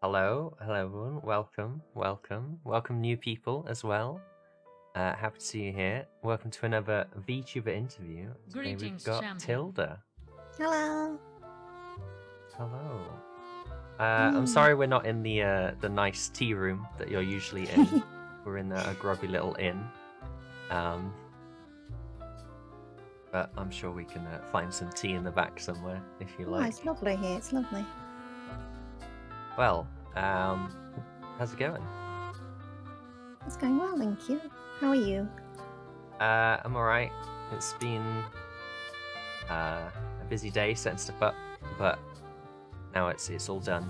Hello everyone. Welcome new people as well. Happy to see you here. Welcome to another VTuber interview. Today we've got Tilda. Hello. Hello. I'm sorry we're not in the nice tea room that you're usually in. We're in a grubby little inn. But I'm sure we can find some tea in the back somewhere if you like. It's lovely here. It's lovely. Well, how's it going? It's going well, thank you. How are you? I'm alright. It's been a busy day setting stuff up, but now it's all done.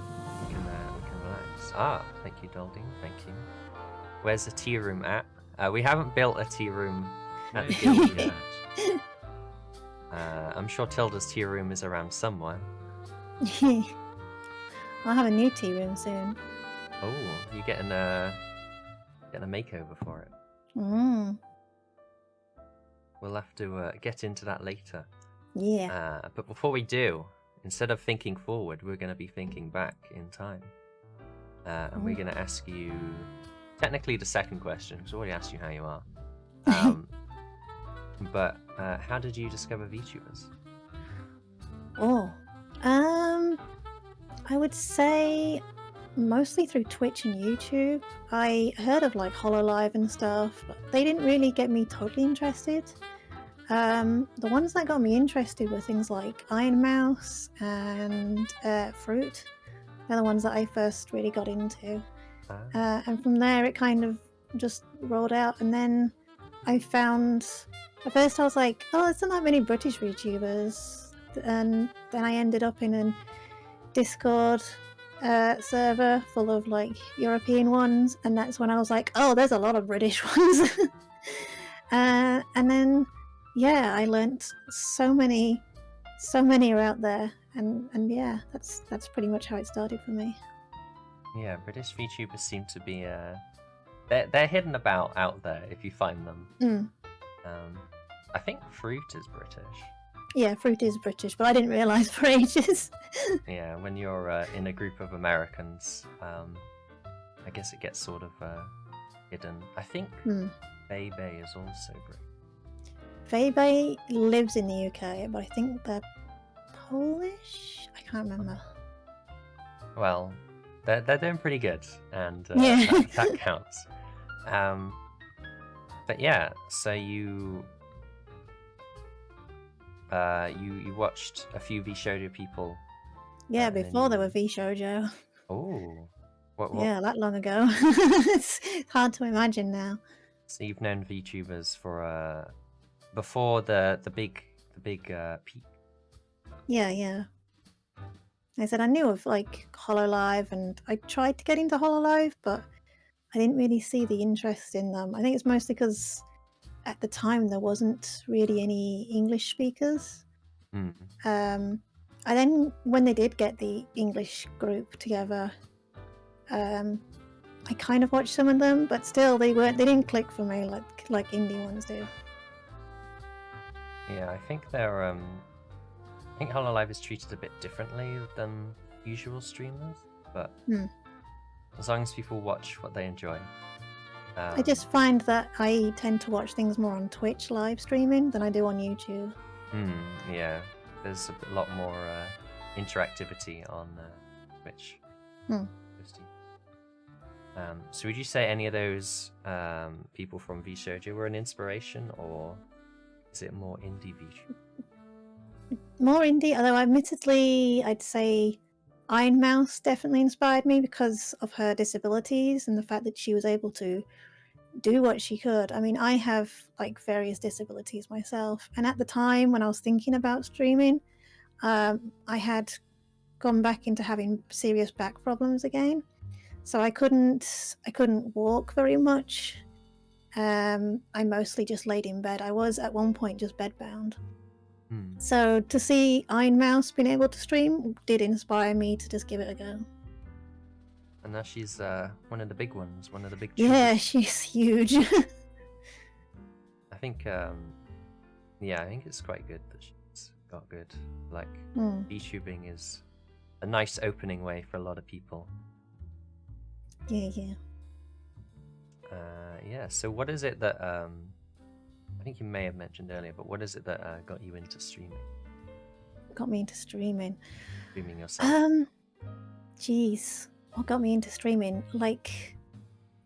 We can relax. Ah, thank you, Dolding. Thank you. Where's the tea room at? We haven't built a tea room at the guild yet. I'm sure Tilda's tea room is around somewhere. I'll have a new tea room soon. Oh, you're getting a makeover for it. We'll have to get into that later. Yeah. But before we do, instead of thinking forward, we're going to be thinking back in time. And we're going to ask you, technically the second question, because I already asked you how you are. But how did you discover VTubers? I would say mostly through Twitch and YouTube. I heard of like HoloLive and stuff, but they didn't really get me totally interested. The ones that got me interested were things like Iron Mouse and Fruit. They're the ones that I first really got into. And from there it kind of just rolled out, and then I found, at first I was like, oh, there's not that many British VTubers, and then I ended up in a Discord server full of like European ones, and that's when I was like, oh, there's a lot of British ones. And then yeah, I learnt so many are out there, and yeah, that's pretty much how it started for me. Yeah, British VTubers seem to be they're hidden about out there if you find them. I think Fruit is British. Yeah, Fruit is British, but I didn't realise for ages. Yeah, when you're in a group of Americans, I guess it gets sort of hidden. I think Bebe is also British. Bebe lives in the UK, but I think they're Polish? I can't remember. Well, they're doing pretty good, and yeah. that counts. But yeah, so you watched a few VShoujo people. Yeah, before there were VShoujo. Oh, what? Yeah, that long ago. It's hard to imagine now. So you've known VTubers for before the big peak. Yeah. I said I knew of like HoloLive, and I tried to get into HoloLive, but I didn't really see the interest in them. I think it's mostly because at the time there wasn't really any English speakers. And then when they did get the English group together, I kind of watched some of them, but still they didn't click for me like indie ones do. Yeah, I think they're I think HoloLive is treated a bit differently than usual streamers, but as long as people watch what they enjoy. I just find that I tend to watch things more on Twitch live streaming than I do on YouTube. Yeah, there's a lot more interactivity on Twitch. So would you say any of those people from VShoujo were an inspiration, or is it more indie VTuber? More indie, although admittedly I'd say Iron Mouse definitely inspired me because of her disabilities and the fact that she was able to do what she could. I mean, I have like various disabilities myself, and at the time when I was thinking about streaming, I had gone back into having serious back problems again, so I couldn't walk very much. I mostly just laid in bed. I was at one point just bedbound. So to see Iron Mouse being able to stream did inspire me to just give it a go. And now she's one of the big ones, one of the big. Yeah, she's huge. I think, I think it's quite good that she's got good. Like, VTubing is a nice opening way for a lot of people. Yeah. Yeah. So what is it that I think you may have mentioned earlier, but what is it that got you into streaming? Got me into streaming. Streaming yourself. Geez, what got me into streaming? Like,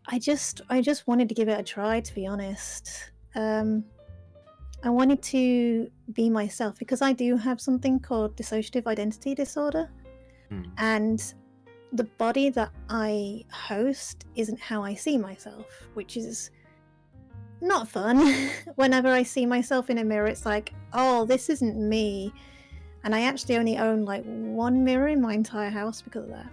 I just wanted to give it a try, to be honest. I wanted to be myself because I do have something called dissociative identity disorder, and the body that I host isn't how I see myself, which is not fun. Whenever I see myself in a mirror, it's like, oh, this isn't me. And I actually only own like one mirror in my entire house because of that.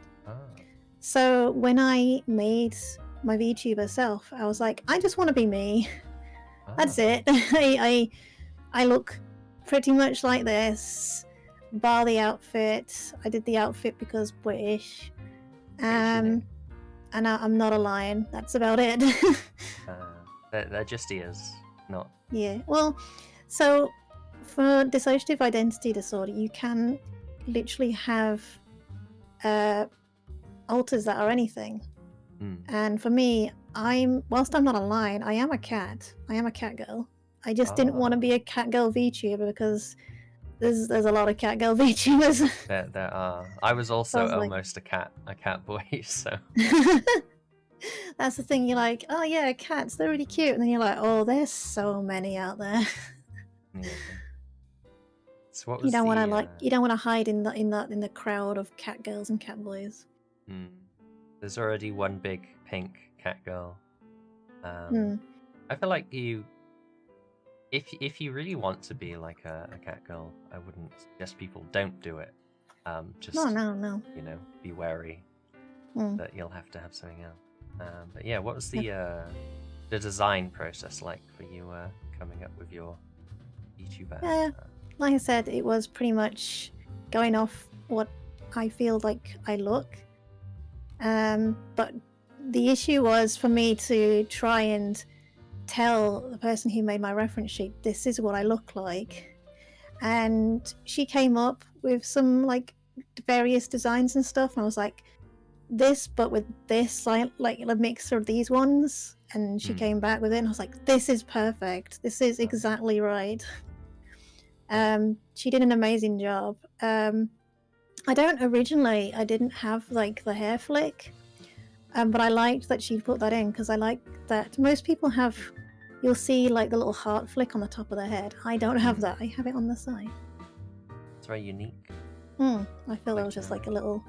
So when I made my VTuber self, I was like, I just want to be me. That's it. I look pretty much like this, bar the outfit. I did the outfit because British. And I'm not a lion. That's about it. They're just ears, not... Yeah, well, so for dissociative identity disorder, you can literally have alters that are anything. And for me, whilst I'm not a lion, I am a cat. I am a cat girl. I just didn't want to be a cat girl VTuber because there's a lot of cat girl VTubers. There are. I was also like... almost a cat boy, so... That's the thing, you're like, oh yeah, cats, they're really cute, and then you're like, oh, there's so many out there. Yeah. So what was you don't want to hide in the crowd of cat girls and cat boys. There's already one big pink cat girl. I feel like if you really want to be like a cat girl, I wouldn't suggest people don't do it. Just no. You know, be wary that you'll have to have something else. But yeah, what was the design process like for you coming up with your VTuber? Yeah, like I said, it was pretty much going off what I feel like I look. But the issue was for me to try and tell the person who made my reference sheet, this is what I look like. And she came up with some like various designs and stuff, and I was like, this but with this, like a mixture of these ones, and she came back with it and I was like, this is perfect, this is exactly right. She did an amazing job. I didn't have like the hair flick, but I liked that she put that in because I like that most people have, you'll see like the little heart flick on the top of their head. I don't have that. I have it on the side. It's very unique. I feel that was just like a little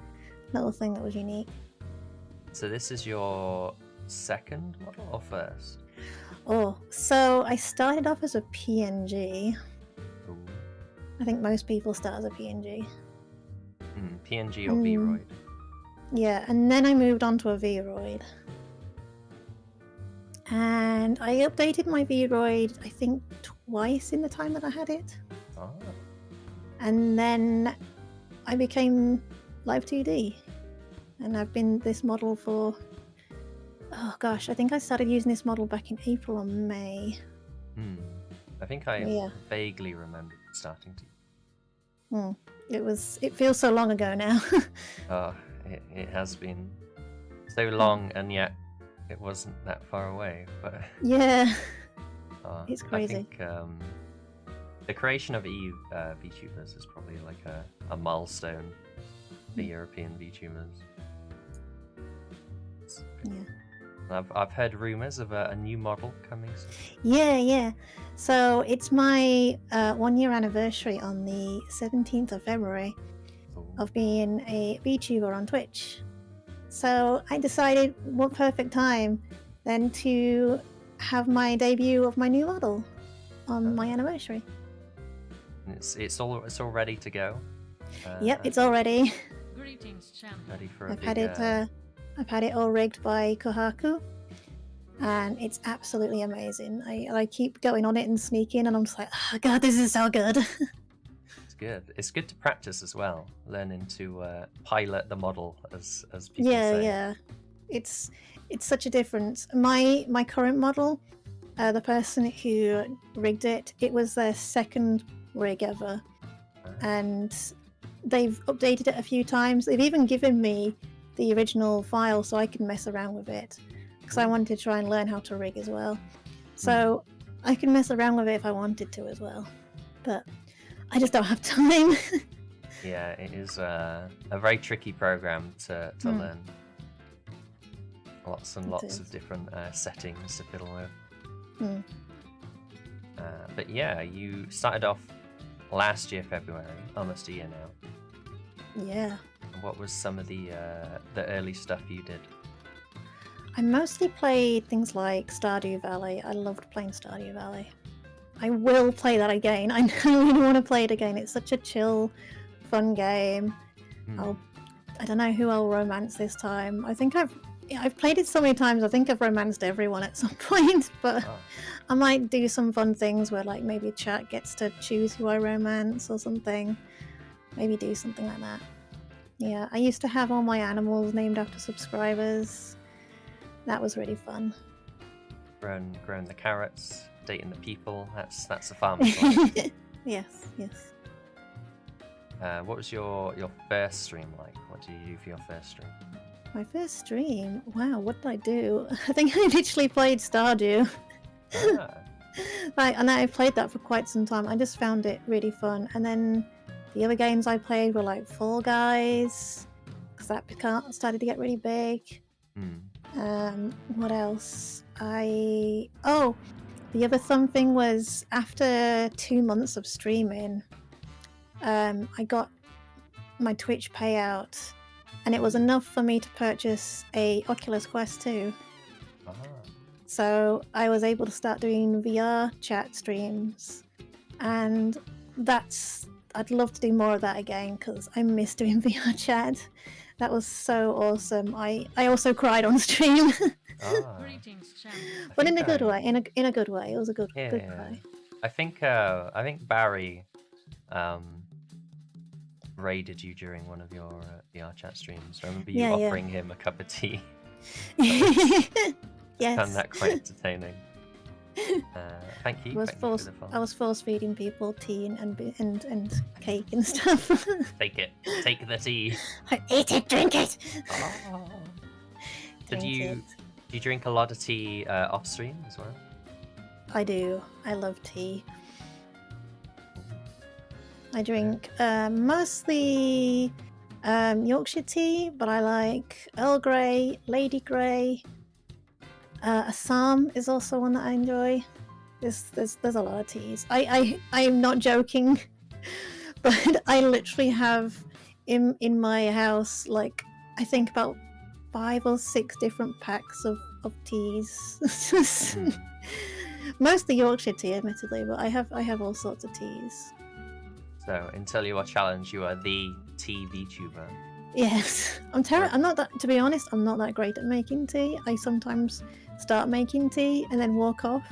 thing that was unique. So this is your second model or first? Oh, so I started off as a PNG. Ooh. I think most people start as a PNG. PNG or Vroid? Yeah, and then I moved on to a Vroid. And I updated my Vroid, I think, twice in the time that I had it. And then I became Live 2D. And I've been this model for, oh gosh, I think I started using this model back in April or May. I think I vaguely remember starting to. It feels so long ago now. It has been so long, and yet it wasn't that far away. But yeah, it's crazy. I think the creation of EU VTubers is probably like a milestone for European VTubers. Yeah. I've heard rumors of a new model coming soon. Yeah. So it's my 1 year anniversary on the 17th of February of being a VTuber on Twitch. So I decided what perfect time then to have my debut of my new model on my anniversary. It's all ready to go. Yep, it's all ready. Greetings, champ. Ready for I've had it all rigged by Kohaku, and it's absolutely amazing. I keep going on it and sneaking, and I'm just like, oh god, this is so good. It's good. It's good to practice as well, learning to pilot the model, as people say. Yeah. It's such a difference. My current model, the person who rigged it, it was their second rig ever, and they've updated it a few times. They've even given me the original file so I can mess around with it, because I wanted to try and learn how to rig as well. So I can mess around with it if I wanted to as well, but I just don't have time. Yeah, it is a very tricky program to learn. Lots and lots of different settings to fiddle with. But yeah, you started off last year, February, almost a year now. Yeah. And what was some of the early stuff you did? I mostly played things like Stardew Valley. I loved playing Stardew Valley. I will play that again. I really want to play it again. It's such a chill, fun game. I don't know who I'll romance this time. I think I've played it so many times. I think I've romanced everyone at some point, but I might do some fun things where like maybe chat gets to choose who I romance or something. Maybe do something like that. Yeah, I used to have all my animals named after subscribers. That was really fun. Growing the carrots, dating the people. That's a farmer's life. Yes. What was your first stream like? What did you do for your first stream? My first stream? Wow, what did I do? I think I literally played Stardew. And I played that for quite some time. I just found it really fun. And then the other games I played were like Fall Guys, because that started to get really big. What else? The other something was after 2 months of streaming, I got my Twitch payout, and it was enough for me to purchase a Oculus Quest 2. So I was able to start doing VR chat streams, and I'd love to do more of that again because I miss doing VR chat. That was so awesome. I also cried on stream. But in a good way. In a good way. It was a good cry. I think Barry raided you during one of your VR chat streams. I remember you offering him a cup of tea. Yes. I found that quite entertaining. Thank you. I was force feeding people tea and cake and stuff. Take the tea. Eat it, drink it. Do you drink a lot of tea off stream as well? I do. I love tea. I drink mostly Yorkshire tea, but I like Earl Grey, Lady Grey. Assam is also one that I enjoy. There's a lot of teas. I'm not joking, but I literally have in my house like I think about 5 or 6 different packs of teas. Mostly Yorkshire tea, admittedly, but I have all sorts of teas. So until you are challenged, you are the tea VTuber. Yes, I'm not that. To be honest, I'm not that great at making tea. I sometimes start making tea and then walk off,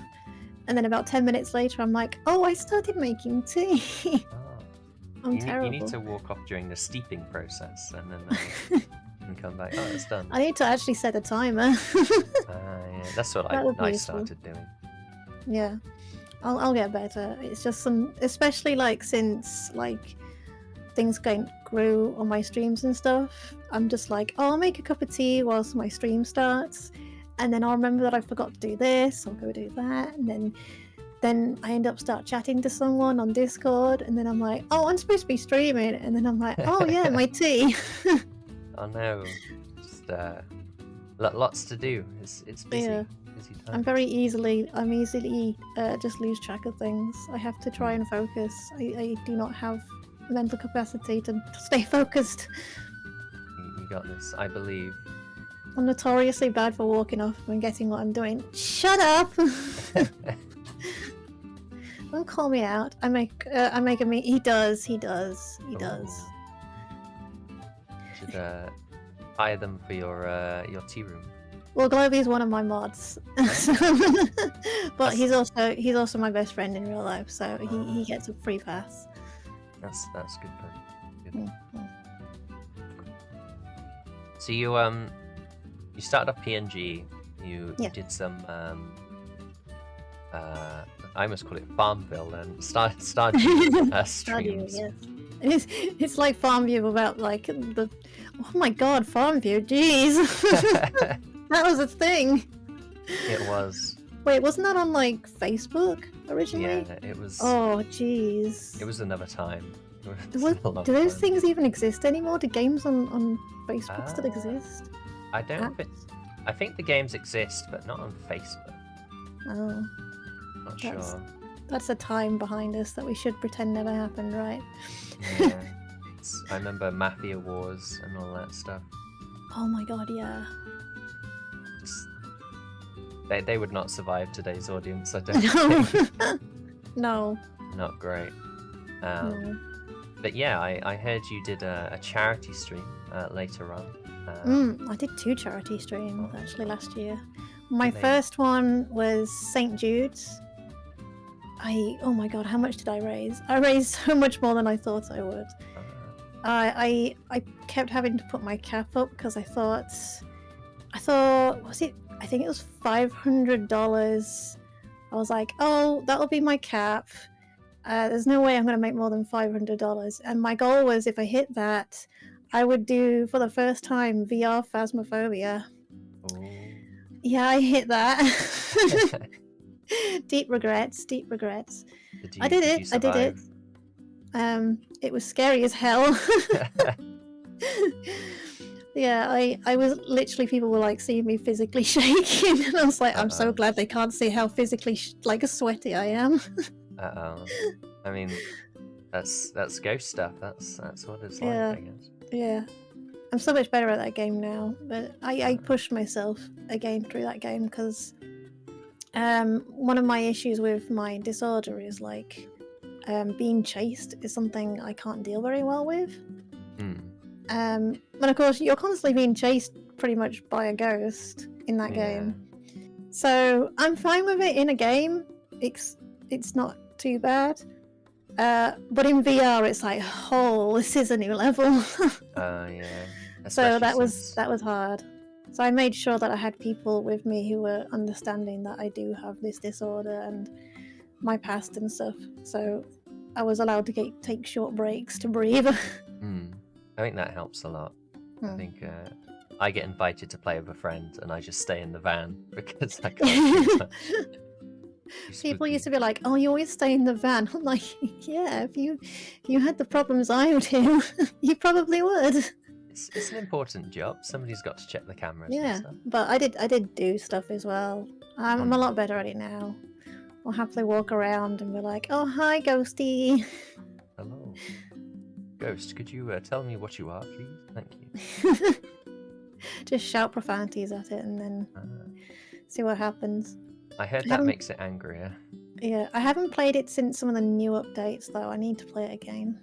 and then about 10 minutes later, I'm like, "Oh, I started making tea." I'm terrible. You need to walk off during the steeping process, and then and come back. Oh, it's done. I need to actually set a timer. Yeah, that's what I started doing. Yeah, I'll get better. It's just especially like since like things grew on my streams and stuff. I'm just like, oh, I'll make a cup of tea whilst my stream starts, and then I'll remember that I forgot to do this. I'll go do that, and then I end up chatting to someone on Discord, and then I'm like, oh, I'm supposed to be streaming, and then I'm like, oh yeah, my tea. Oh no, just lots to do. It's busy. Yeah. Busy time. I'm easily just lose track of things. I have to try and focus. I do not have mental capacity to stay focused. You got this, I believe. I'm notoriously bad for walking off and getting what I'm doing. Shut up! Don't call me out. I make a me. He does. Should hire them for your tea room. Well, Glovy's one of my mods, but he's also my best friend in real life, so he gets a free pass. That's good then. Mm-hmm. So you started off PNG. You did some I almost call it Farmville and Stardew streams. Yes. It's like Farmview about like the. Oh my god, Farmview! Jeez, that was a thing. It was. Wait, wasn't that on like Facebook originally? Yeah, it was. Oh, jeez. It was another time. It was What, a long do those time. things even exist anymore? Do games on Facebook still exist? I don't think. I think the games exist, but not on Facebook. Oh, Not That's- sure. that's a time behind us that we should pretend never happened, right? Yeah. I remember Mafia Wars and all that stuff. Oh my god, yeah. Just they would not survive today's audience. I don't No. think. No. Not great. No. But yeah, I heard you did a charity stream later on. I did 2 charity streams actually last year. My Amazing. first one was St. Jude's. Oh my god, how much did I raise? I raised so much more than I thought I would. I kept having to put my cap up because I thought I think it was $500. I was like, oh, that'll be my cap. There's no way I'm going to make more than $500. And my goal was, if I hit that, I would do, for the first time, VR Phasmophobia. Oh. Yeah, I hit that. Deep regrets. I did it. I did it. It was scary as hell. Yeah, I was literally, people were like seeing me physically shaking, and I was like, I'm so glad they can't see how physically like sweaty I am. I mean, that's ghost stuff. That's what it's like, Yeah. I guess. Yeah, I'm so much better at that game now, but I pushed myself again through that game because one of my issues with my disorder is like being chased is something I can't deal very well with. And of course, you're constantly being chased pretty much by a ghost in that game. So I'm fine with it in a game. It's not too bad. But in VR, it's like, oh, this is a new level. Yeah. So that Especially was hard. So I made sure that I had people with me who were understanding that I do have this disorder and my past and stuff. So I was allowed to take short breaks to breathe. I think that helps a lot. I Hmm. think I get invited to play with a friend, and I just stay in the van because I can't do much. People used to be like, "Oh, you always stay in the van." I'm like, "Yeah, if you had the problems I do, you probably would." It's an important job. Somebody's got to check the cameras. Yeah, And stuff. but I did do stuff as well. I'm a lot better at it now. I'll happily walk around and be like, "Oh, hi, Ghosty." Hello, Ghost. Could you tell me what you are, please? Thank you. Just shout profanities at it and then see what happens. I heard I that haven't- makes it angrier. Yeah, I haven't played it since some of the new updates though. I need to play it again.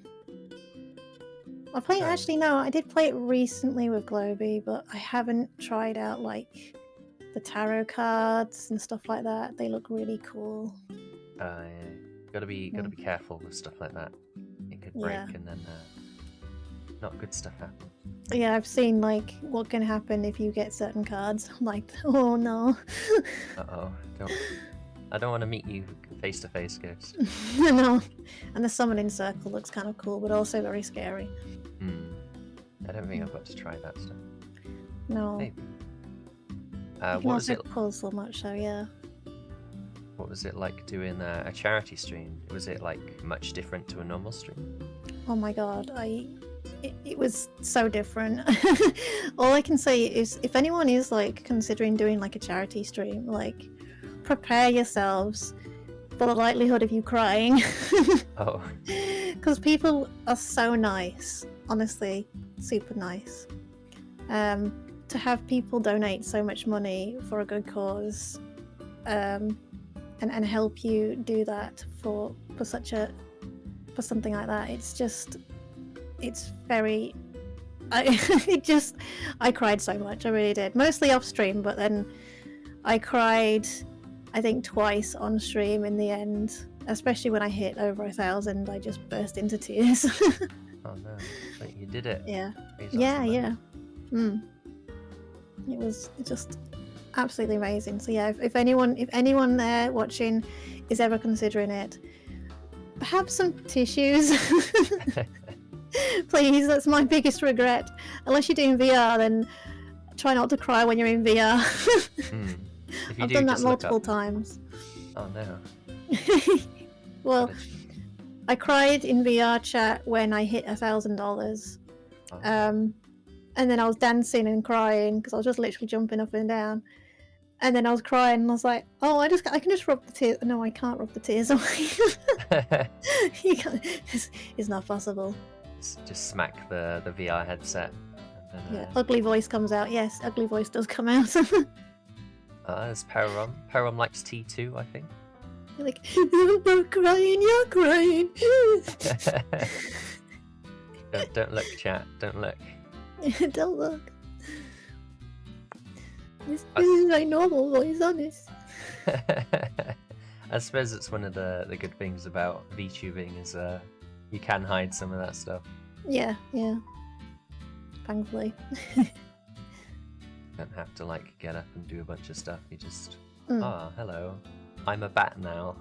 Sorry. Actually no, I did play it recently with Globy, but I haven't tried out like the tarot cards and stuff like that. They look really cool. Yeah. Gotta be careful with stuff like that. It could break, Yeah. and then not good stuff happens. Yeah, I've seen like what can happen if you get certain cards. I'm like, oh no. I don't want to meet you face to face, Ghost. No. And the summoning circle looks kind of cool, but also very scary. I don't think I've got to try that stuff. No. Maybe. You can What was also it? pull so much, so yeah. What was it like doing a charity stream? Was it like much different to a normal stream? Oh my god, it was so different. All I can say is, if anyone is like considering doing like a charity stream, like prepare yourselves for the likelihood of you crying. Oh, Because people are so nice, honestly, super nice. To have people donate so much money for a good cause, and help you do that for something like that, it's very. I cried so much. I really did. Mostly off stream, but then I cried, I think twice on stream in the end. Especially when I hit over 1,000, I just burst into tears. oh no! But you did it. Yeah. Praise Yeah, awesome, yeah. It was just absolutely amazing. So yeah, if anyone there watching is ever considering it, have some tissues. Please, that's my biggest regret. Unless you're doing VR, then try not to cry when you're in VR. If you I've do, done that just look multiple up. times. Oh no. Well, What a cheat. I cried in VR chat when I hit $1,000. Oh. And then I was dancing and crying because I was just literally jumping up and down. And then I was crying and I was like, oh, I can just rub the tears. No, I can't rub the tears away. You can't. It's not possible. Just smack the VR headset. And then, Yeah, ugly voice comes out. Yes, ugly voice does come out. There's Perom. Perom likes tea too, I think. You're like, you're crying, you're crying. Don't look, chat. Don't look. Don't look. This is my normal voice, honest. I suppose it's one of the good things about VTubing is you can hide some of that stuff. Yeah. Thankfully. Don't have to like get up and do a bunch of stuff. You just hello, I'm a bat now.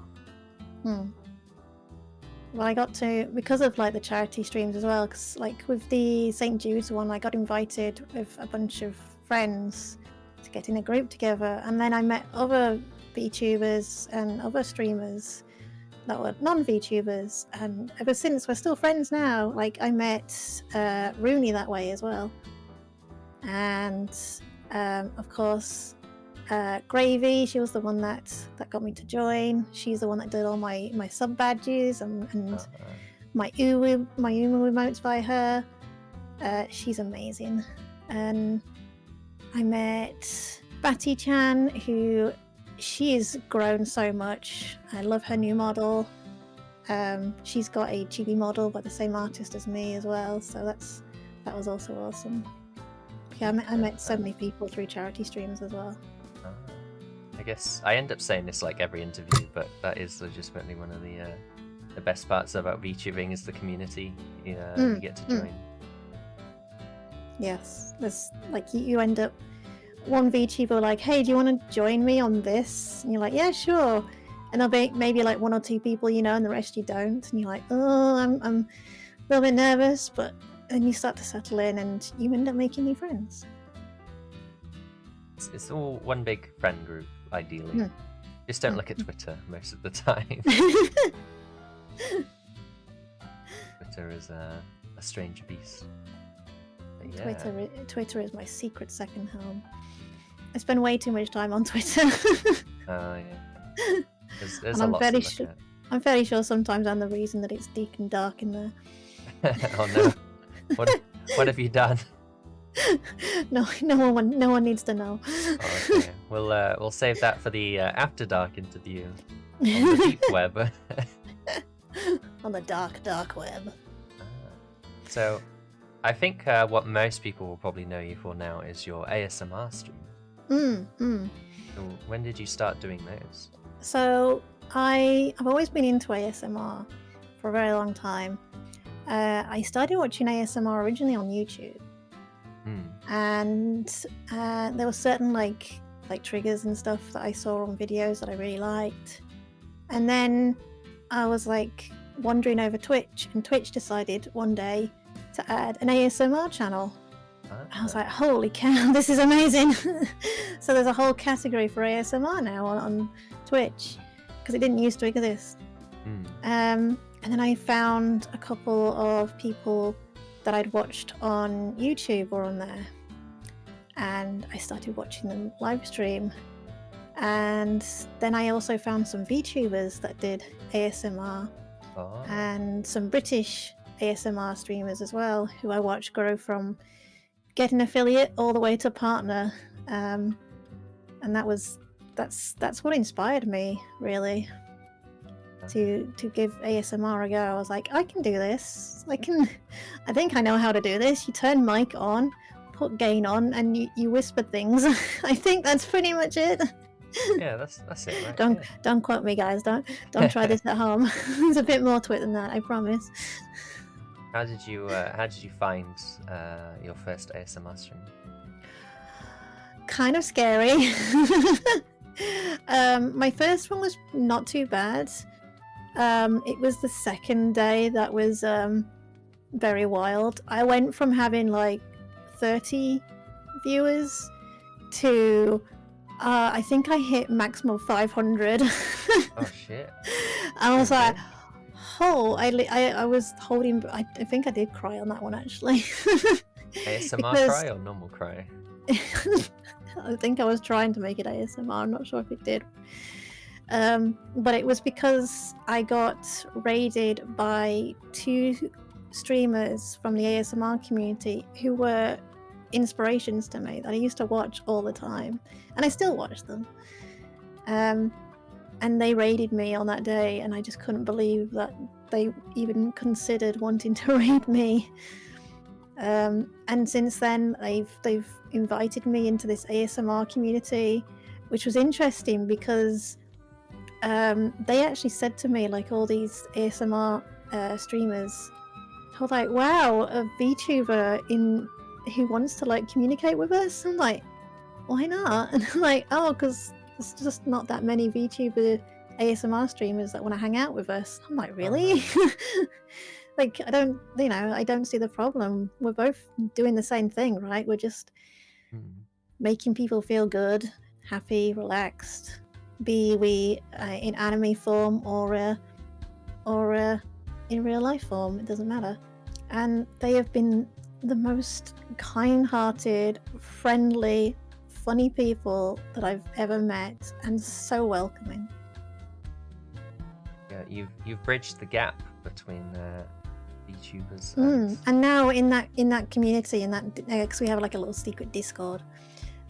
Well, I got to, because of like the charity streams as well, because like with the St. Jude's one, I got invited with a bunch of friends to get in a group together, and then I met other VTubers and other streamers that were non-VTubers, and ever since we're still friends now. Like I met Rooney that way as well, and of course Gravy, she was the one that got me to join. She's the one that did all my sub badges and my Uwu emotes by her. She's amazing. And I met Batty-chan, who she has grown so much. I love her new model. She's got a chibi model by the same artist as me as well, so that was also awesome. Yeah, I met so many people through charity streams as well. I guess I end up saying this like every interview, but that is legitimately one of the best parts about VTubing is the community you get to join. Yes, there's like you end up one VTuber like, hey, do you want to join me on this? And you're like, yeah, sure. And there'll be maybe like one or two people you know, and the rest you don't. And you're like, oh, I'm a little bit nervous, but then you start to settle in, and you end up making new friends. It's all one big friend group, ideally. Just don't look at Twitter most of the time. Twitter is a strange beast. But yeah. Twitter is my secret second home. I spend way too much time on Twitter. Oh yeah. There's a I'm lot fairly to look at. I'm fairly sure sometimes I'm the reason that it's deep and dark in there. Oh no. What have you done? No one needs to know. Oh, okay. We'll save that for the after dark interview on the deep web. On the dark web. So, I think what most people will probably know you for now is your ASMR stream. So when did you start doing those? So I've always been into ASMR for a very long time. I started watching ASMR originally on YouTube. And there were certain like triggers and stuff that I saw on videos that I really liked. And then I was like wandering over Twitch, and Twitch decided one day to add an ASMR channel. I was like, holy cow, this is amazing. So there's a whole category for ASMR now on Twitch, because it didn't used to exist. And then I found a couple of people that I'd watched on YouTube or on there, and I started watching them live stream. And then I also found some VTubers that did ASMR, and some British ASMR streamers as well, who I watched grow from getting affiliate all the way to partner. And that's what inspired me, really, to give ASMR a go. I was like, I can do this. I think I know how to do this. You turn mic on, put gain on, and you whisper things. I think that's pretty much it. Yeah, that's it, right? Don't quote me, guys. Don't try this at home. There's a bit more to it than that, I promise. How did you find your first ASMR stream? Kind of scary. My first one was not too bad. It was the second day that was very wild. I went from having like 30 viewers to I think I hit maximum 500. Oh shit! I was Pretty like, good. oh, I was holding. I think I did cry on that one actually. ASMR because cry or normal cry? I think I was trying to make it ASMR. I'm not sure if it did. But it was because I got raided by 2 streamers from the ASMR community who were inspirations to me that I used to watch all the time, and I still watch them. And they raided me on that day, and I just couldn't believe that they even considered wanting to raid me. And since then, they've invited me into this ASMR community, which was interesting because they actually said to me, like, all these ASMR streamers, I was like, wow, a VTuber who wants to like communicate with us. I'm like, why not? And I'm like, oh, because there's just not that many VTuber ASMR streamers that want to hang out with us. I'm like, really? Like, I don't see the problem. We're both doing the same thing, right? We're just making people feel good, happy, relaxed, be we in anime form or in real life form. It doesn't matter. And they have been the most kind-hearted, friendly, funny people that I've ever met, and so welcoming. Yeah, you've bridged the gap between VTubers. And now in that community, in that because we have like a little secret Discord,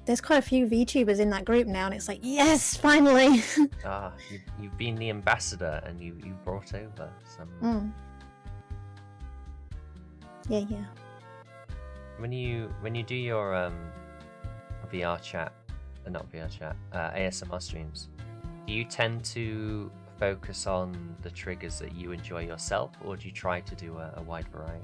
there's quite a few VTubers in that group now, and it's like, yes, finally. You've been the ambassador, and you brought over some. Yeah. When you do your VR chat, not VR chat, ASMR streams, do you tend to focus on the triggers that you enjoy yourself, or do you try to do a wide variety?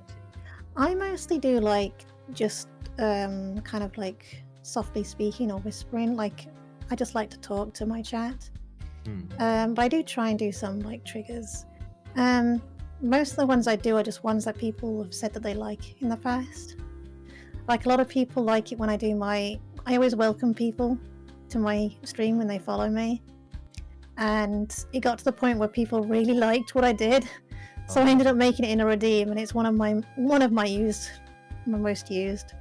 I mostly do like just kind of like softly speaking or whispering. Like, I just like to talk to my chat. But I do try and do some like triggers. Most of the ones I do are just ones that people have said that they like in the past. Like, a lot of people like it when I do I always welcome people to my stream when they follow me. And it got to the point where people really liked what I did. So I ended up making it in a redeem, and it's one of my most used.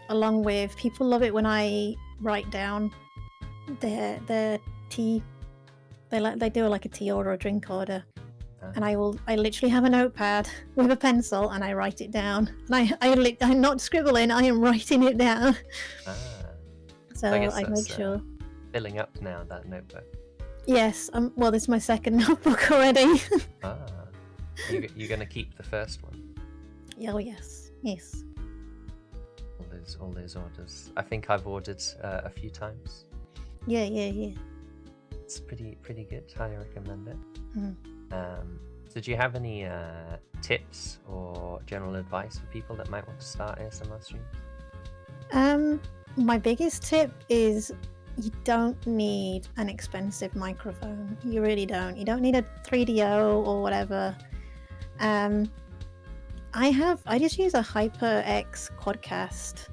Along with, people love it when I write down their tea. They do like a tea order or a drink order. And I literally have a notepad with a pencil, and I write it down. And I'm not scribbling, I am writing it down. So I make sure. Filling up now, that notebook. Yes, well, this is my second notebook already. You're gonna keep the first one? Oh yes. All those orders. I think I've ordered a few times. Yeah. It's pretty good. Highly recommend it. So do you have any tips or general advice for people that might want to start ASMR streams? My biggest tip is, you don't need an expensive microphone. You really don't. You don't need a 3DO or whatever. I just use a HyperX Quadcast,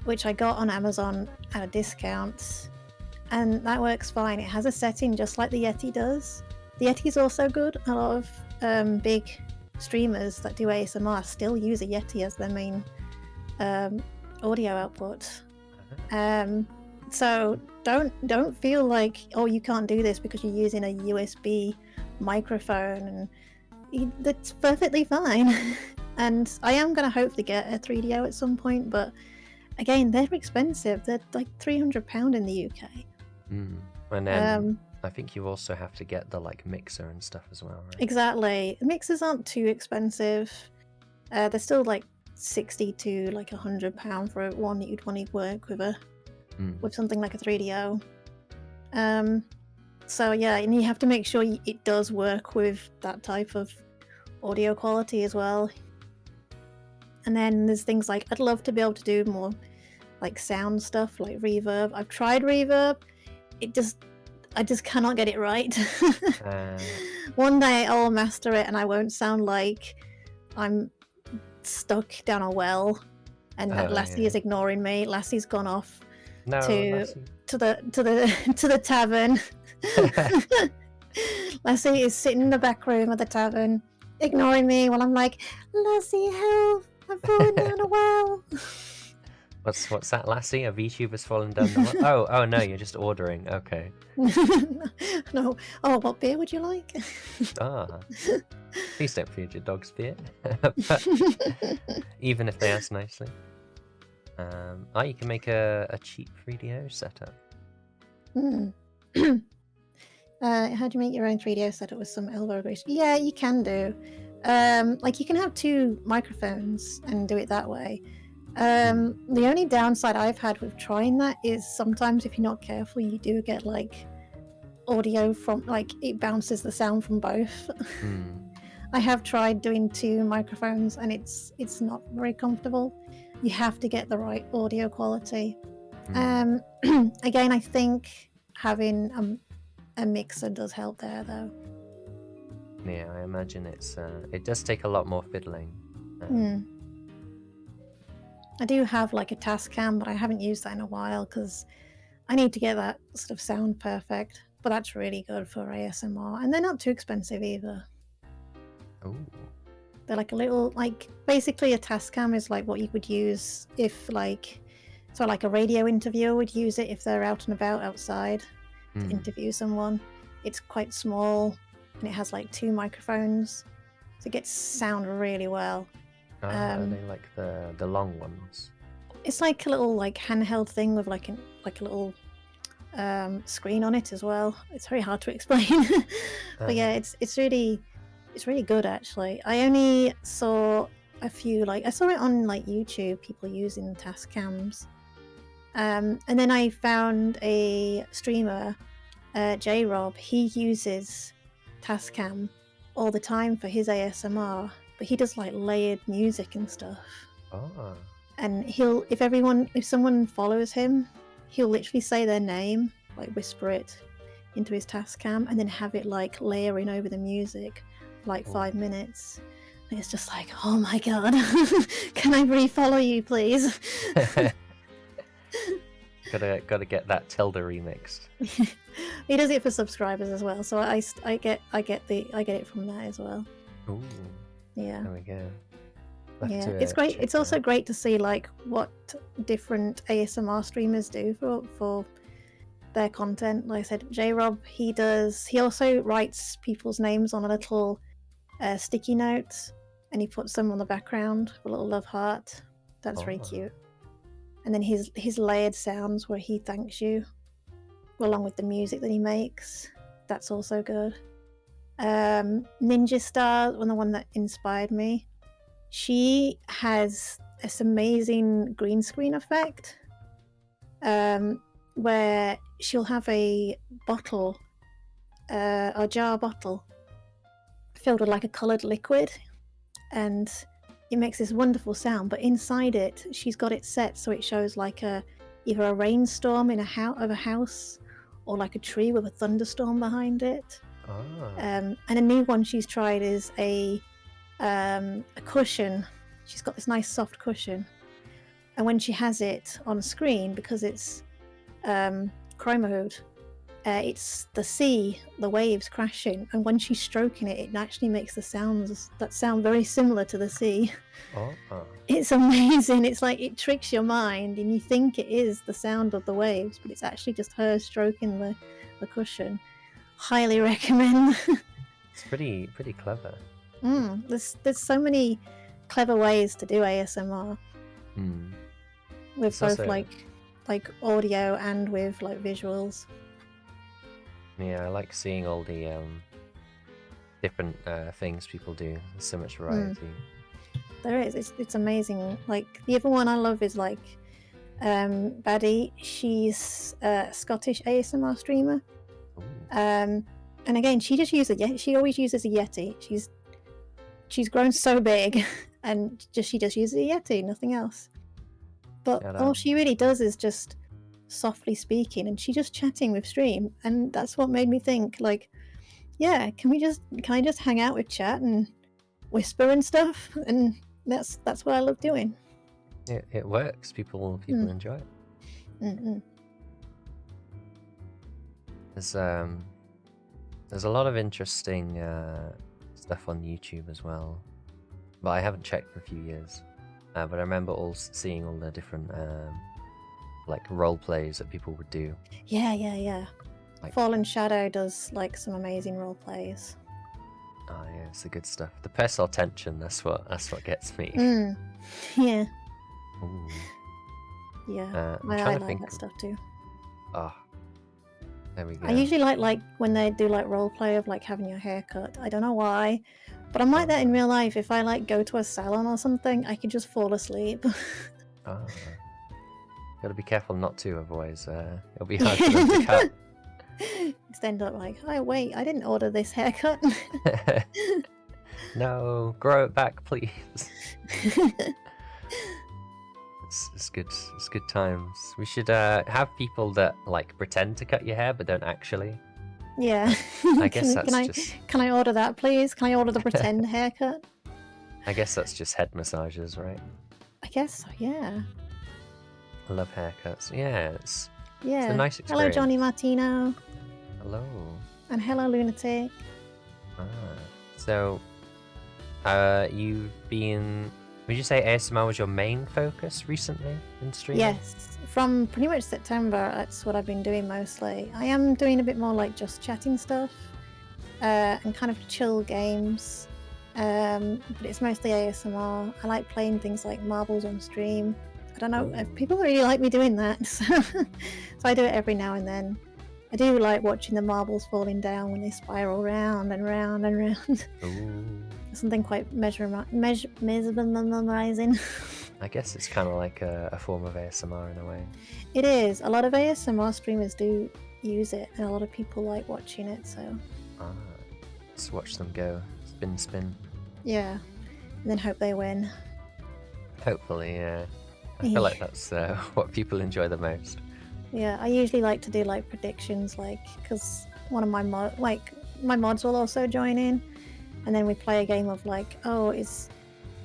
which I got on Amazon at a discount, and that works fine. It has a setting just like the Yeti does. The Yeti's also good. A lot of big streamers that do ASMR still use a Yeti as their main audio output. So don't feel like, oh, you can't do this because you're using a USB microphone, and that's perfectly fine. And I am going to hopefully get a 3DO at some point, but again, they're expensive. They're like £300 in the UK. And then I think you also have to get the like mixer and stuff as well, right? Exactly. The mixers aren't too expensive. They're still like 60 to like £100 for one that you'd want to work with something like a 3DO. So yeah, and you have to make sure it does work with that type of audio quality as well. And then there's things like, I'd love to be able to do more like sound stuff, like reverb. I've tried reverb. I just cannot get it right. One day I'll master it, and I won't sound like I'm stuck down a well, and that Oh, Lassie yeah. is ignoring me. Lassie's gone off No, to Lassie. the tavern. Lassie is sitting in the back room of the tavern, ignoring me while I'm like, Lassie, help! I'm falling down a well. What's that, Lassie? A VTuber's fallen down the well? Oh no, you're just ordering. Okay. No. Oh, what beer would you like? Ah. Please don't feed your dog's beer. But even if they ask nicely. You can make a cheap 3DO setup. How do you make your own 3DO setup with some elbow grease? Yeah, you can do. Like you can have 2 microphones and do it that way. The only downside I've had with trying that is sometimes if you're not careful, you do get like audio from, like, it bounces the sound from both. I have tried doing 2 microphones and it's not very comfortable. You have to get the right audio quality. Again, I think having a mixer does help there though. Yeah, I imagine it does take a lot more fiddling. I do have like a tascam, but I haven't used that in a while because I need to get that sort of sound perfect. But that's really good for ASMR, and they're not too expensive either. Oh. They're like a little, like, basically a tascam is like what you would use if like a radio interviewer would use it if they're out and about outside to interview someone. It's quite small and it has like 2 microphones, so it gets sound really well. Are they like the long ones? It's like a little like handheld thing with like a little screen on it as well. It's very hard to explain. But yeah, it's really good actually. I only saw a few, like I saw it on like YouTube, people using tascams, and then I found a streamer, J-Rob. He uses tascam all the time for his ASMR, but he does like layered music and stuff. And if someone follows him, he'll literally say their name, like whisper it into his tascam, and then have it like layering over the music for like 5 minutes. And it's just like, oh my god, can I re-follow you, please? Gotta get that Tilda remixed. He does it for subscribers as well, so I get it from that as well. Ooh. Yeah. There we go. Yeah, it's great. It's also great to see like what different ASMR streamers do for their content. Like I said, J-Rob, he also writes people's names on a little sticky note, and he puts them on the background with a little love heart. That's very cute. And then his layered sounds where he thanks you, along with the music that he makes. That's also good. Ninja Star, the one that inspired me. She has this amazing green screen effect, where she'll have a bottle, a jar bottle, filled with like a coloured liquid, and it makes this wonderful sound. But inside it, she's got it set so it shows like either a rainstorm in a house, or like a tree with a thunderstorm behind it. And a new one she's tried is a cushion. She's got this nice soft cushion, and when she has it on screen, because it's chroma mode, it's the sea, the waves crashing, and when she's stroking it, it actually makes the sounds that sound very similar to the sea. It's amazing. It's like it tricks your mind and you think it is the sound of the waves, but it's actually just her stroking the cushion. Highly recommend. It's pretty clever. There's so many clever ways to do ASMR with It's both also, like audio and with like visuals. Yeah, I like seeing all the different things people do. There's so much variety. There is. It's amazing. Like the other one I love is like Baddie. She's a Scottish ASMR streamer. And again, she always uses a Yeti. She's grown so big, and she just uses a Yeti, nothing else. But all she really does is just softly speaking, and she's just chatting with stream, and that's what made me think, like, yeah, can I just hang out with chat and whisper and stuff, and that's what I love doing. It works. People enjoy it. Mm-mm. There's a lot of interesting stuff on YouTube as well, but I haven't checked for a few years. But I remember seeing all the different like role plays that people would do. Yeah. Like, Fallen Shadow does like some amazing role plays. oh yeah, it's the good stuff. The personal tension, that's what gets me. Yeah. Ooh. Yeah. I'm I trying to like think. that stuff too. Oh, there we go. I usually like when they do like role play of like having your hair cut. I don't know why, but I'm like that in real life. If I like go to a salon or something, I could just fall asleep. Oh. Gotta be careful not to, otherwise it'll be hard for them to cut. Just end up like, oh wait, I didn't order this haircut. No, grow it back, please. It's good. It's good times. We should have people that like pretend to cut your hair but don't actually. Yeah. I guess that's Can I order that, please? Can I order the pretend haircut? I guess that's just head massages, right? I guess so, yeah. I love haircuts. Yeah, it's Yeah. a nice Hello, experience. Johnny Martino. Hello. And hello, Lunatic. So, you've been... Would you say ASMR was your main focus recently in streaming? Yes. From pretty much September, that's what I've been doing mostly. I am doing a bit more like just chatting stuff and kind of chill games. But it's mostly ASMR. I like playing things like marbles on stream. I don't know if people really like me doing that, so I do it every now and then. I do like watching the marbles falling down when they spiral round and round and round. Ooh. Something quite mesmerizing. I guess it's kind of like a form of ASMR in a way. It is. A lot of ASMR streamers do use it, and a lot of people like watching it, so... Just watch them go. Spin, spin. Yeah. And then hope they win. Hopefully, yeah. I feel like that's what people enjoy the most. Yeah, I usually like to do like predictions, like, because one of my mods will also join in, and then we play a game of like, oh, is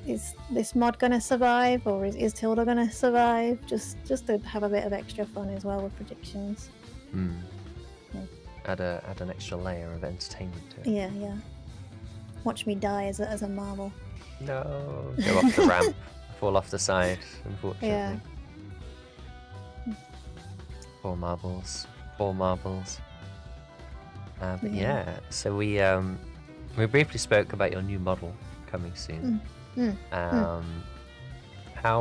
this mod gonna survive, or is Tilda gonna survive? Just to have a bit of extra fun as well with predictions. Yeah. Add an extra layer of entertainment to it. Yeah. Watch me die as a marble. No, go off the ramp, fall off the side, unfortunately. Yeah. Poor marbles. But yeah, so we briefly spoke about your new model coming soon. How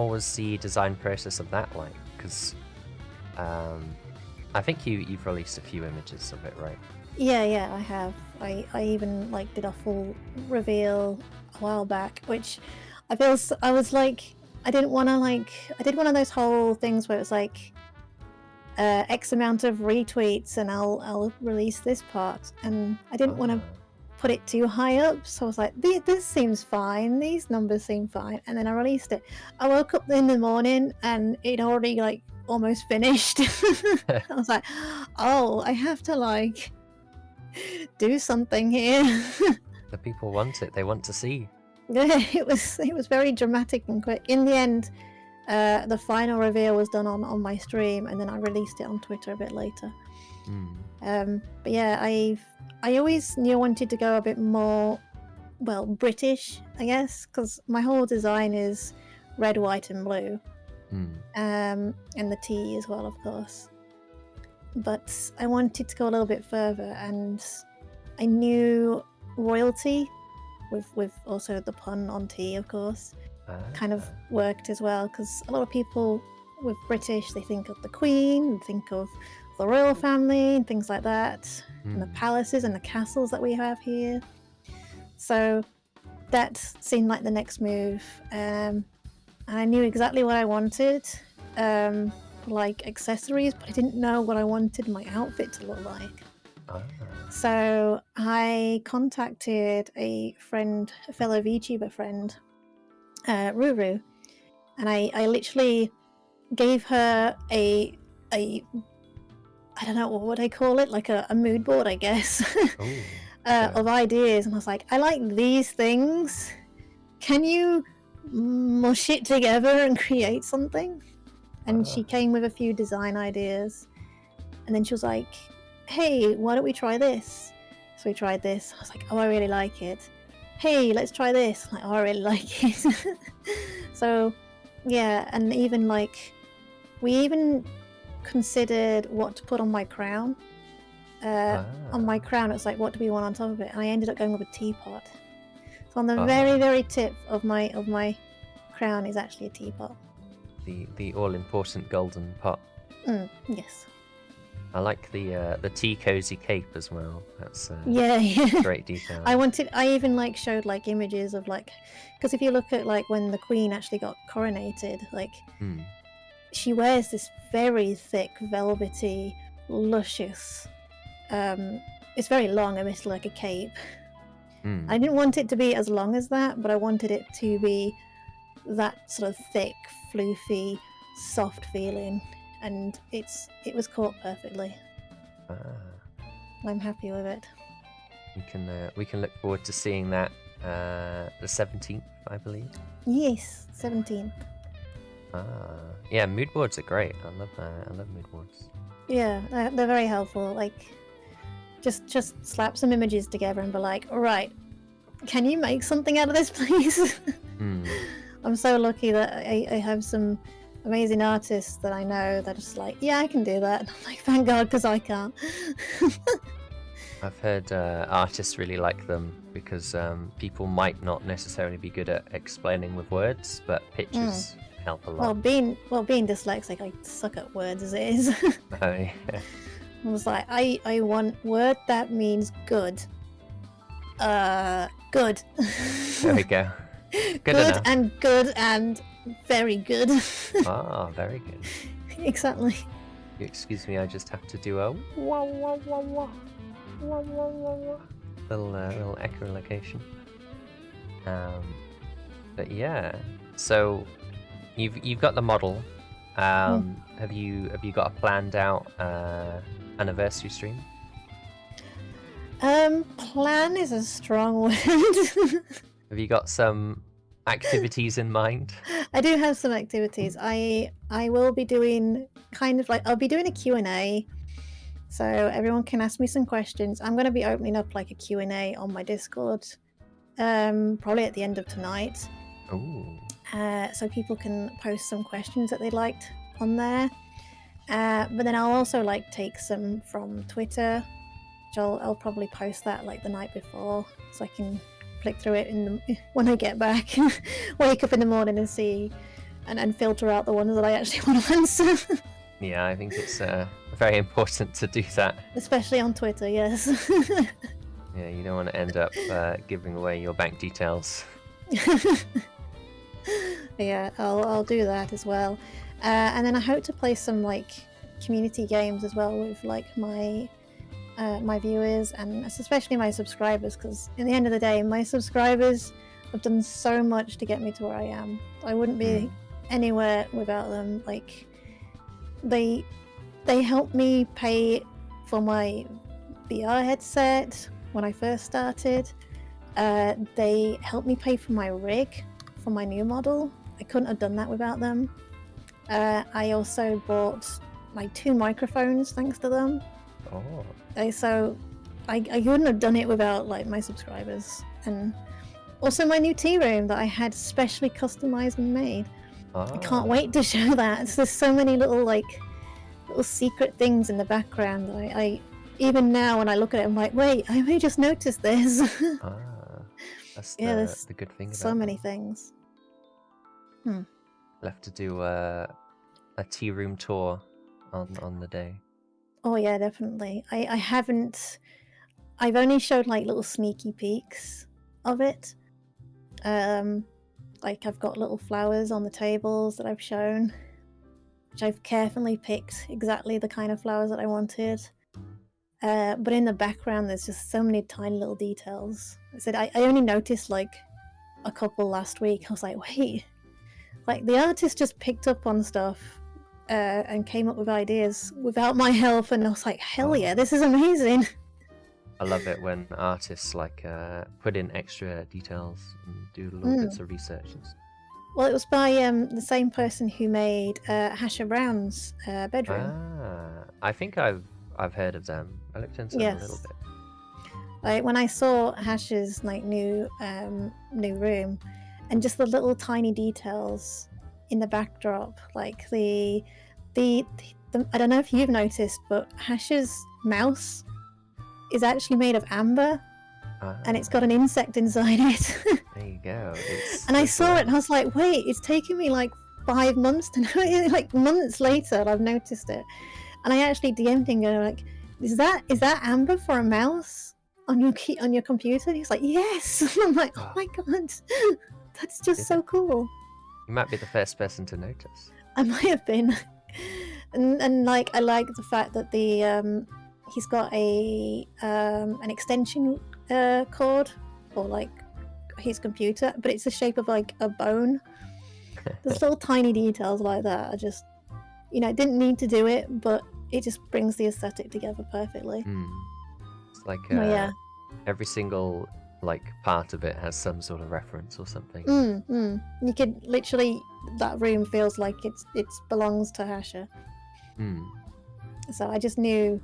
was the design process of that like? Because I think you've released a few images of it, right? Yeah, I have. I even like did a full reveal a while back, which I was like, I did one of those whole things where it's like X amount of retweets and I'll release this part, and I didn't want to put it too high up, so I was like, this seems fine, these numbers seem fine, and then I released it. I woke up in the morning and it already like almost finished. I was like, oh, I have to like do something here. The people want it. They want to see. Yeah, it was very dramatic and quick. In the end, the final reveal was done on my stream, and then I released it on Twitter a bit later. But yeah, I always knew I wanted to go a bit more, well, British, I guess, because my whole design is red, white, and blue, and the T as well, of course. But I wanted to go a little bit further, and I knew royalty, with also the pun on T, of course, kind of worked as well, because a lot of people with British, they think of the Queen, think of the royal family and things like that, and the palaces and the castles that we have here. So that seemed like the next move, and I knew exactly what I wanted, like accessories, but I didn't know what I wanted my outfit to look like. So I contacted a fellow VTuber friend, Ruru, and I literally gave her a I don't know, what would I call it, like a mood board, I guess, of ideas, and I was like, I like these things, can you mush it together and create something? And she came with a few design ideas, and then she was like, hey, why don't we try this? So we tried this. I was like, oh, I really like it. Hey, let's try this. I'm like, oh, I really like it. So yeah, and even like we even considered what to put on my crown. On my crown, it's like, what do we want on top of it? And I ended up going with a teapot. So on the very tip of my crown is actually a teapot. The all-important golden pot. Yes. I like the tea cozy cape as well. That's yeah. great detail. I even like showed like images of like, because if you look at like when the queen actually got coronated, like she wears this very thick, velvety, luscious. It's very long, and it's like a cape. I didn't want it to be as long as that, but I wanted it to be that sort of thick, floofy, soft feeling, and it was caught perfectly. I'm happy with it. We can look forward to seeing that the 17th, I believe. Yes, 17th. Yeah, mood boards are great. I love mood boards. Yeah, they're very helpful. Like, just slap some images together and be like, all right, can you make something out of this, please? I'm so lucky that I have some amazing artists that I know that are just like, yeah, I can do that. And I'm like, thank God, because I can't. I've heard artists really like them because people might not necessarily be good at explaining with words, but pictures help a lot. Well, being dyslexic, I suck at words as it is. Oh, yeah. I was like, I want word that means good. Good. There we go. Good and very good. Very good. Exactly. Excuse me, I just have to do a wah wah wah wah wah wah wah wah little echolocation. But yeah, so you've got the model. Have you got a planned out anniversary stream? Plan is a strong word. Have you got some activities in mind? I do have some activities. I will be doing I'll be doing a Q&A, so everyone can ask me some questions. I'm going to be opening up like a Q&A on my Discord, probably at the end of tonight. Ooh. So people can post some questions that they'd liked on there. But then I'll also like take some from Twitter, which I'll probably post that like the night before, so I can flick through it when I get back. Wake up in the morning and see and filter out the ones that I actually want to answer. Yeah, I think it's very important to do that. Especially on Twitter, yes. Yeah, you don't want to end up giving away your bank details. Yeah, I'll do that as well. And then I hope to play some like community games as well with like my viewers and especially my subscribers, because in the end of the day, my subscribers have done so much to get me to where I am. I wouldn't be anywhere without them. Like they helped me pay for my VR headset when I first started. They helped me pay for my rig for my new model. I couldn't have done that without them. I also bought like 2 microphones thanks to them. So I couldn't have done it without like my subscribers. And also my new tea room that I had specially customized and made. I can't wait to show that. There's so many little secret things in the background that I even now when I look at it, I'm like, wait, I may just noticed this. That's the good thing about so many things. We'll have to do a tea room tour on the day. Oh yeah, definitely. I've only showed like little sneaky peeks of it. Like I've got little flowers on the tables that I've shown, which I've carefully picked exactly the kind of flowers that I wanted. But in the background, there's just so many tiny little details. I said I only noticed like a couple last week. I was like, wait, like the artist just picked up on stuff and came up with ideas without my help, and I was like, hell yeah, this is amazing. I love it when artists like put in extra details and do little bits of research and stuff. Well, it was by the same person who made Hasher Brown's bedroom. I think I've heard of them. I looked into them a little bit. Like when I saw Hash's like new room, and just the little tiny details in the backdrop, like the I don't know if you've noticed, but Hash's mouse is actually made of amber, and it's got an insect inside it. There you go. And I saw it, and I was like, "Wait, it's taken me like 5 months to know it." Like months later, I've noticed it, and I actually DM'd him, going like, "Is that amber for a mouse on your computer?" And he's like, "Yes." And I'm like, "Oh my god, that's just so cool." You might be the first person to notice. I might have been. And like I like the fact that the he's got an extension cord for like his computer, but it's the shape of like a bone. There's little tiny details like that. I just, didn't need to do it, but it just brings the aesthetic together perfectly. It's like yeah. Every single like part of it has some sort of reference or something. You could literally, that room feels like it belongs to Hasher. So I just knew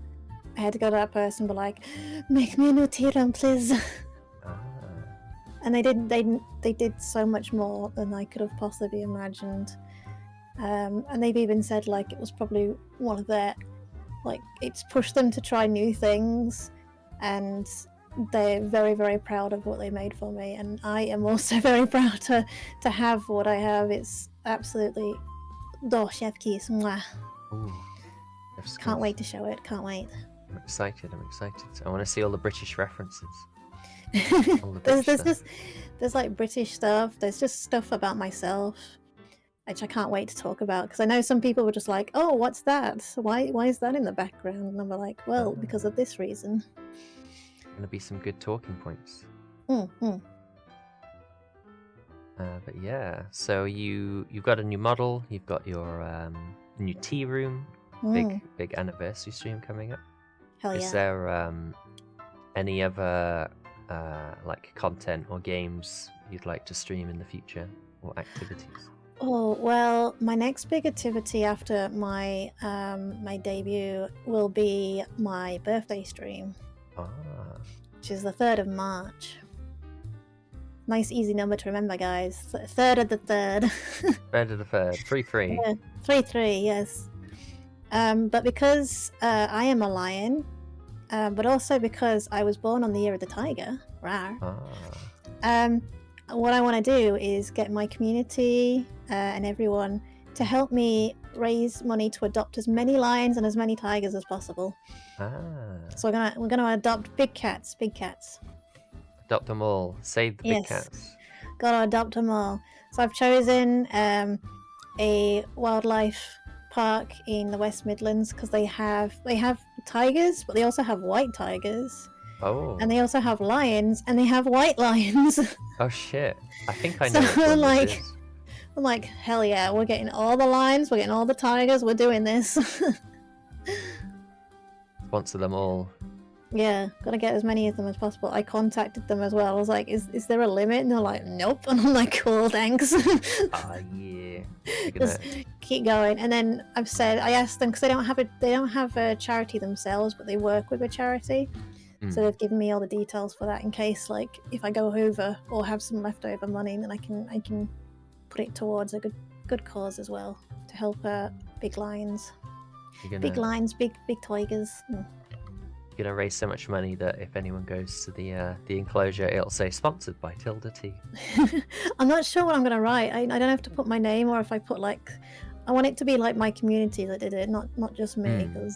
I had to go to that person and be like, "Make me a new tea room, please." And they did so much more than I could have possibly imagined. And they've even said like it was probably one of their, like, it's pushed them to try new things, and they're very, very proud of what they made for me, and I am also very proud to have what I have. It's absolutely chef kiss. Mwah. Ooh, can't wait to show it. Can't wait. I'm excited. I want to see all the British references. There's like British stuff. There's just stuff about myself, which I can't wait to talk about, because I know some people were just like, "Oh, what's that? Why is that in the background?" And I'm like, "Well, because of this reason." Gonna be some good talking points. But yeah, so you've got a new model. You've got your new tea room. Big anniversary stream coming up. Hell yeah. Is there any other like content or games you'd like to stream in the future, or activities? Oh, well, my next big activity after my my debut will be my birthday stream, which is the 3rd of March. Nice easy number to remember, guys. 3rd of the 3rd. 3rd of the 3rd. 3-3. Yeah, 3-3, yes. But because I am a lion, but also because I was born on the year of the tiger, rawr. What I want to do is get my community and everyone to help me raise money to adopt as many lions and as many tigers as possible. So we're gonna adopt big cats. Adopt them all. Save the big cats. Gotta adopt them all. So I've chosen a wildlife park in the West Midlands, because they have tigers, but they also have white tigers. Oh. And they also have lions, and they have white lions. Oh shit! I think I know. So I'm like, hell yeah! We're getting all the lions. We're getting all the tigers. We're doing this. Sponsor them all. Yeah, gotta get as many of them as possible. I contacted them as well. I was like, is there a limit? And they're like, nope. And I'm like, cool, thanks. Yeah. Just keep going. And then I asked them, because they don't have a charity themselves, but they work with a charity. So they've given me all the details for that, in case, like, if I go over or have some leftover money, then I can put it towards a good cause as well, to help big lions. Big lions, big tigers. You're gonna raise so much money that if anyone goes to the enclosure, it'll say sponsored by TildaTea. I'm not sure what I'm gonna write. I don't have to put my name, or if I put like, I want it to be like my community that did it, not just me, because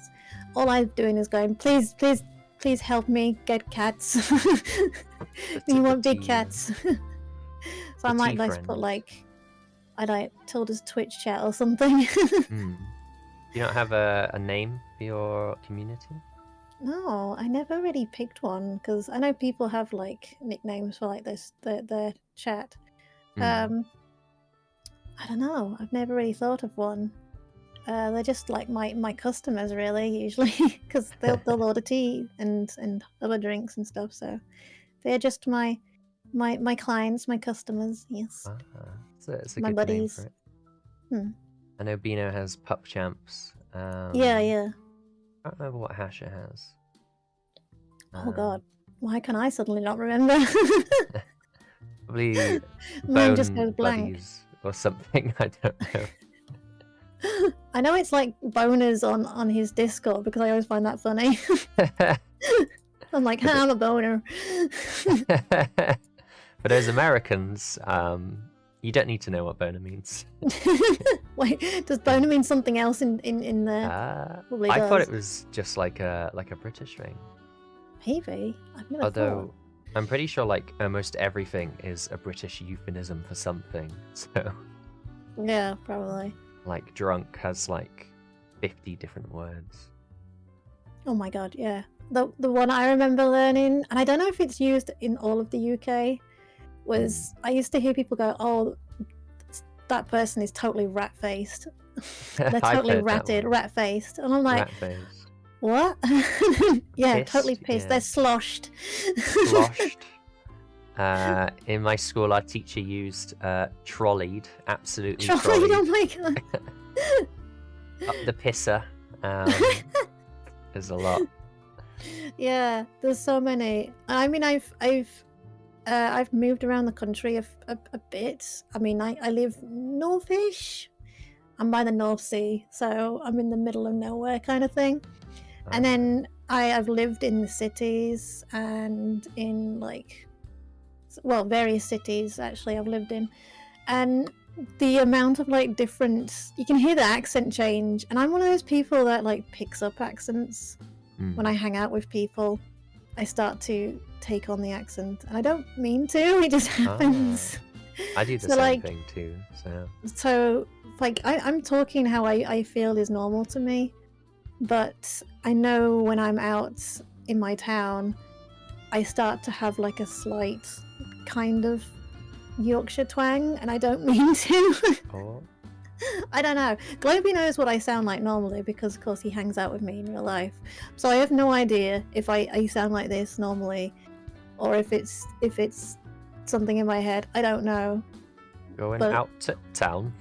all I'm doing is going, please help me get cats. You want big cats. So I might like put like, I like Tilda's Twitch chat or something. You don't have a name for your community? No, I never really picked one, because I know people have like nicknames for like their chat. I don't know. I've never really thought of one. They're just like my customers, really, usually, because they'll order tea and other drinks and stuff. So they're just my clients, my customers. Yes, It's a my good name buddies. for it. Hmm. I know Beano has pup champs. Yeah. I can't remember what hash it has. Oh God, why can I suddenly not remember? Probably Mine just bone goes blank. buddies or something. I don't know. I know it's like boners on his Discord because I always find that funny. I'm like, I'm a boner. For those Americans, you don't need to know what boner means. Wait, does boner mean something else in there? Probably I does. thought it was just like a British thing. Maybe. I've never Although thought. I'm pretty sure like almost everything is a British euphemism for something. So Yeah, probably. like drunk has like 50 different words. Oh my God, yeah. The one I remember learning, and I don't know if it's used in all of the UK, was I used to hear people go, "Oh, that person is totally rat-faced. They're totally rat-faced," and I'm like, rat-faced. What? Yeah, Pissed, totally pissed. yeah. They're sloshed. Sloshed. In my school, our teacher used trolleyed. Absolutely Trolleyed, trolleyed. oh my God. Up the pisser. There's a lot. Yeah, there's so many. I mean, I've moved around the country a bit. I mean, I live northish. I'm by the North Sea, so I'm in the middle of nowhere kind of thing. And then I've lived in the cities and in various cities actually I've lived in. And the amount of like different, you can hear the accent change. And I'm one of those people that like picks up accents. When I hang out with people, I start to take on the accent. And I don't mean to, it just happens. I do the same thing too. So like I'm talking how I feel is normal to me. But I know when I'm out in my town, I start to have like a slight kind of Yorkshire twang, and I don't mean to. Oh. I don't know. Globey knows what I sound like normally because, of course, he hangs out with me in real life. So I have no idea if I sound like this normally, or if it's something in my head. I don't know. Going out to town.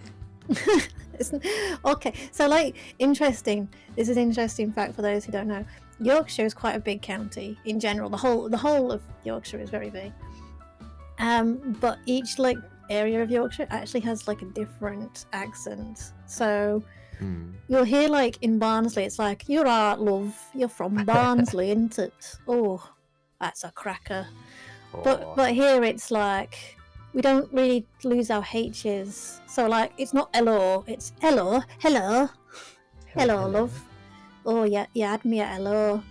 Okay, so like interesting. This is an interesting fact for those who don't know. Yorkshire is quite a big county in general. The whole of Yorkshire is very big. But each like area of Yorkshire actually has like a different accent. So you'll hear like in Barnsley, it's like, "You're right, love. You're from Barnsley, isn't it? Oh, that's a cracker." Oh. But here it's like, we don't really lose our H's. So like, it's not hello, it's hello, love. Oh yeah, add me a hello.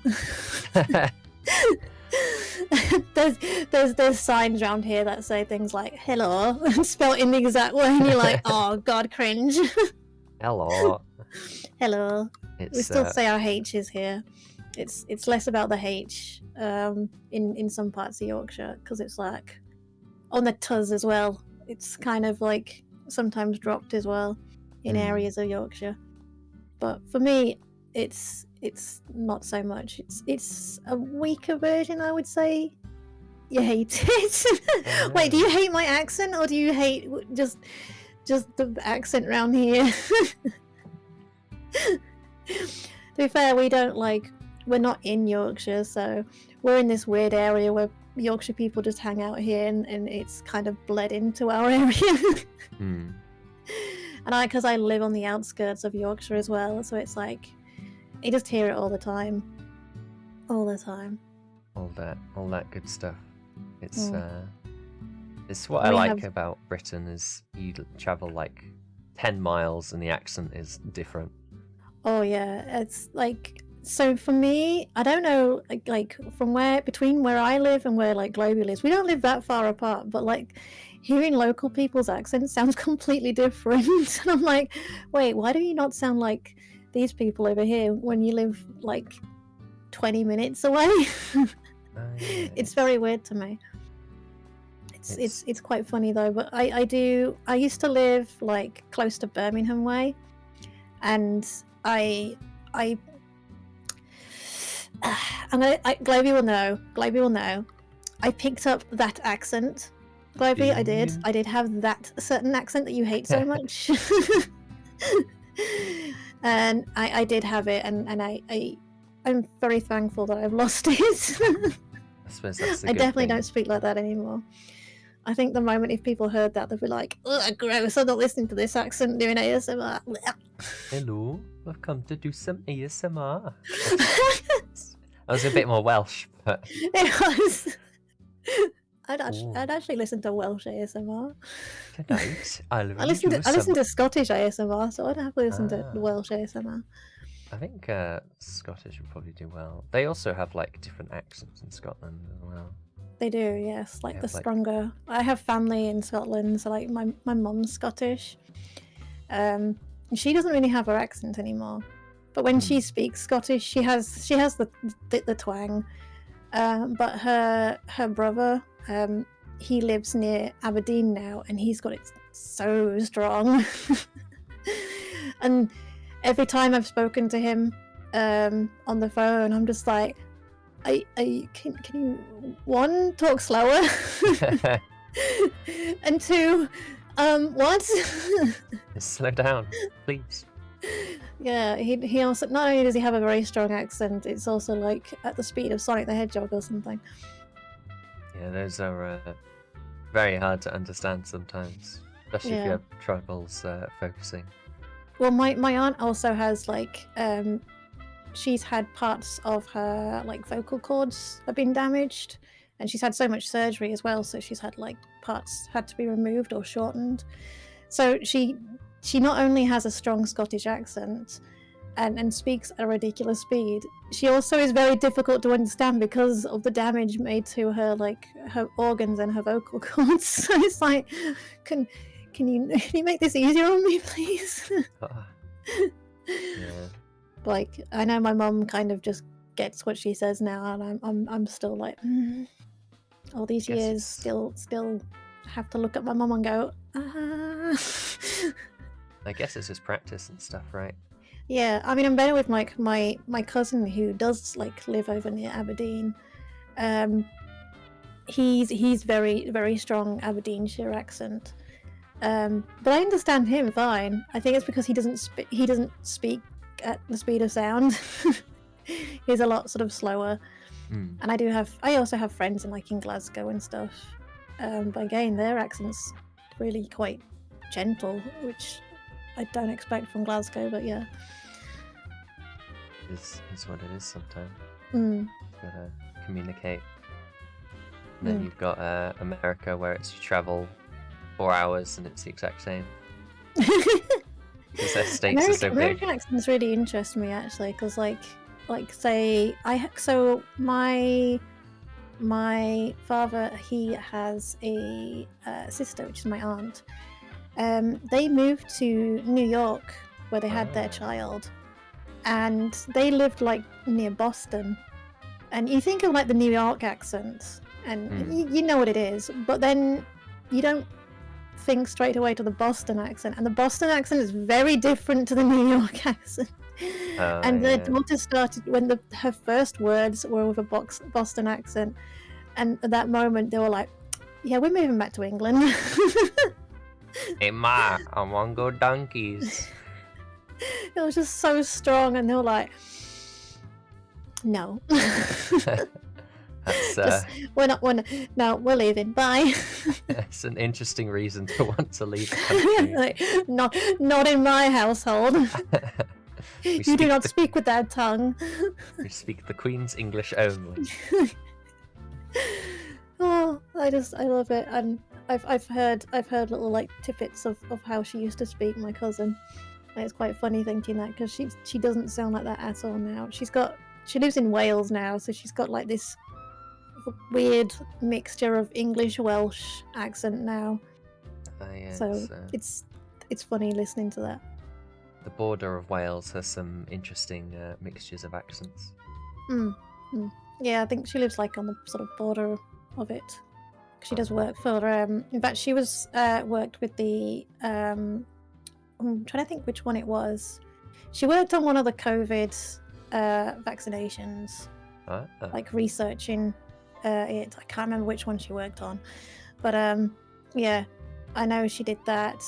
There's signs around here that say things like hello spelled in the exact way, and you're like, oh God, cringe. Hello. We still say our H's here. It's less about the H in some parts of Yorkshire, because it's like on the tuz as well. It's kind of like sometimes dropped as well in areas of Yorkshire. But for me, it's not so much. It's a weaker version, I would say. You hate it. Wait, do you hate my accent, or do you hate just the accent around here? To be fair, we're not in Yorkshire, so we're in this weird area where Yorkshire people just hang out here, and it's kind of bled into our area. And because I live on the outskirts of Yorkshire as well, so it's like you just hear it all the time. All that good stuff. It's what I like about Britain is you travel like 10 miles and the accent is different. Oh yeah, it's like, so for me, I don't know, like from between where I live and where like Globey lives, we don't live that far apart, but like hearing local people's accents sounds completely different. And I'm like, wait, why do you not sound like these people over here when you live like 20 minutes away? It's very weird to me. It's quite funny though. But I used to live like close to Birmingham way, and Globey will know. I picked up that accent. Globey, I did have that certain accent that you hate so much. And I did have it, and I'm very thankful that I've lost it. I suppose that's a I good definitely thing. don't speak like that anymore. I think the moment if people heard that, they'd be like, ugh, gross, I'm not listening to this accent doing ASMR. Hello, I've come to do some ASMR. I was a bit more Welsh, but It was. I'd actually listen to Welsh ASMR. tonight I'll read I listen you to Scottish ASMR, so I'd happily listen to Welsh ASMR. I think Scottish would probably do well. They also have like different accents in Scotland as well. They do, yes. Like Yeah, the like- stronger. I have family in Scotland, so like my mum's Scottish. And she doesn't really have her accent anymore. But when she speaks Scottish, she has the twang. But her brother, he lives near Aberdeen now, and he's got it so strong. And every time I've spoken to him on the phone, I'm just like, can you, one, talk slower, and two, what? Slow down, please. Yeah, he also, not only does he have a very strong accent, it's also like at the speed of Sonic the Hedgehog or something. Yeah, those are very hard to understand sometimes, especially if you have troubles focusing. Well, my aunt also has like she's had parts of her like vocal cords have been damaged, and she's had so much surgery as well, so she's had like parts had to be removed or shortened. So she not only has a strong Scottish accent and speaks at a ridiculous speed, she also is very difficult to understand because of the damage made to her like her organs and her vocal cords. So it's like, can you make this easier on me, please? Yeah. Like, I know my mum kind of just gets what she says now, and I'm still like, all these years, still have to look at my mum and go, ah. I guess it's just practice and stuff, right? Yeah, I mean, I'm better with like my cousin who does like live over near Aberdeen. He's very, very strong Aberdeenshire accent. But I understand him fine. I think it's because he doesn't speak at the speed of sound. He's a lot sort of slower. And I also have friends in Glasgow and stuff. But again, their accent's really quite gentle, which I don't expect from Glasgow, but yeah. It's what it is sometimes. Mm. You've got to communicate. And then you've got America, where it's you travel 4 hours and it's the exact same. Because their states are so big. American accents really interest me actually, because say my father, he has a sister, which is my aunt. They moved to New York where they had their child, and they lived like near Boston. And you think of like the New York accent, and you know what it is, but then you don't think straight away to the Boston accent, and the Boston accent is very different to the New York accent. And their daughter started when her first words were with a Boston accent, and at that moment they were like, "Yeah, we're moving back to England." Hey ma, I want to go donkeys. It was just so strong, and they were like, "No." That's No, we're leaving. Bye. that's an interesting reason to want to leave the country. Like, not in my household. You do not speak with that tongue. We speak the Queen's English only. Oh, I love it, and I've heard little like tidbits of how she used to speak, my cousin. It's quite funny thinking that, because she doesn't sound like that at all now. She lives in Wales now, so she's got like this weird mixture of English Welsh accent now. Yeah, So it's funny listening to that. the border of Wales has some interesting mixtures of accents. Yeah, I think she lives like on the sort of border of it. She does work for in fact she was worked with the I'm trying to think which one it was. She worked on one of the COVID vaccinations, like researching it. I can't remember which one she worked on, but yeah, I know she did that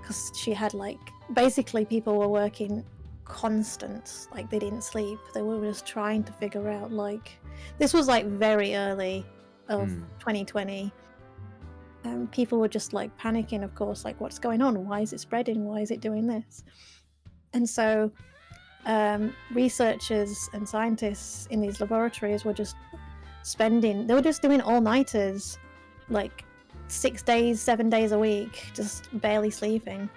because she had like basically people were working constant, like they didn't sleep. They were just trying to figure out, like, this was like very early of 2020. People were just like panicking, of course, like, what's going on? Why is it spreading? Why is it doing this? And so researchers and scientists in these laboratories were just they were just doing all-nighters, like 6 days, 7 days a week, just barely sleeping.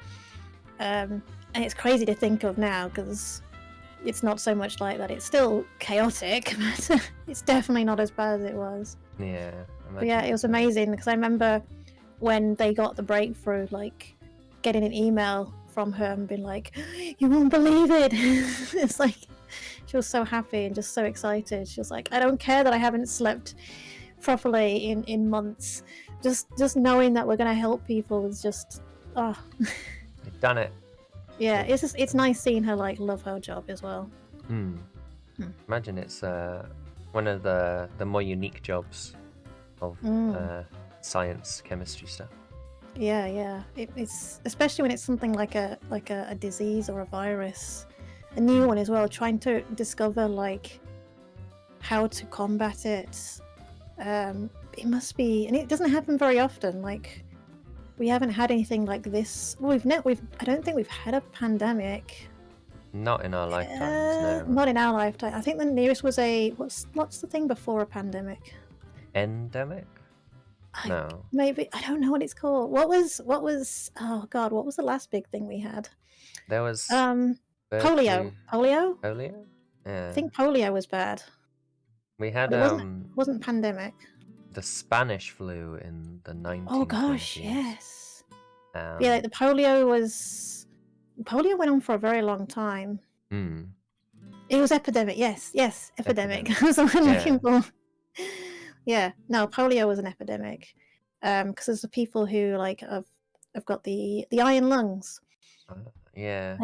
And it's crazy to think of now because it's not so much like that. It's still chaotic, but it's definitely not as bad as it was. Yeah. But yeah, it was amazing because I remember when they got the breakthrough, like getting an email from her and being like, "You won't believe it!" It's like she was so happy and just so excited. She was like, "I don't care that I haven't slept properly in months. Just knowing that we're gonna help people is just They've done it." Yeah, it's nice seeing her like love her job as well. Imagine it's one of the more unique jobs of science, chemistry stuff. Yeah. It's especially when it's something like a disease or a virus, a new one as well. Trying to discover like how to combat it. It must be, and it doesn't happen very often. Like, we haven't had anything like this. Well, I don't think we've had a pandemic. Not in our lifetimes, no. Not in our lifetime. I think the nearest was what's the thing before a pandemic? Endemic? No. Maybe, I don't know what it's called. What was oh god, what was the last big thing we had? There was polio. Polio? Yeah. I think polio was bad. We had it wasn't pandemic. The Spanish flu in the 1920s. Oh gosh, yes. Yeah, like the polio went on for a very long time. It was epidemic. Yes, epidemic. That's what I'm looking for. Yeah, no, polio was an epidemic. Because there's the people who like have got the iron lungs. Yeah.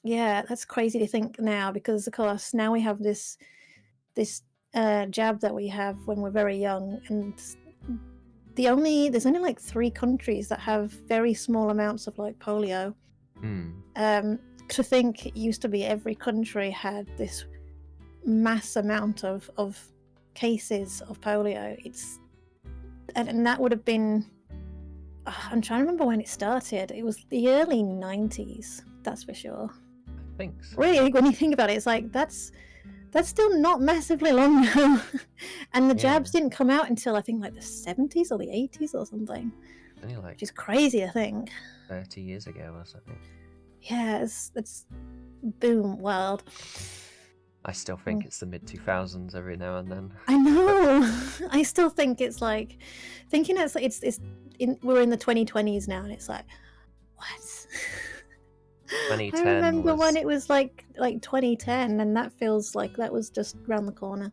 Yeah, that's crazy to think now, because of course now we have this jab that we have when we're very young, and there's only like 3 countries that have very small amounts of like polio. To think it used to be every country had this mass amount of cases of polio. And that would have been, I'm trying to remember when it started. It was the early 90s, that's for sure. I think so. Really, when you think about it, it's like that's still not massively long ago. And the jabs didn't come out until I think like the 70s or the 80s or something. Only like, which is crazy to think. 30 years ago or something. Yeah, it's boom world. I still think it's the mid-2000s every now and then. I know. I still think it's like thinking we're in the 2020s now, and it's like, what? 2010 I remember when it was like 2010, and that feels like that was just around the corner.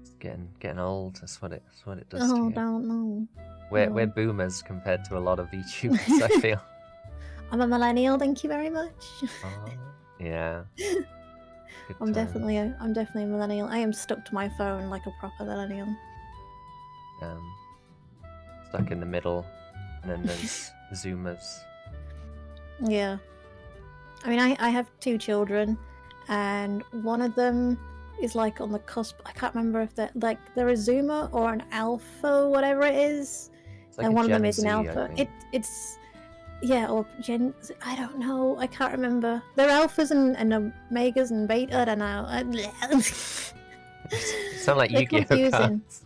It's getting old. That's what it does. Oh, don't know. We're boomers compared to a lot of VTubers. I feel. I'm a millennial. Thank you very much. Oh, yeah. I'm definitely a millennial. I am stuck to my phone like a proper millennial. Stuck in the middle, and then there's Zoomers. Yeah. I mean, I have 2 children, and one of them is like on the cusp. I can't remember if they're a Zoomer or an Alpha, whatever it is. Like and one of them is Gen an Z, Alpha. It's or Gen. I don't know. I can't remember. They're Alphas and Omegas and Beta. I don't know. You sound like Yu-Gi-Oh cards.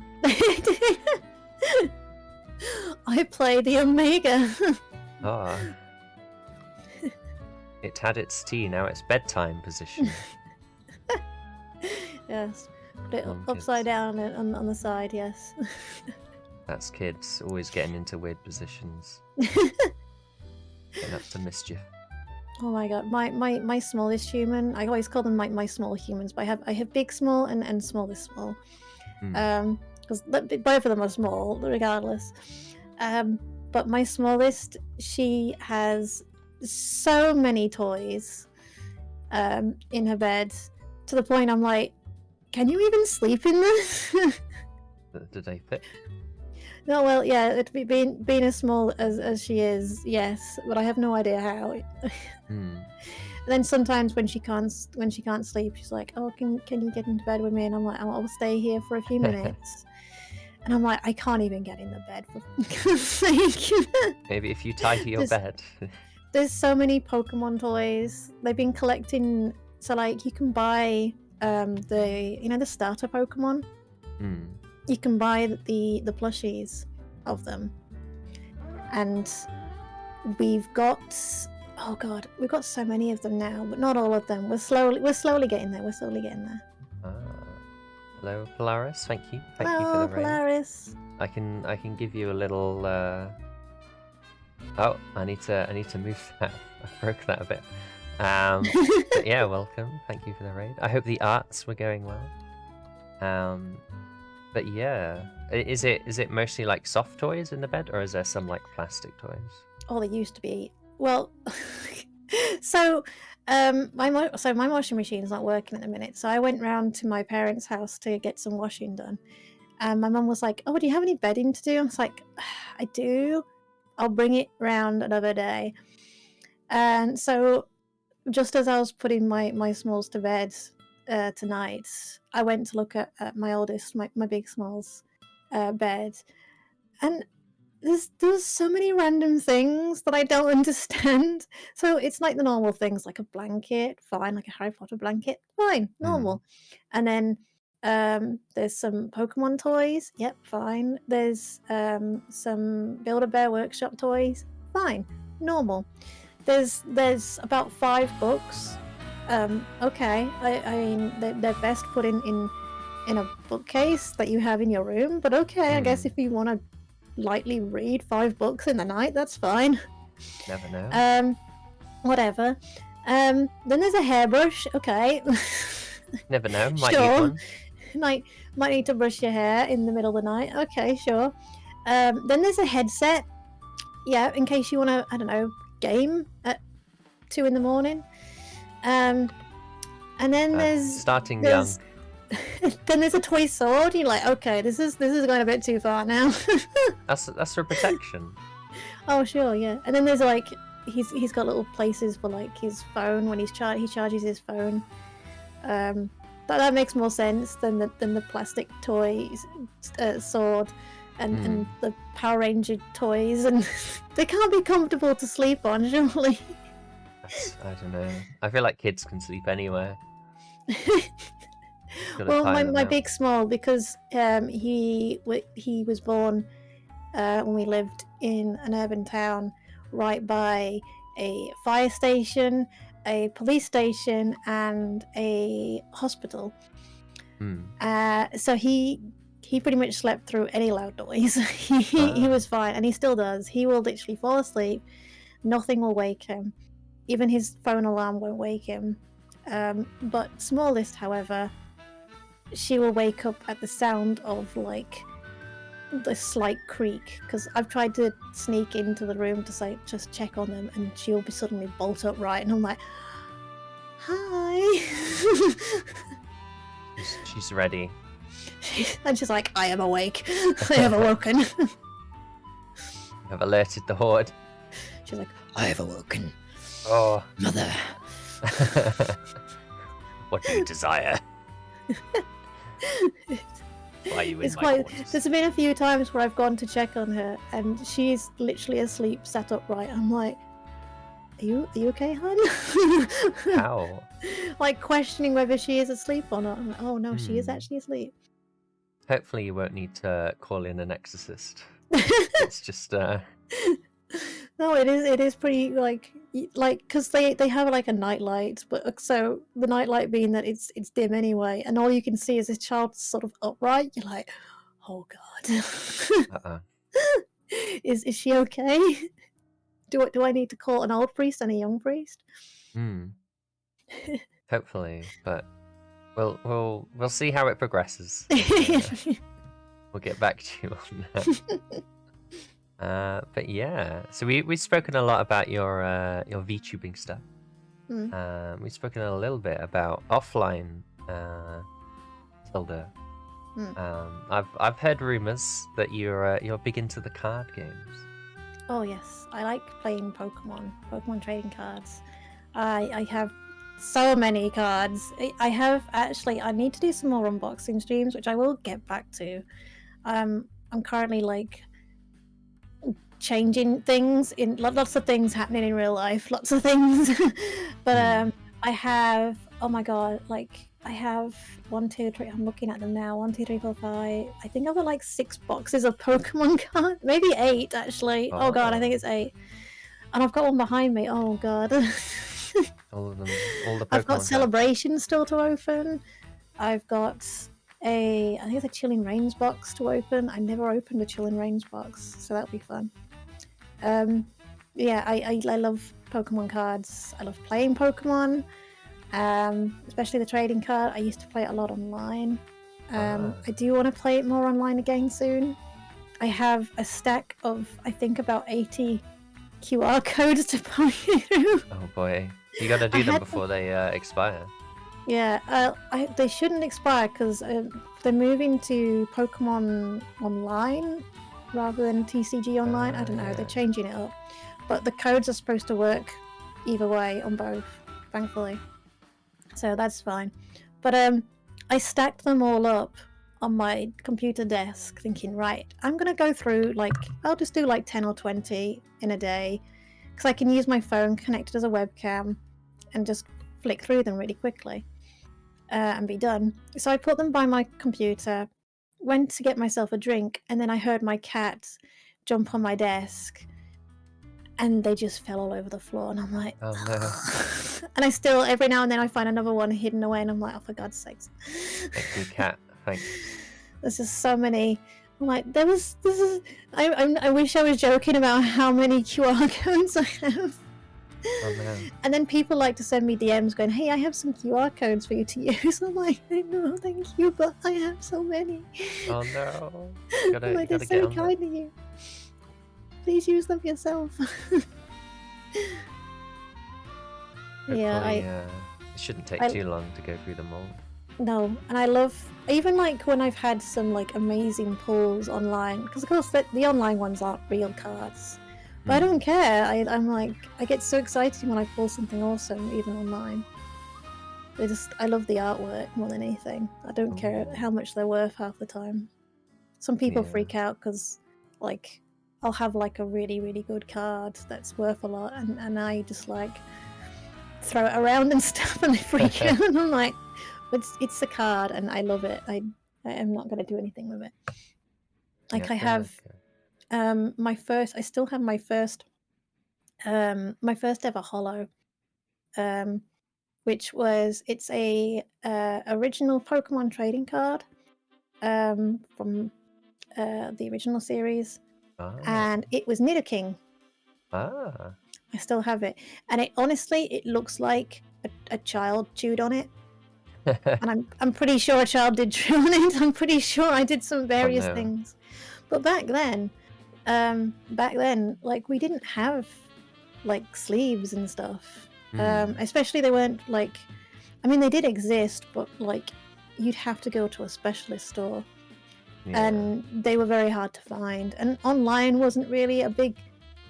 I play the Omega. Oh. It had its tea, now it's bedtime position. Yes. Put it upside down on the side, yes. That's kids, always getting into weird positions. Getting up to mischief. Oh my god, my smallest human, I always call them my small humans, but I have big small and smallest small. Because both of them are small, regardless. But my smallest, she has so many toys. in her bed, to the point I'm like, can you even sleep in this? Did they fit? No, well, yeah, being as small as she is, yes, but I have no idea how. Hmm. And then sometimes when she can't sleep, she's like, "Oh, can you get into bed with me?" And I'm like, "I'll stay here for a few minutes." And I'm like, I can't even get in the bed for God's sake. Maybe if you tidy your bed. There's so many Pokemon toys. They've been collecting. So like, you can buy the starter Pokemon. Hmm. You can buy the plushies of them, and we've got so many of them now, but not all of them. We're slowly getting there. Hello, Polaris. Thank you for Hello, the raid. Polaris. I can give you a little. Oh, I need to move that. I broke that a bit. But yeah, welcome. Thank you for the raid. I hope the arts were going well. But yeah, is it mostly like soft toys in the bed, or is there some like plastic toys? Oh, they used to be. Well, so my washing machine's not working at the minute, so I went round to my parents' house to get some washing done, and my mum was like, "Oh, do you have any bedding to do?" I was like, "I do. I'll bring it round another day." And so, just as I was putting my smalls to bed tonight, I went to look at my oldest, my big smalls bed, and there's so many random things that I don't understand. So it's like the normal things, like a blanket, fine, like a Harry Potter blanket, fine, normal. And then there's some Pokemon toys, yep, fine. There's some Build-A-Bear Workshop toys, fine, normal. There's about 5 books. Okay, I mean they're best put in a bookcase that you have in your room, but okay, I guess if you want to lightly read 5 books in the night, that's fine. Never know. Whatever. Then there's a hairbrush. Okay. Never know. Might sure. need one. Might need to brush your hair in the middle of the night. Okay, sure. Then there's a headset. Yeah, in case you want to, I don't know, game at 2 in the morning. And then there's starting young. Then there's a toy sword. You're like, okay, this is going a bit too far now. That's for protection. Oh sure, yeah. And then there's like he's got little places for like his phone when he charges his phone. That makes more sense than the plastic toys sword and the Power Ranger toys, and they can't be comfortable to sleep on, surely. I don't know. I feel like kids can sleep anywhere. Well, my big small, because he was born when we lived in an urban town right by a fire station, a police station, and a hospital. So he pretty much slept through any loud noise. He was fine, and he still does. He will literally fall asleep. Nothing will wake him. Even his phone alarm won't wake him. But smallest, however, she will wake up at the sound of like the slight creak, because I've tried to sneak into the room to say just check on them, and she'll be suddenly bolt upright, and I'm like, hi. She's ready. And she's like, I am awake. I have awoken. You have alerted the horde. She's like, I have awoken. Oh, mother. What do you desire? Why are you in my quarters? There's been a few times where I've gone to check on her, and she's literally asleep, sat upright. I'm like, are you okay, hon? How? Like questioning whether she is asleep or not. I'm like, oh no, she is actually asleep. Hopefully you won't need to call in an exorcist. It's just No, it is pretty like because they have like a nightlight, but so the nightlight being that it's dim anyway, and all you can see is this child sort of upright. You're like, oh god. Is she okay? Do I need to call an old priest and a young priest? Hopefully, but we'll see how it progresses. We'll get back to you on that. But yeah, so we've spoken a lot about your VTubing stuff. We've spoken a little bit about offline Tilda. I've heard rumors that you're big into the card games. Oh yes, I like playing Pokemon trading cards. I have so many cards. I need to do some more unboxing streams, which I will get back to. I'm currently like changing things in lots of things happening in real life, lots of things. But I have, oh my god, like I have 1, 2, 3. I'm looking at them now. 1, 2, 3, 4, 5. I think I've got like 6 boxes of Pokemon cards, maybe 8 actually. Oh god, I think it's 8. And I've got one behind me. Oh god. All of them, all the Pokemon I've got cards. Celebrations still to open. I've got I think it's a Chilling Reigns box to open. I never opened a Chilling Reigns box, so that'll be fun. Yeah, I love Pokemon cards. I love playing Pokemon, especially the trading card. I used to play it a lot online. I do want to play it more online again soon. I have a stack of, I think, about 80 QR codes to play through. Oh boy, you gotta do them before they expire. Yeah, they shouldn't expire because they're moving to Pokemon Online rather than TCG Online. I don't know, they're changing it up. But the codes are supposed to work either way on both, thankfully. So that's fine. But I stacked them all up on my computer desk thinking, right, I'm going to go through, like, I'll just do like 10 or 20 in a day because I can use my phone connected as a webcam and just flick through them really quickly and be done. So I put them by my computer, went to get myself a drink, and then I heard my cat jump on my desk and they just fell all over the floor, and I'm like, oh no. And I still, every now and then I find another one hidden away, and I'm like, oh, for God's sakes. Thank you, cat. Thanks. There's just so many. I'm like, I wish I was joking about how many QR codes I have. Oh no. And then people like to send me DMs going, hey, I have some QR codes for you to use. I'm like, no, thank you, but I have so many. Oh no. I'm like, that's so kind of you. Please use them yourself. Yeah, it shouldn't take too long to go through them all. No, and I love, even like when I've had some like amazing pulls online, because of course the online ones aren't real cards, but I don't care. I'm like, I get so excited when I pull something awesome, even online. I love the artwork more than anything. I don't care how much they're worth half the time. Some people freak out because like I'll have like a really, really good card that's worth a lot, and I just like throw it around and stuff, and they freak out, and I'm like, it's a card, and I love it. I am not going to do anything with it. Like I have I still have my first ever holo, which was, it's a original Pokemon trading card from the original series, and it was Nidoking. I still have it, and it looks like a child chewed on it. And I'm pretty sure a child did chew on it. I'm pretty sure I did some various things. But back then, like, we didn't have like sleeves and stuff. Especially they weren't like, I mean, they did exist, but like you'd have to go to a specialist store, and they were very hard to find. And online wasn't really a big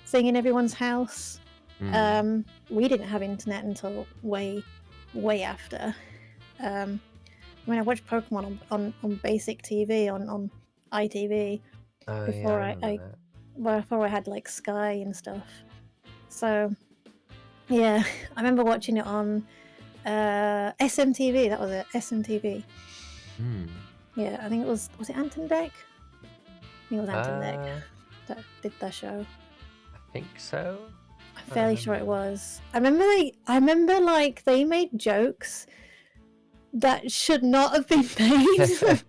thing in everyone's house. We didn't have internet until way after. I mean, I watched Pokemon on basic TV on ITV before I had like Sky and stuff. So yeah, I remember watching it on SMTV. That was it, SMTV. Yeah, I think it was it Anton Deck? I think it was Anton Deck that did that show. I think so. I'm fairly sure it was. I remember like they made jokes that should not have been made.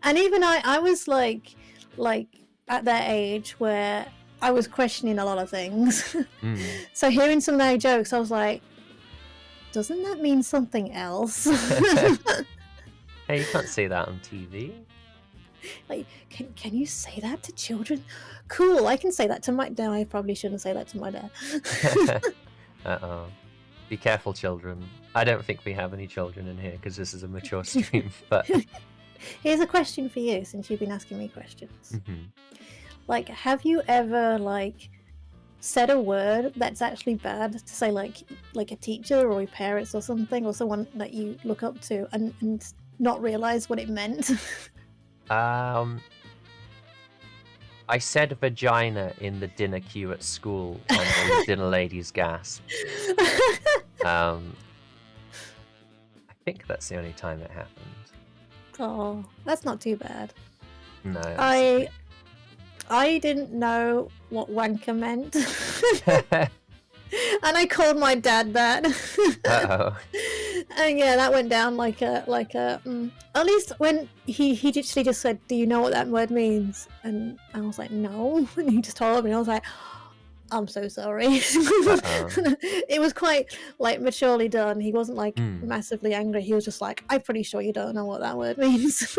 And even I was like at that age where I was questioning a lot of things. So hearing some of their jokes, I was like, doesn't that mean something else? Hey, you can't say that on TV. Like, can you say that to children? Cool, I can say that to my dad. I probably shouldn't say that to my dad. Uh-oh. Be careful, children. I don't think we have any children in here because this is a mature stream. But Here's a question for you, since you've been asking me questions. Mhm. Like, have you ever like said a word that's actually bad to say like a teacher or your parents or something, or someone that you look up to, and not realize what it meant? I said vagina in the dinner queue at school, and the dinner ladies gasped. I think that's the only time it happened. Oh, that's not too bad. No. I didn't know what wanker meant. And I called my dad that. Uh-oh. And yeah, that went down like a at least when he literally just said, "Do you know what that word means?" And I was like, "No." And he just told me, and I was like, "I'm so sorry." It was quite like maturely done. He wasn't like massively angry. He was just like, "I'm pretty sure you don't know what that word means."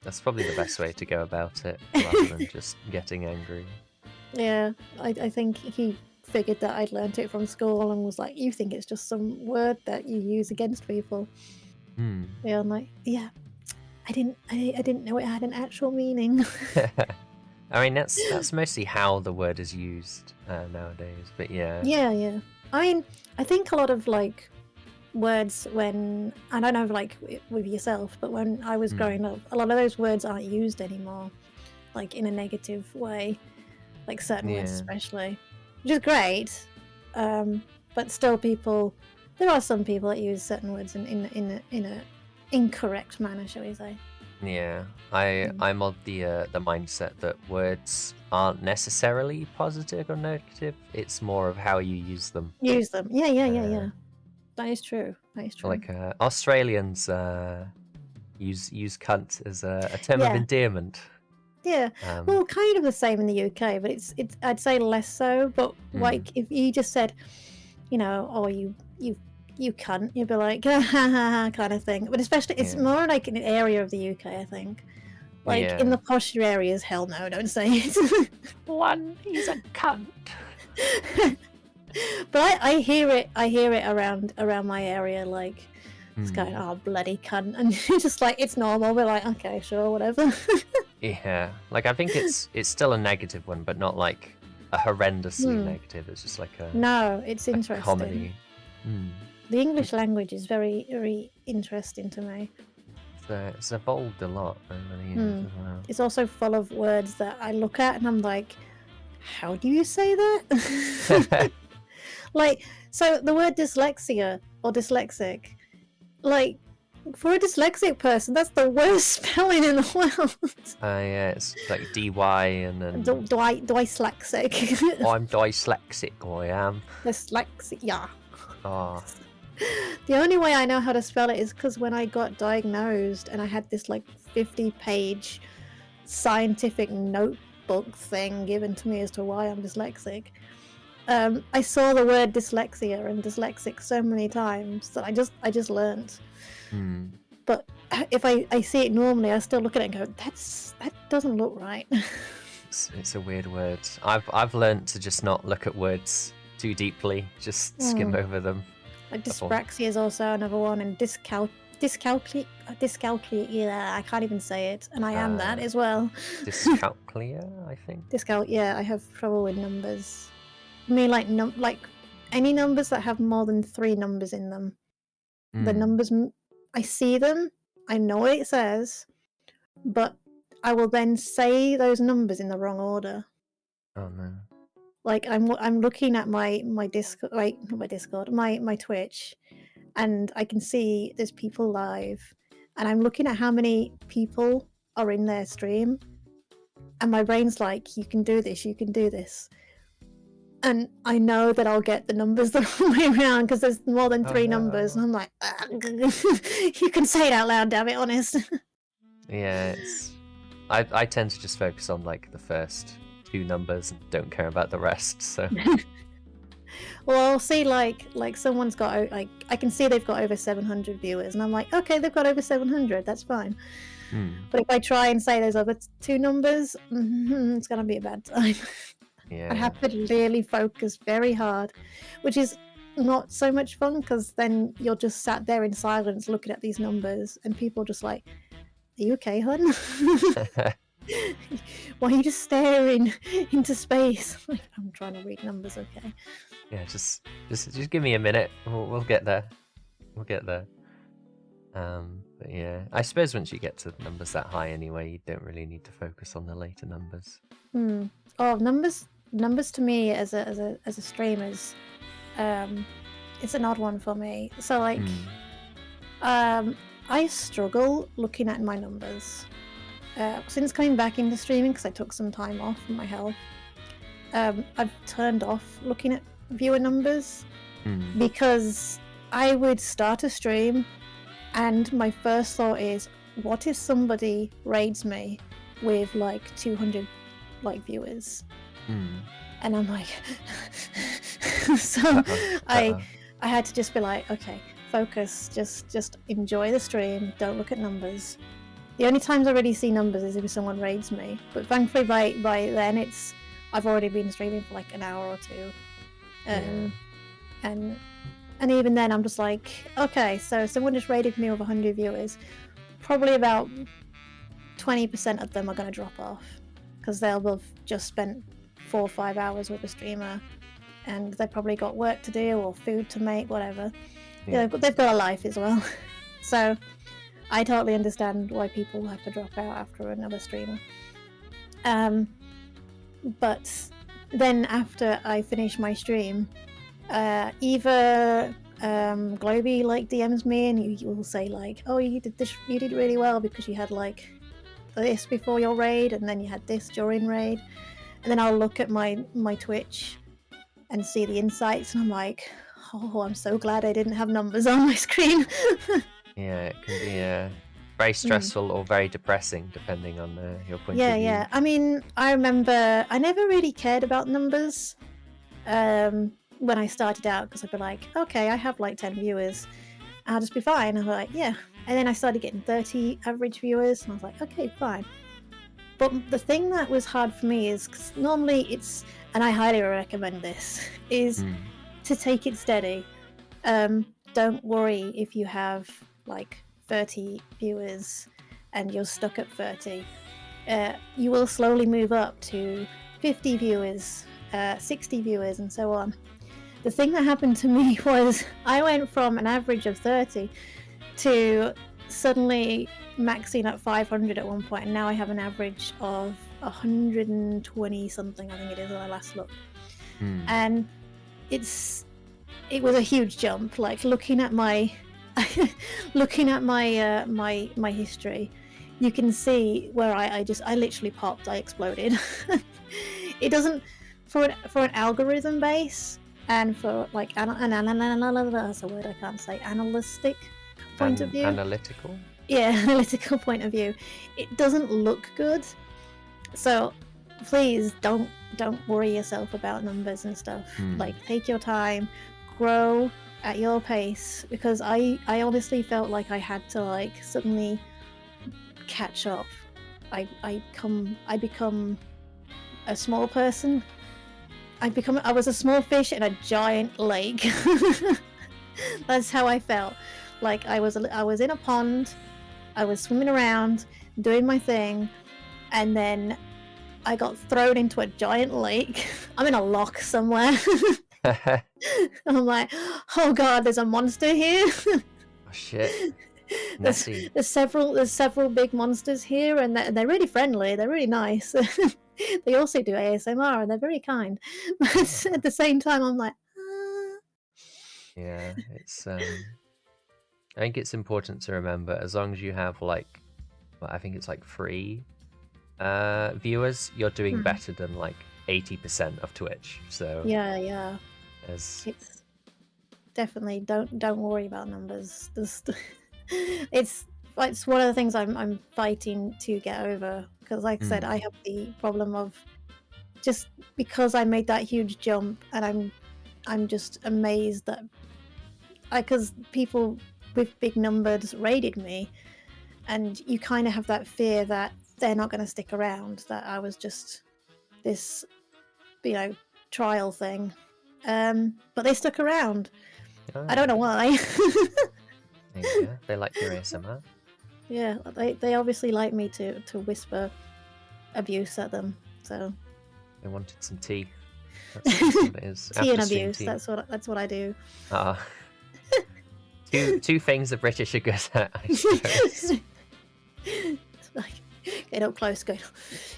That's probably the best way to go about it, rather than just getting angry. Yeah, I think he figured that I'd learnt it from school and was like, "You think it's just some word that you use against people?" Yeah, I'm like, "Yeah, I didn't know it had an actual meaning." I mean, that's mostly how the word is used nowadays, but yeah. Yeah. I mean, I think a lot of like words when, I don't know, like with yourself, but when I was growing up, a lot of those words aren't used anymore, like in a negative way, like certain words especially, which is great. But still, there are some people that use certain words in a incorrect manner, shall we say? Yeah, I'm of the mindset that words aren't necessarily positive or negative. It's more of how you use them. Use them. Yeah. That is true. Like Australians use cunt as a term of endearment. Yeah, well, kind of the same in the UK, but it's I'd say less so. But like, if you just said, you know, "Oh, you cunt," you'd be like, "Ha ha ha," kind of thing. But especially, it's more like in an area of the UK, I think. Like in the posher areas, hell no, don't say it. One, he's a cunt. But I hear it around my area, like it's going, "Oh, bloody cunt," and you're just like, it's normal. We're like, okay, sure, whatever. Yeah, like I think it's still a negative one, but not like a horrendously negative. It's just like no, it's interesting. Comedy. The English language is very, very interesting to me. It's evolved a lot over the years as well. It's also full of words that I look at and I'm like, how do you say that? Like, so the word dyslexia or dyslexic, like, for a dyslexic person, that's the worst spelling in the world. Yeah, it's like DY and then... Dyslexic. I'm dyslexic, I am. Dyslexic, yeah. Oh. The only way I know how to spell it is because when I got diagnosed and I had this like 50-page scientific notebook thing given to me as to why I'm dyslexic, I saw the word dyslexia and dyslexic so many times that I just learnt. But if I see it normally, I still look at it and go, that doesn't look right. It's a weird word. I've learnt to just not look at words too deeply, just skim over them. Like dyspraxia is also another one, and dyscalculia. Yeah, I can't even say it, and I am that as well. Dyscalculia, I think. Yeah, I have trouble with numbers. I mean, like any numbers that have more than 3 numbers in them. The numbers, I see them, I know what it says, but I will then say those numbers in the wrong order. Oh no. Like I'm looking at my Discord, like not my Discord, my Twitch, and I can see there's people live, and I'm looking at how many people are in their stream, and my brain's like, you can do this. And I know that I'll get the numbers the wrong way around because there's more than 3 numbers, and I'm like, you can say it out loud, damn it, honest. Yeah, I tend to just focus on like the first 2 numbers and don't care about the rest. So. Well, I'll see like someone's got like, I can see they've got over 700 viewers, and I'm like, okay, they've got over 700, that's fine. But if I try and say those other 2 numbers, it's gonna be a bad time. Yeah. I have to really focus very hard, which is not so much fun, because then you're just sat there in silence looking at these numbers, and people are just like, "Are you okay, hun? Why are you just staring into space?" Like, I'm trying to read numbers, okay? Yeah, just give me a minute. We'll get there. We'll get there. But yeah, I suppose once you get to numbers that high anyway, you don't really need to focus on the later numbers. Oh, numbers to me as a streamer is, it's an odd one for me. So like, I struggle looking at my numbers. Since coming back into streaming, because I took some time off for my health, I've turned off looking at viewer numbers, because I would start a stream and my first thought is, what if somebody raids me with like 200 like viewers? And I'm like, so I had to just be like, okay, focus, just enjoy the stream, don't look at numbers. The only times I really see numbers is if someone raids me, but thankfully by then I've already been streaming for like an hour or two, and even then I'm just like, okay, so someone just raided me with 100 viewers, probably about 20% of them are going to drop off, because they'll have just spent 4 or 5 hours with a streamer, and they've probably got work to do or food to make, whatever. They've got a life as well. So I totally understand why people have to drop out after another streamer. But then after I finish my stream, either Globy like DMs me and you will say like, oh, you did really well because you had like this before your raid, and then you had this during raid, and then I'll look at my Twitch and see the insights, and I'm like, oh, I'm so glad I didn't have numbers on my screen. Yeah, it can be very stressful or very depressing depending on your point of view. Yeah. I mean, I remember I never really cared about numbers when I started out, because I'd be like, okay, I have like 10 viewers, I'll just be fine. I'm like, yeah. And then I started getting 30 average viewers, and I was like, okay, fine. But the thing that was hard for me is, because normally it's, and I highly recommend this, is to take it steady. Don't worry if you have like 30 viewers and you're stuck at 30. You will slowly move up to 50 viewers, 60 viewers, and so on. The thing that happened to me was I went from an average of 30 to suddenly maxing at 500 at one point, and now I have an average of 120 something, I think it is, when I last looked. And it was a huge jump. Like looking at my my history, you can see where I literally popped, I exploded. It doesn't, for an algorithm base, and for like that's a word I can't say, analytic point of view. Analytical? Yeah, analytical point of view, it doesn't look good. So please don't worry yourself about numbers and stuff. Like, take your time, grow at your pace, because I honestly felt like I had to like suddenly catch up. I become a small person. I was a small fish in a giant lake. That's how I felt. Like I was in a pond, I was swimming around, doing my thing, and then I got thrown into a giant lake. I'm in a loch somewhere. I'm like, oh god, there's a monster here. Oh shit. There's several big monsters here, and they're really friendly, they're really nice. They also do ASMR and they're very kind. But at the same time I'm like, Yeah, it's I think it's important to remember, as long as you have like, well, I think it's like 3 viewers, you're doing better than like 80% of Twitch. So yeah. It's definitely don't worry about numbers. It's one of the things I'm fighting to get over, because like I said, I have the problem of, just because I made that huge jump, and I'm just amazed that because people with big numbers raided me, and you kind of have that fear that they're not going to stick around, that I was just this trial thing. but they stuck around. Oh, I don't know why. there you go. They like your ASMR. Yeah, they obviously like me to whisper abuse at them. So They wanted some tea. That's what it is. tea and After stream abuse. tea. That's what I do. Two things the British are good at, I suppose. It's like, get up close, go,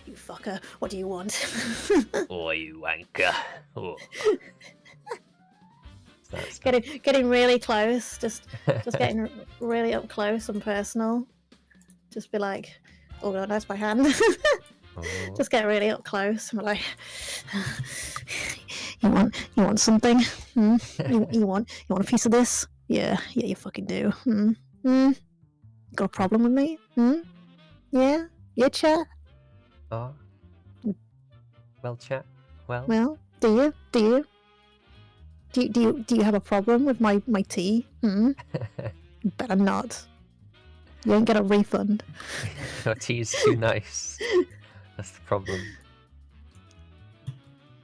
you fucker, what do you want? Oh, you wanker. Oh. That's Getting really close, just getting really up close and personal. Just be like, oh god, that's my hand. Oh. Just get really up close and be like, you want something? You want a piece of this? Yeah, you fucking do. Got a problem with me? Yeah, chat. Oh. Well, chat. Well, do you have a problem with my tea? Better not. You ain't get a refund. Your tea's too nice. That's the problem.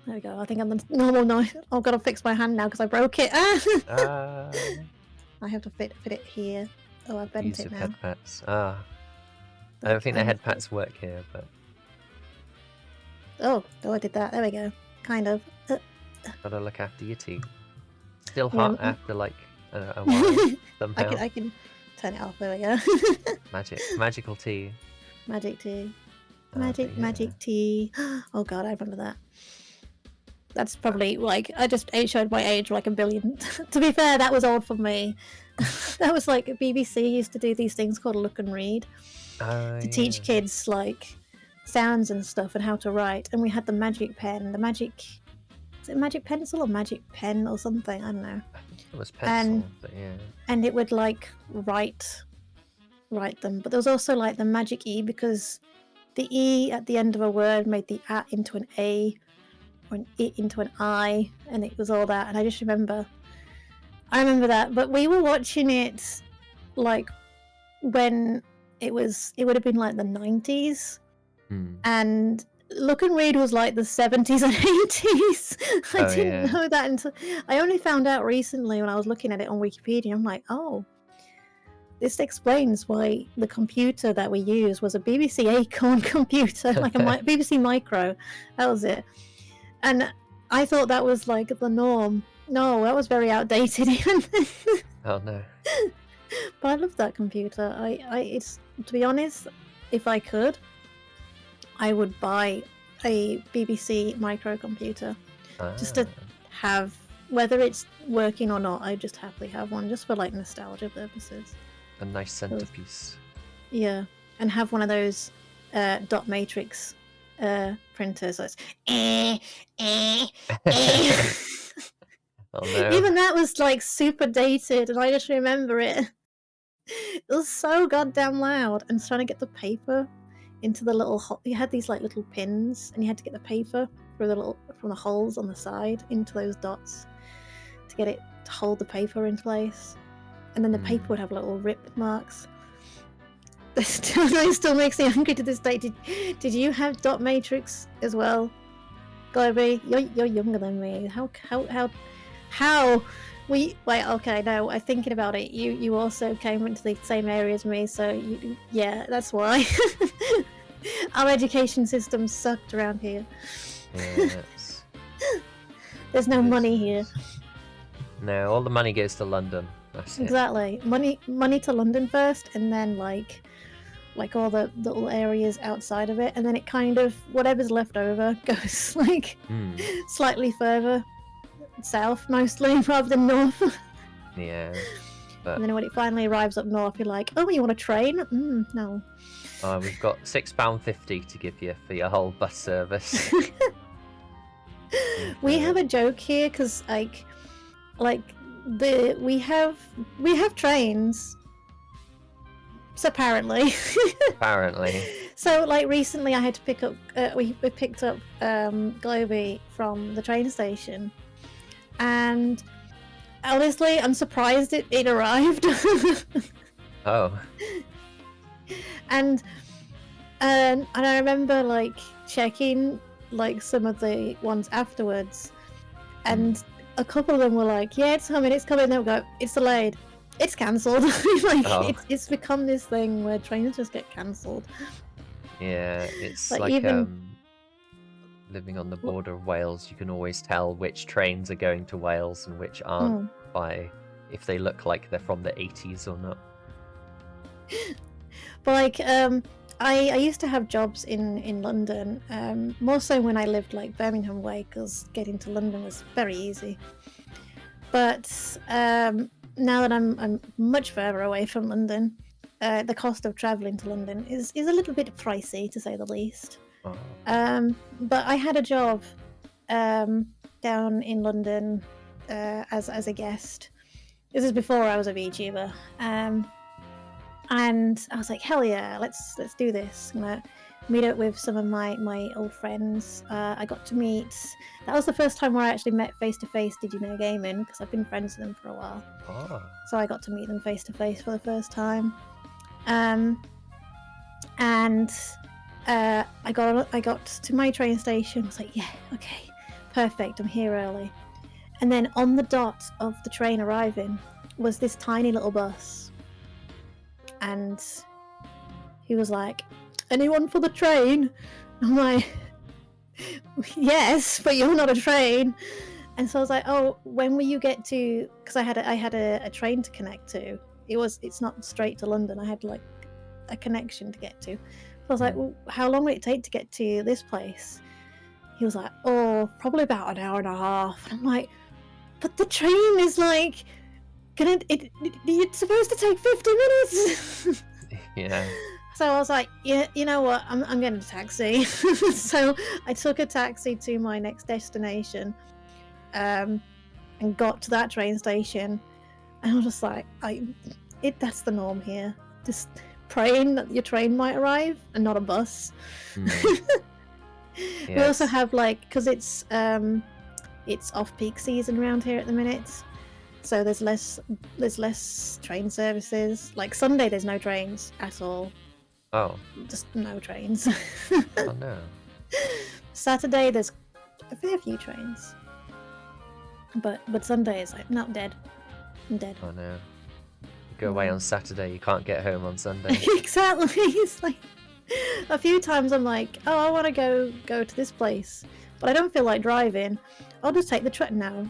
There we go. I think I'm the normal knife. I've got to fix my hand now because I broke it. I have to fit it here. Oh, I've bent Use it of now. head pats. I don't think the head pats work here, but Oh, I did that. There we go. Kind of. gotta look after your tea. Still hot after like a while somehow. I can turn it off. There we go. Magical tea. Magic tea. Magic tea. Oh god, I remember that. That's probably like I just showed my age like a billion. To be fair, that was old for me. That was like BBC used to do these things called Look and Read to teach kids like sounds and stuff and how to write. And we had the magic pen, is it magic pencil or magic pen or something? I don't know. It was pencil, but yeah. And it would like write them. But there was also like the magic E because the E at the end of a word made the A into an A or an I into an I, and it was all that. And I remember that. But we were watching it like when it would have been like the 90s. And Look and Read was like the 70s and 80s. I didn't know that until I only found out recently when I was looking at it on Wikipedia. I'm like, oh, this explains why the computer that we used was a BBC Acorn computer, like a BBC Micro. That was it. And I thought that was like the norm. No, that was very outdated. Oh no. But I love that computer. It's to be honest, if I could, I would buy a BBC microcomputer just to have, whether it's working or not. I just happily have one just for like nostalgia purposes. A nice centerpiece. Yeah, and have one of those dot matrix printers. So it's Oh no. Even that was like super dated, and I just remember it. It was so goddamn loud, and trying to get the paper into the little you had these like little pins, and you had to get the paper through from the holes on the side into those dots to get it to hold the paper in place, and then the paper would have little rip marks. It still makes me angry to this day. Did you have dot matrix as well, Globy? You're younger than me. How wait, okay, no, I'm thinking about it. You also came into the same area as me, so yeah, that's why. Our education system sucked around here. Yes. There's no money here. No, all the money goes to London. That's exactly. Money to London first, and then like all the little areas outside of it, and then it kind of whatever's left over goes like slightly further south, mostly, rather than north. Yeah. But... And then when it finally arrives up north, you're like, oh, you want a train? No. We've got £6.50 to give you for your whole bus service. We have a joke here because we have trains. So apparently. So like recently, I had to pick up. We picked up Globy from the train station, and honestly, I'm surprised it arrived. Oh. And I remember like checking like some of the ones afterwards, and a couple of them were like, yeah, it's coming, they'll go, it's delayed, it's cancelled. Like, Oh. it's become this thing where trains just get cancelled. Yeah, it's Like, like even living on the border of Wales, you can always tell which trains are going to Wales and which aren't by if they look like they're from the 80s or not. But like, I used to have jobs in London, more so when I lived like Birmingham way, because getting to London was very easy. But now that I'm much further away from London, the cost of travelling to London is a little bit pricey, to say the least. Oh. But I had a job down in London as a guest. This is before I was a VTuber. And I was like, hell yeah, let's do this. I'm gonna meet up with some of my old friends. I got to meet. That was the first time where I actually met face to face. Did you know gaming? Because I've been friends with them for a while. Oh. So I got to meet them face to face for the first time. And I got to my train station. I was like, yeah, okay, perfect. I'm here early. And then on the dot of the train arriving was this tiny little bus. And he was like, anyone for the train? I'm like, yes, but you're not a train. And so I was like, oh, when will you get to? Because I had a train to connect to. It's not straight to London. I had like a connection to get to. So I was like, well, how long will it take to get to this place? He was like, oh, probably about an hour and a half. And I'm like, but the train is like it's supposed to take 50 minutes. Yeah. So I was like, yeah, you know what? I'm getting a taxi. So I took a taxi to my next destination, and got to that train station. And I was just like, that's the norm here. Just praying that your train might arrive and not a bus. Yes. We also have like, because it's off-peak season around here at the minute. So there's less train services. Like Sunday, there's no trains at all. Oh. Just no trains. Oh no. Saturday, there's a fair few trains. But Sunday is like, not dead. I'm dead. Oh no. You go away on Saturday, you can't get home on Sunday. Exactly. It's like a few times I'm like, oh, I want to go to this place, but I don't feel like driving. I'll just take the train now.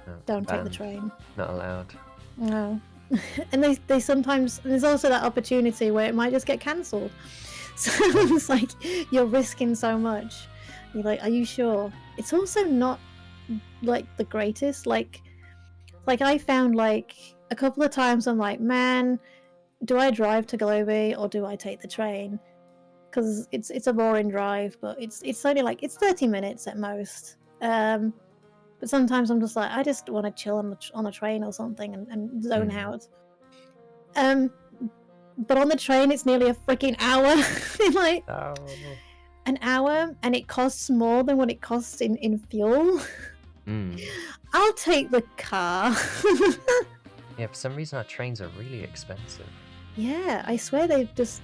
No, Don't take the banned. train. Not allowed. No. And they sometimes, there's also that opportunity where it might just get cancelled. So it's like, you're risking so much. You're like, are you sure? It's also not like the greatest. Like I found like a couple of times I'm like, man, do I drive to Globy or do I take the train? Because it's a boring drive, but it's only like, it's 30 minutes at most. But sometimes I'm just like, I just want to chill on a train or something and zone out. But on the train, it's nearly a freaking hour. Like, an hour, and it costs more than what it costs in fuel. I'll take the car. Yeah, for some reason our trains are really expensive. Yeah, I swear they've just...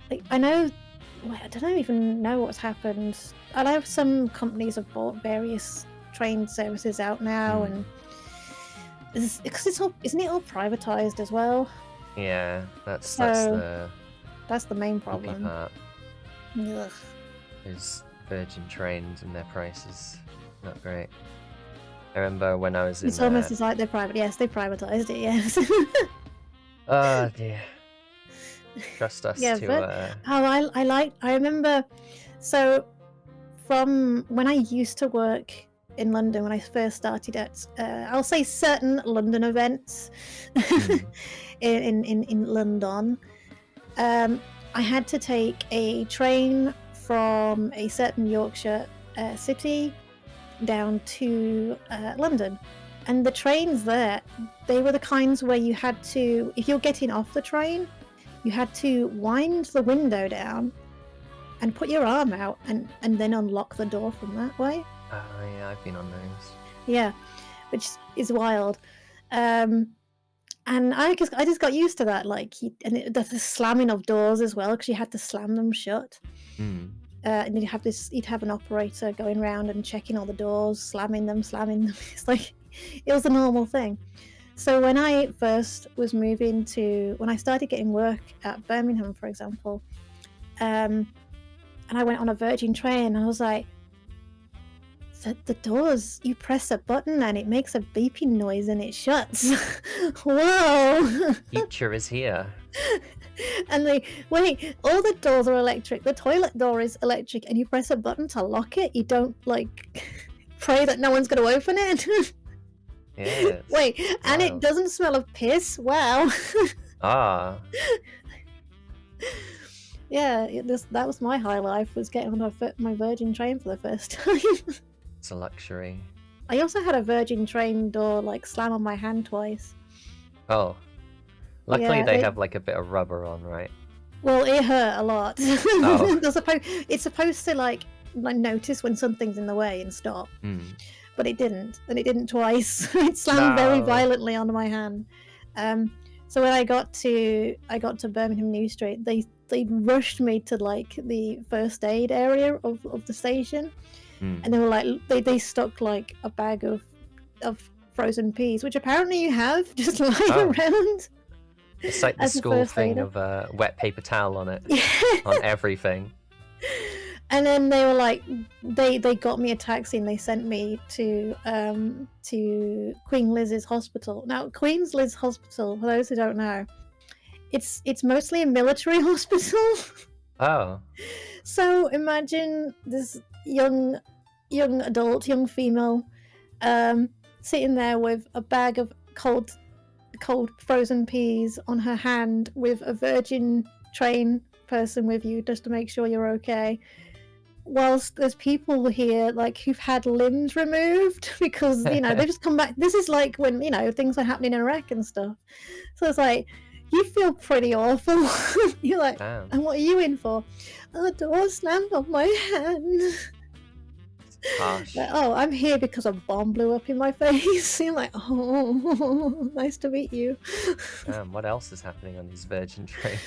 Like, I don't even know what's happened. I know some companies have bought various train services out now, and because isn't it all privatized as well? Yeah, that's the main problem. problem. Part Ugh. is Virgin trains and their prices not great. I remember when I was in. It's almost as like they're private. Yes, they privatized it. Yes. Oh dear. Trust us yeah, to. But, I remember. So, from when I used to work in London, when I first started at, I'll say certain London events in London, I had to take a train from a certain Yorkshire city down to London. And the trains there, they were the kinds where you had to, if you're getting off the train, you had to wind the window down and put your arm out and then unlock the door from that way. Oh yeah, I've been on those. Yeah, which is wild. And I just got used to that, like, the slamming of doors as well, because you had to slam them shut. and you'd have an operator going around and checking all the doors, slamming them. It's like it was a normal thing. So when I first was when I started getting work at Birmingham, for example, and I went on a Virgin train, I was like, the doors, you press a button and it makes a beeping noise and it shuts. Whoa! Future is here. And wait, all the doors are electric. The toilet door is electric, and you press a button to lock it. You don't like pray that no one's going to open it. Yes. Wait, and it Wild. doesn't smell of piss. Wow. Ah, Yeah, that was my high life, was getting on my Virgin train for the first time. it's a luxury. I also had a Virgin train door like slam on my hand twice. Oh, luckily Yeah, they have like a bit of rubber on, right? Well, it hurt a lot. Oh. It's supposed to like notice when something's in the way and stop, but it didn't, and it didn't twice. It slammed very No. violently onto my hand. So when I got to Birmingham New Street, they rushed me to like the first aid area of the station, and they were like, they stuck like a bag of frozen peas, which apparently you have just lying around. It's like the as a school first thing aider. of wet paper towel on it, Yeah. on everything. And then they were like, they got me a taxi and they sent me to Queen Liz's hospital. Now, Queen Liz Hospital, for those who don't know, it's mostly a military hospital. Oh, So imagine this young adult, young female, sitting there with a bag of cold frozen peas on her hand, with a Virgin train person with you just to make sure you're okay, whilst there's people here like who've had limbs removed because they just come back. This is like when things are happening in Iraq and stuff, so it's like you feel pretty awful. You're like, damn. and what are you in for? Oh, the door slammed on my hand. Harsh. Like, oh, I'm here because a bomb blew up in my face. You're like, oh, nice to meet you. Damn, what else is happening on these Virgin trains?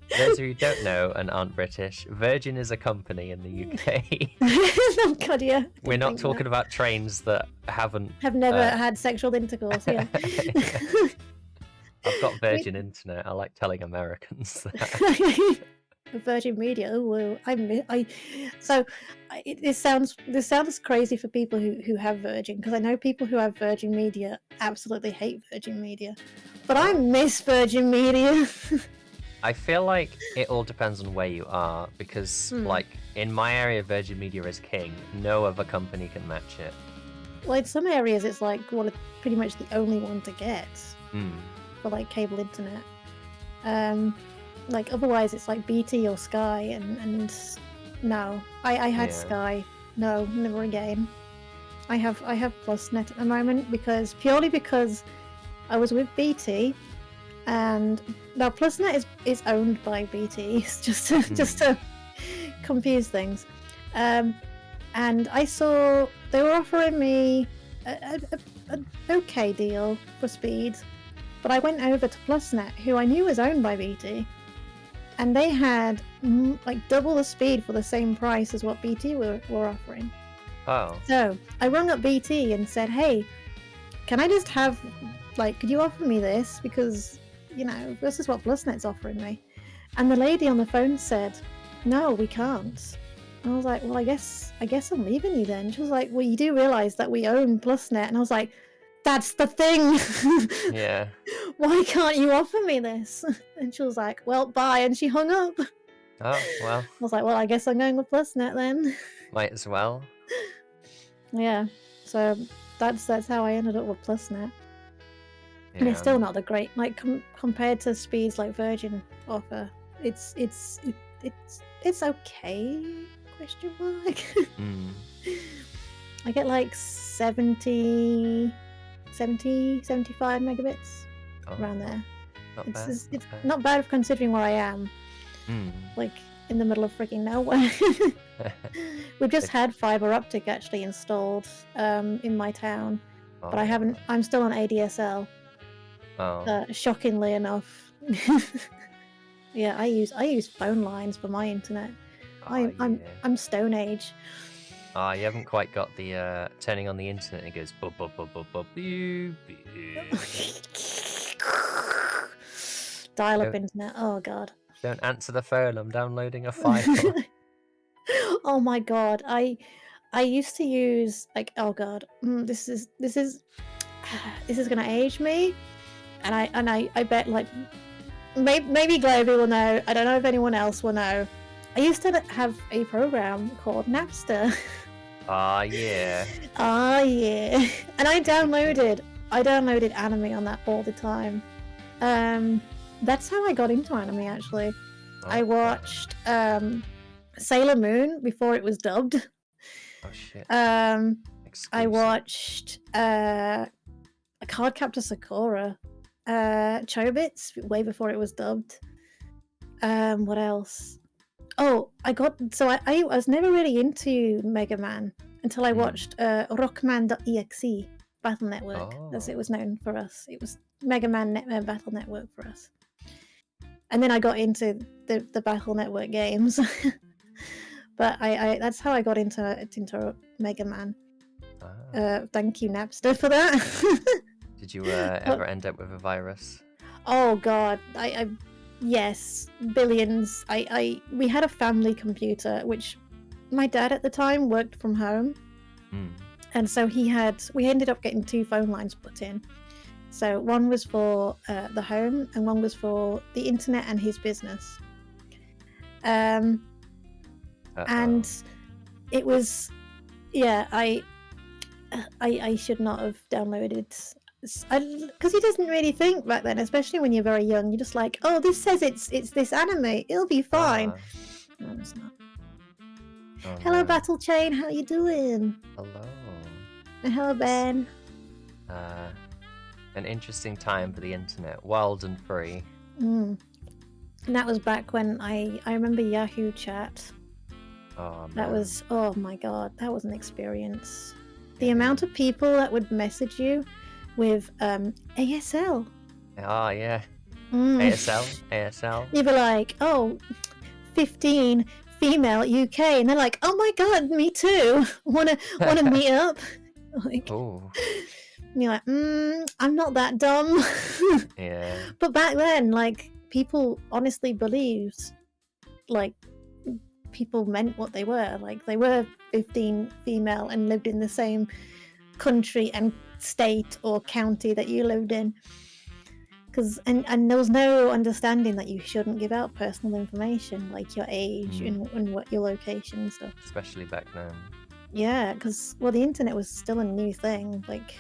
For those of you who don't know and aren't British, Virgin is a company in the UK. Oh God, yeah. We're not talking about trains that have never had sexual intercourse. Yeah. I've got Virgin Internet. I like telling Americans that. Virgin Media. Oh, this sounds crazy for people who have Virgin, because I know people who have Virgin Media absolutely hate Virgin Media, but I miss Virgin Media. I feel like it all depends on where you are, because like in my area, Virgin Media is king. No other company can match it. Well, in some areas it's like pretty much the only one to get for like cable internet. Like otherwise it's like BT or Sky, and no, I had Sky. No, never again. I have PlusNet at the moment purely because I was with BT, and now PlusNet is owned by BT. just to confuse things. And I saw they were offering me an okay deal for speed, but I went over to PlusNet, who I knew was owned by BT, and they had like double the speed for the same price as what BT were offering. Oh. So I rung up BT and said, hey, can I just have, like, could you offer me this? Because, this is what PlusNet's offering me. And the lady on the phone said, no, we can't. And I was like, well, I guess I'm leaving you then. She was like, well, you do realise that we own PlusNet. And I was like, that's the thing. Yeah. Why can't you offer me this? And she was like, well, bye. And she hung up. Oh, well. I was like, well, I guess I'm going with PlusNet then. Might as well. Yeah. So that's how I ended up with PlusNet. Yeah. And it's still not the great, like compared to speeds like Virgin offer. It's okay? Question mark. I get like 70, 75 megabits around there. It's not bad considering where I am. Like in the middle of freaking nowhere. We've just had fiber optic actually installed in my town, but I'm still on ADSL. Shockingly enough. Yeah, I use phone lines for my internet. Oh, yeah. I'm Stone Age. Ah, you haven't quite got the turning on the internet and it goes bub bub bub bub bub boo boo. Dial-up internet. Oh god. Don't answer the phone. I'm downloading a file. Oh my god. I used to use like, oh god. This is gonna age me, and I bet like maybe Globy will know. I don't know if anyone else will know. I used to have a program called Napster. Ah, yeah. Ah, yeah. And I downloaded anime on that all the time. That's how I got into anime, actually. I watched Sailor Moon before it was dubbed. Oh shit. I watched Cardcaptor Sakura, Chobits way before it was dubbed. What else? Oh, I was never really into Mega Man until I watched Rockman.exe Battle Network, as it was known for us. It was Mega Man Battle Network for us. And then I got into the Battle Network games. But I that's how I got into Mega Man. Thank you, Napster, for that. Did you ever end up with a virus? Oh god, yes, billions. We had a family computer, which my dad at the time worked from home, and so we ended up getting 2 phone lines put in. So one was for the home, and one was for the internet and his business. And it was, yeah, I should not have downloaded, because he doesn't really think back then, especially when you're very young. You're just like, oh, this says it's this anime, it'll be fine. No, it's not. Oh, hello, no. Battle Chain, how you doing? Hello. And hello, Ben. An interesting time for the internet, wild and free. And that was back when I remember Yahoo Chat. Oh, man. That was, oh my god, that was an experience. The amount of people that would message you with ASL. Oh, yeah. ASL. You'd be like, oh, 15 female UK, and they're like, oh my god, me too. Wanna meet up? Like, oh. And you're like, I'm not that dumb. Yeah. But back then, like, people honestly believed, like, people meant what they were. Like, they were 15 female and lived in the same country and state or county that you lived in. And there was no understanding that you shouldn't give out personal information, like your age and what your location and stuff. Especially back then. Yeah, because, well, the internet was still a new thing. Like,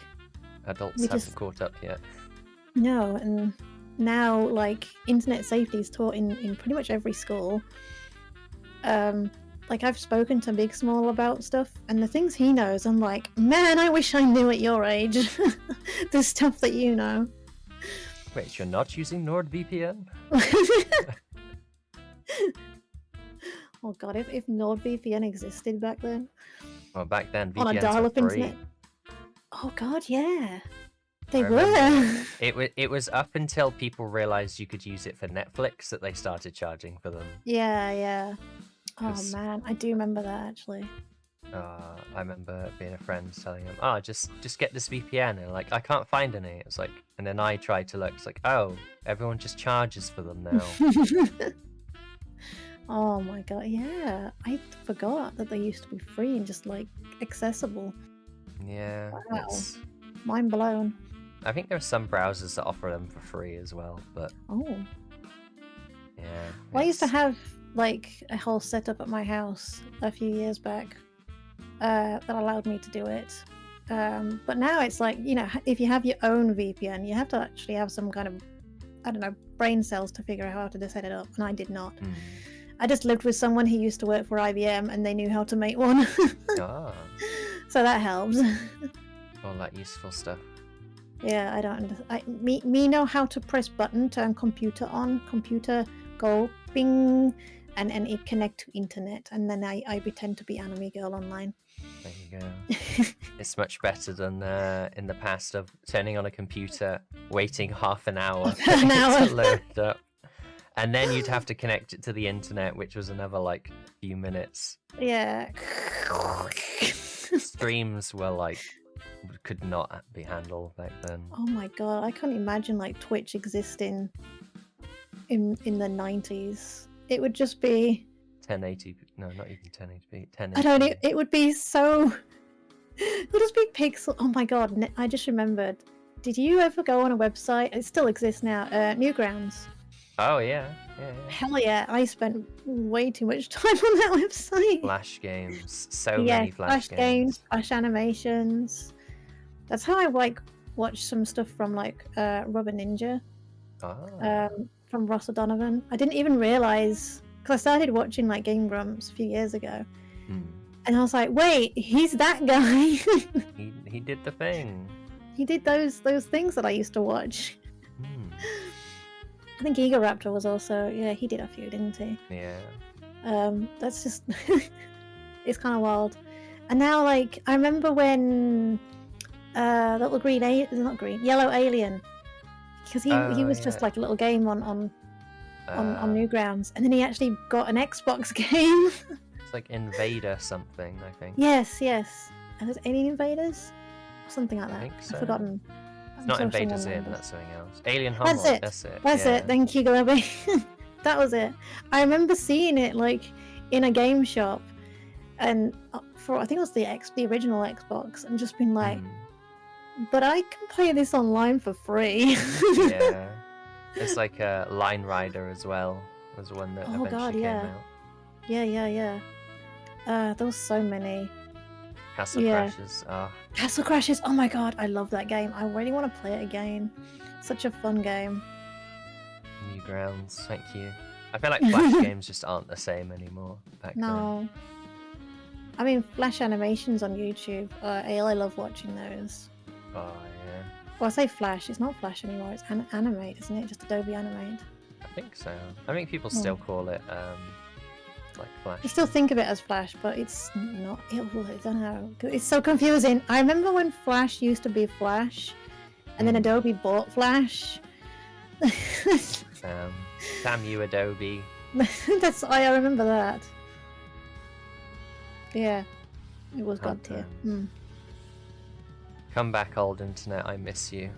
adults haven't caught up yet. No, and now, like, internet safety is taught in pretty much every school. Like, I've spoken to Big Small about stuff, and the things he knows, I'm like, man, I wish I knew at your age the stuff that you know. Wait, you're not using NordVPN? Oh god, if NordVPN existed back then. Well, back then, VPNs on a dial-up were free. internet. Oh god, yeah. They were. It was up until people realized you could use it for Netflix that they started charging for them. Yeah. Oh man, I do remember that actually. I remember being a friend telling them, "Oh, just get this VPN," and like, I can't find any. It's like, and then I tried to look. It's like, oh, everyone just charges for them now. Oh my god, yeah. I forgot that they used to be free and just like accessible. Yeah. Wow. Mind blown. I think there are some browsers that offer them for free as well, but oh. Yeah. Well, I used to have like a whole setup at my house a few years back that allowed me to do it. But now it's like, you know, if you have your own VPN, you have to actually have some kind of, I don't know, brain cells to figure out how to set it up, and I did not. I just lived with someone who used to work for IBM, and they knew how to make one. So that helps. All that useful stuff. Yeah, I don't. Me know how to press button, turn computer on, computer go bing, and it connect to internet, and then I pretend to be anime girl online. There you go. It's much better than in the past of turning on a computer, waiting half an hour to load up, And then you'd have to connect it to the internet, which was another like few minutes. Yeah. Streams were like could not be handled back then. Oh my god, I can't imagine like Twitch existing in the 90s. It would just be 1080, no, not even 1080p. 1080p. I don't know, it would be so it would just be pixel. Oh my god, I just remembered. Did you ever go on a website? It still exists now. Newgrounds. Oh yeah. Hell yeah! I spent way too much time on that website. Flash games, so many flash games, flash animations. That's how I like watch some stuff from like Rubber Ninja, from Ross O'Donovan. I didn't even realize because I started watching like Game Grumps a few years ago, and I was like, wait, he's that guy. he did the thing. He did those things that I used to watch. I think Giga Raptor was also, yeah, he did a few, didn't he? Yeah. That's just, it's kind of wild. And now, like, I remember when little yellow alien, because he was just like a little game on Newgrounds, and then he actually got an Xbox game. It's like Invader something, I think. Yes. And it's Alien Invaders, or something like that. I think so. I've forgotten. It's not Invaders in, that's something else. Alien Homeworld, that's it. That's it, thank you, Globby. That was it. I remember seeing it like in a game shop, and for I think it was the original Xbox, and just being like, but I can play this online for free. Yeah. It's like a Line Rider as well, was one that eventually came out. Yeah. There was so many. Castle Crashers. Castle Crashers. Oh my god, I love that game. I really want to play it again. Such a fun game. Newgrounds, thank you. I feel like Flash games just aren't the same anymore back then. I mean, Flash animations on YouTube. I love watching those. Oh yeah. Well, I say Flash. It's not Flash anymore. It's Animate, isn't it? Just Adobe Animate. I think so. I think people still call it like Flash. I still think of it as Flash, but it's not. I don't know. It's so confusing. I remember when Flash used to be Flash, and then Adobe bought Flash. Damn you, Adobe. I remember that. Yeah, it was god tier. Come back, old internet. I miss you.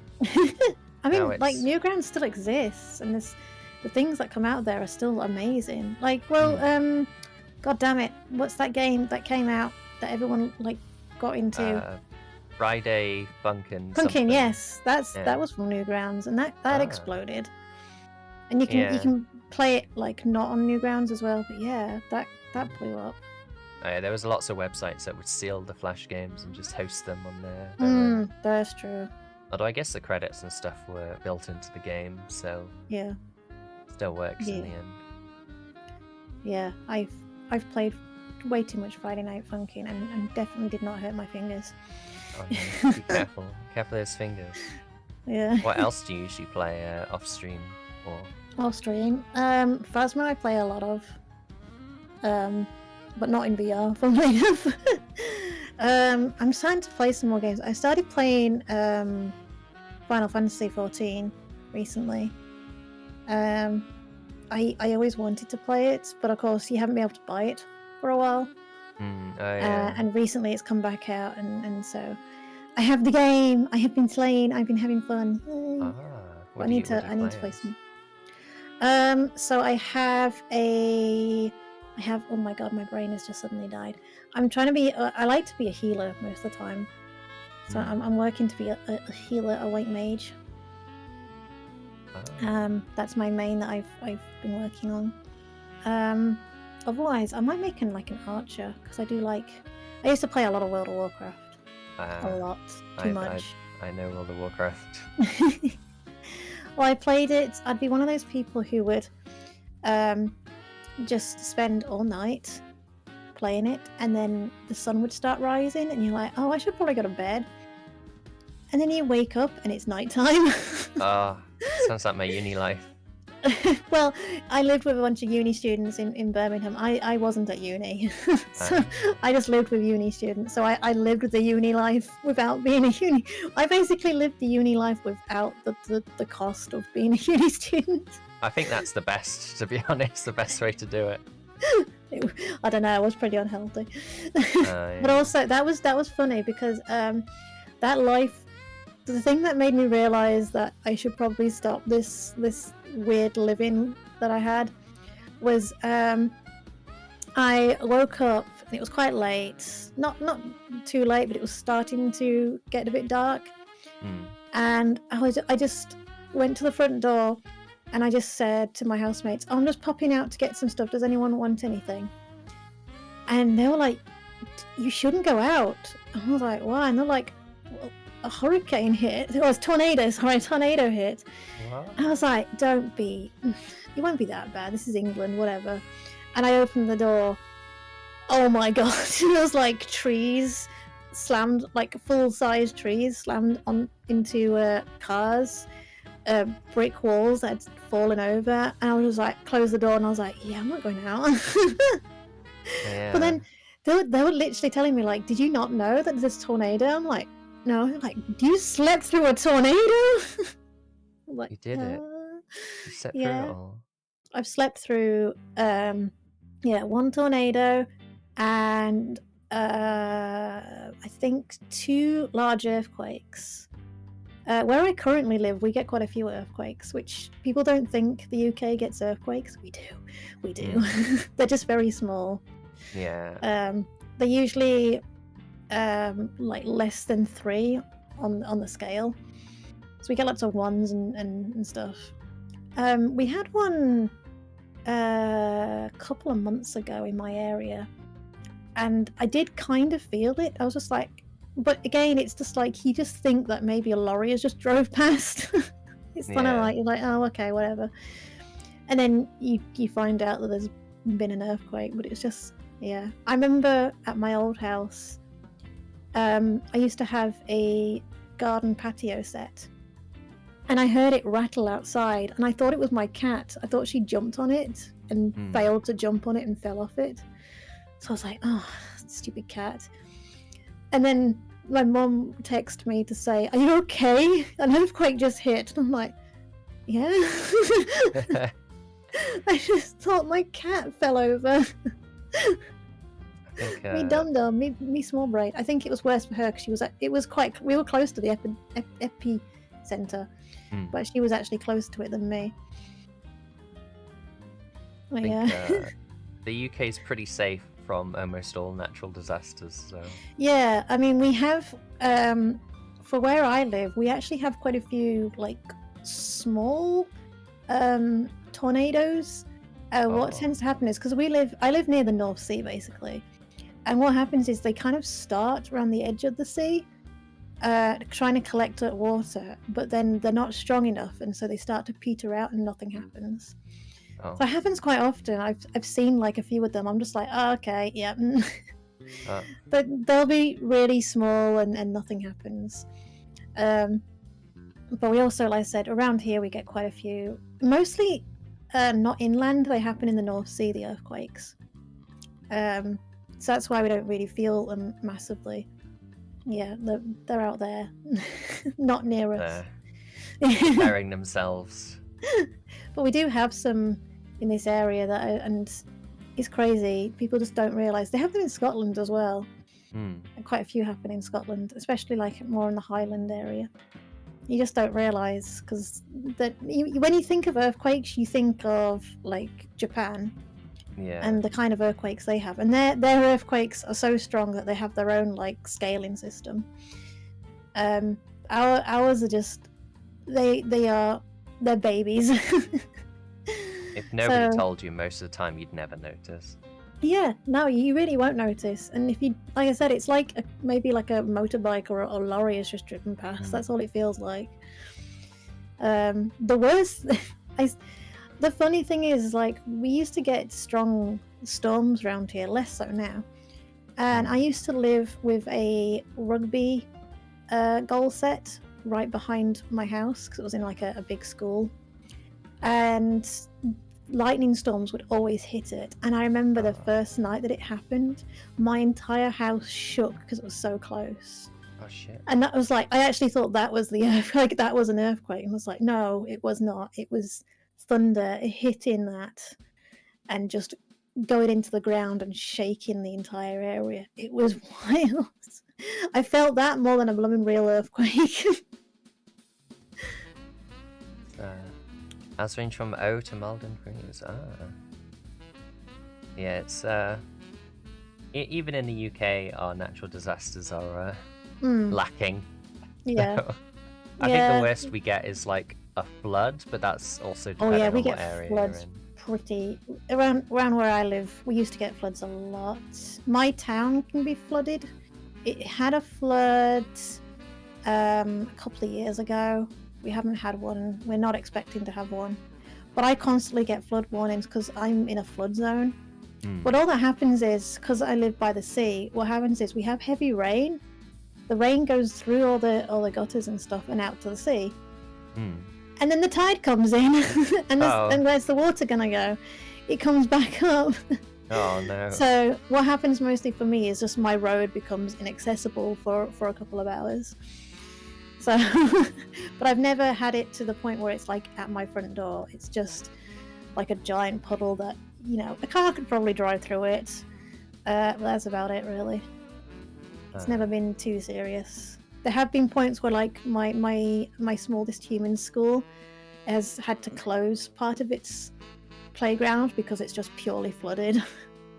I mean, like Newgrounds still exists, and the things that come out there are still amazing. Like, well, god damn it, what's that game that came out that everyone like got into? Friday Funkin'. Funkin', yes, that was from Newgrounds, and that exploded. And you can play it like not on Newgrounds as well, but yeah, that blew up. Oh, yeah, there was lots of websites that would steal the Flash games and just host them on their That's true. Although I guess the credits and stuff were built into the game, so yeah, still works in the end. Yeah, I've played way too much Friday Night Funkin' and definitely did not hurt my fingers. Oh, no. Be careful. Careful with those fingers. Yeah. What else do you usually play off stream or? Off stream? Phasma I play a lot of. But not in VR, funnily enough. I'm starting to play some more games. I started playing Final Fantasy XIV recently. I always wanted to play it, but of course you haven't been able to buy it for a while. And recently it's come back out, and so I have the game. I have been playing. I've been having fun. I need to play some. So I have oh my god, my brain has just suddenly died. I'm trying to be I like to be a healer most of the time, so I'm working to be a healer, a white mage. That's my main that I've been working on. Otherwise I might make like an archer, because I used to play a lot of World of Warcraft. A lot, too much. I know World of Warcraft. Well, I played it. I'd be one of those people who would just spend all night playing it, and then the sun would start rising and you're like, oh, I should probably go to bed, and then you wake up and it's nighttime. Sounds like my uni life. Well, I lived with a bunch of uni students in Birmingham. I wasn't at uni, so I just lived with uni students. So I lived the uni life without being a uni. I basically lived the uni life without the cost of being a uni student. I think that's the best, to be honest, the best way to do it. I don't know. I was pretty unhealthy, Yeah. but also that was funny because that life. The thing that made me realize that I should probably stop this weird living that I had was I woke up and it was quite late. Not too late, but it was starting to get a bit dark. And I just went to the front door and I just said to my housemates, I'm just popping out to get some stuff. Does anyone want anything? And they were like, you shouldn't go out. And I was like, why? And they're like, well, a hurricane hit. It was tornado. Sorry, a tornado hit. What? And I was like, it won't be that bad. This is England, whatever. And I opened the door. Oh my god. There was like trees slammed, like full-size trees slammed into cars, brick walls that had fallen over. And I was like, close the door, and I was like, yeah, I'm not going out. Yeah. But then they were literally telling me, like, did you not know that there's a tornado? I'm like, no. Like, you slept through a tornado? I'm like, You did it. You slept through yeah. it all. I've slept through one tornado and I think 2 large earthquakes. Where I currently live, we get quite a few earthquakes, which people don't think the UK gets earthquakes. We do. They're just very small. Yeah. They're usually like less than 3 on the scale. So we get lots of 1s and stuff. We had one a couple of months ago in my area, and I did kind of feel it. I was just like, but again, it's just like you just think that maybe a lorry has just drove past. It's kind of like, you're like, oh, okay, whatever. And then you find out that there's been an earthquake, but it's just, yeah. I remember at my old house, I used to have a garden patio set, and I heard it rattle outside, and I thought it was my cat. I thought she jumped on it and failed to jump on it and fell off it. So I was like, oh, stupid cat. And then my mum texted me to say, are you okay? An earthquake just hit. And I'm like, yeah. I just thought my cat fell over. Me dum-dum, me small brain. I think it was worse for her because we were close to the epicenter, but she was actually closer to it than me. I think, the UK is pretty safe from almost all natural disasters. So. Yeah, I mean, we have, for where I live, we actually have quite a few, like, small tornadoes. What tends to happen is, because I live near the North Sea, basically, and what happens is they kind of start around the edge of the sea, trying to collect water, but then they're not strong enough, and so they start to peter out and nothing happens. So it happens quite often. I've seen like a few of them. I'm just like, oh, okay, yeah. But they'll be really small and nothing happens. But we also, like I said, around here we get quite a few. Mostly not inland. They happen in the North Sea, the earthquakes. So that's why we don't really feel them massively. Yeah, they're out there, not near us. Preparing themselves. But we do have some in this area and it's crazy. People just don't realise. They have them in Scotland as well. And quite a few happen in Scotland, especially like more in the Highland area. You just don't realise because when you think of earthquakes, you think of like Japan. Yeah. And the kind of earthquakes they have, and their earthquakes are so strong that they have their own like scaling system. Ours are just they're babies. If nobody told you, most of the time you'd never notice. Yeah, no, you really won't notice. And if you, like I said, it's like maybe like a motorbike or a lorry has just driven past. That's all it feels like. The worst, the funny thing is, like, we used to get strong storms around here, less so now. And I used to live with a rugby goal set right behind my house because it was in like a big school. and lightning storms would always hit it. And I remember the first night that it happened, my entire house shook because it was so close. Oh shit. And that was like, I actually thought that was the earthquake. That was an earthquake. And I was like, no, it was not. It was thunder hitting that and just going into the ground and shaking the entire area. It was wild. I felt that more than a blooming real earthquake. House range from O to Malden Freeze. Yeah, it's even in the UK, our natural disasters are lacking. Yeah. So, I think the worst we get is like a flood, but that's also depending on we what get area floods you're in. pretty around where I live. We used to get floods a lot. My town can be flooded. It had a flood a couple of years ago. We haven't had one. We're not expecting to have one. But I constantly get flood warnings because I'm in a flood zone. But all that happens is, because I live by the sea, what happens is we have heavy rain. The rain goes through all the gutters and stuff and out to the sea. And then the tide comes in, and where's the water gonna go? It comes back up. Oh no. So what happens mostly for me is just my road becomes inaccessible for a couple of hours. So, but I've never had it to the point where it's like at my front door. It's just like a giant puddle that, you know, a car could probably drive through it. But that's about it, really. It's never been too serious. There have been points where, like, my smallest human school has had to close part of its playground because it's just purely flooded.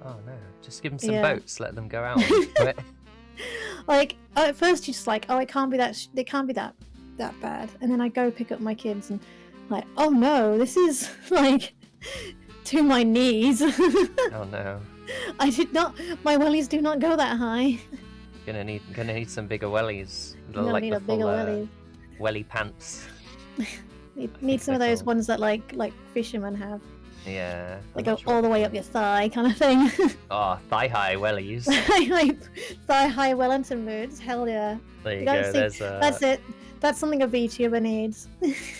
Oh no! Just give them some boats. Let them go out. Like at first, you're just like, oh, it can't be that bad. And then I go pick up my kids and like, oh no, this is like to my knees. Oh no! I did not. My wellies do not go that high. Gonna need some bigger wellies. Like need a bigger welly. Welly pants. Need some of those ones that like fishermen have. Yeah. Like go all the way up your thigh, kind of thing. Oh, thigh high wellies. Thigh high Wellington boots. Hell yeah. There you go. That's it. That's something a VTuber needs.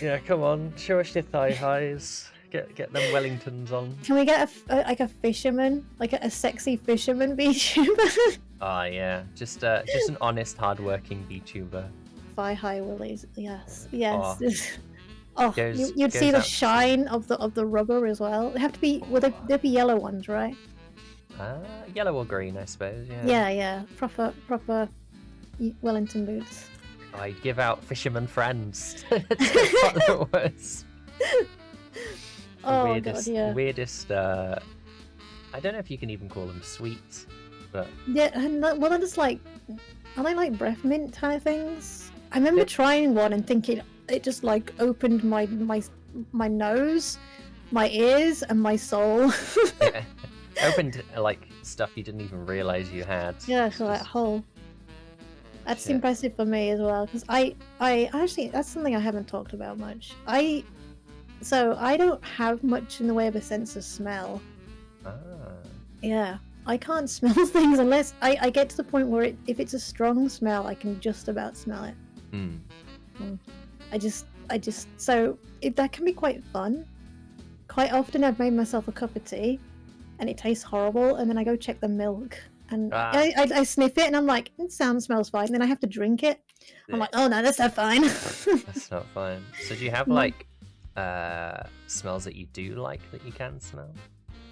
Yeah, come on, show us your thigh highs. Get them Wellingtons on. Can we get a fisherman, like a sexy fisherman VTuber? Oh yeah, just an honest, hard-working VTuber. Thigh high willies. Yes. You'd see the shine of the rubber as well. They have to be. There'd be yellow ones, right? Yellow or green, I suppose. Yeah. Yeah. Proper Wellington boots. I'd give out fisherman friends. That's what it was. Weirdest. I don't know if you can even call them sweets, but yeah. And well, they're just like, are they like breath mint kind of things? I remember trying one and thinking it just like opened my nose, my ears, and my soul. Yeah. Opened like stuff you didn't even realize you had. Yeah, so that whole. That's impressive for me as well, because I actually, that's something I haven't talked about much. So I don't have much in the way of a sense of smell. Yeah, I can't smell things unless I get to the point where if it's a strong smell, I can just about smell it. That can be quite fun. Quite often I've made myself a cup of tea and it tastes horrible, and then I go check the milk and I sniff it and I'm like, smells fine, and then I have to drink it. I'm like, oh no, that's not fine. That's not fine. So do you have like smells that you do like that you can smell?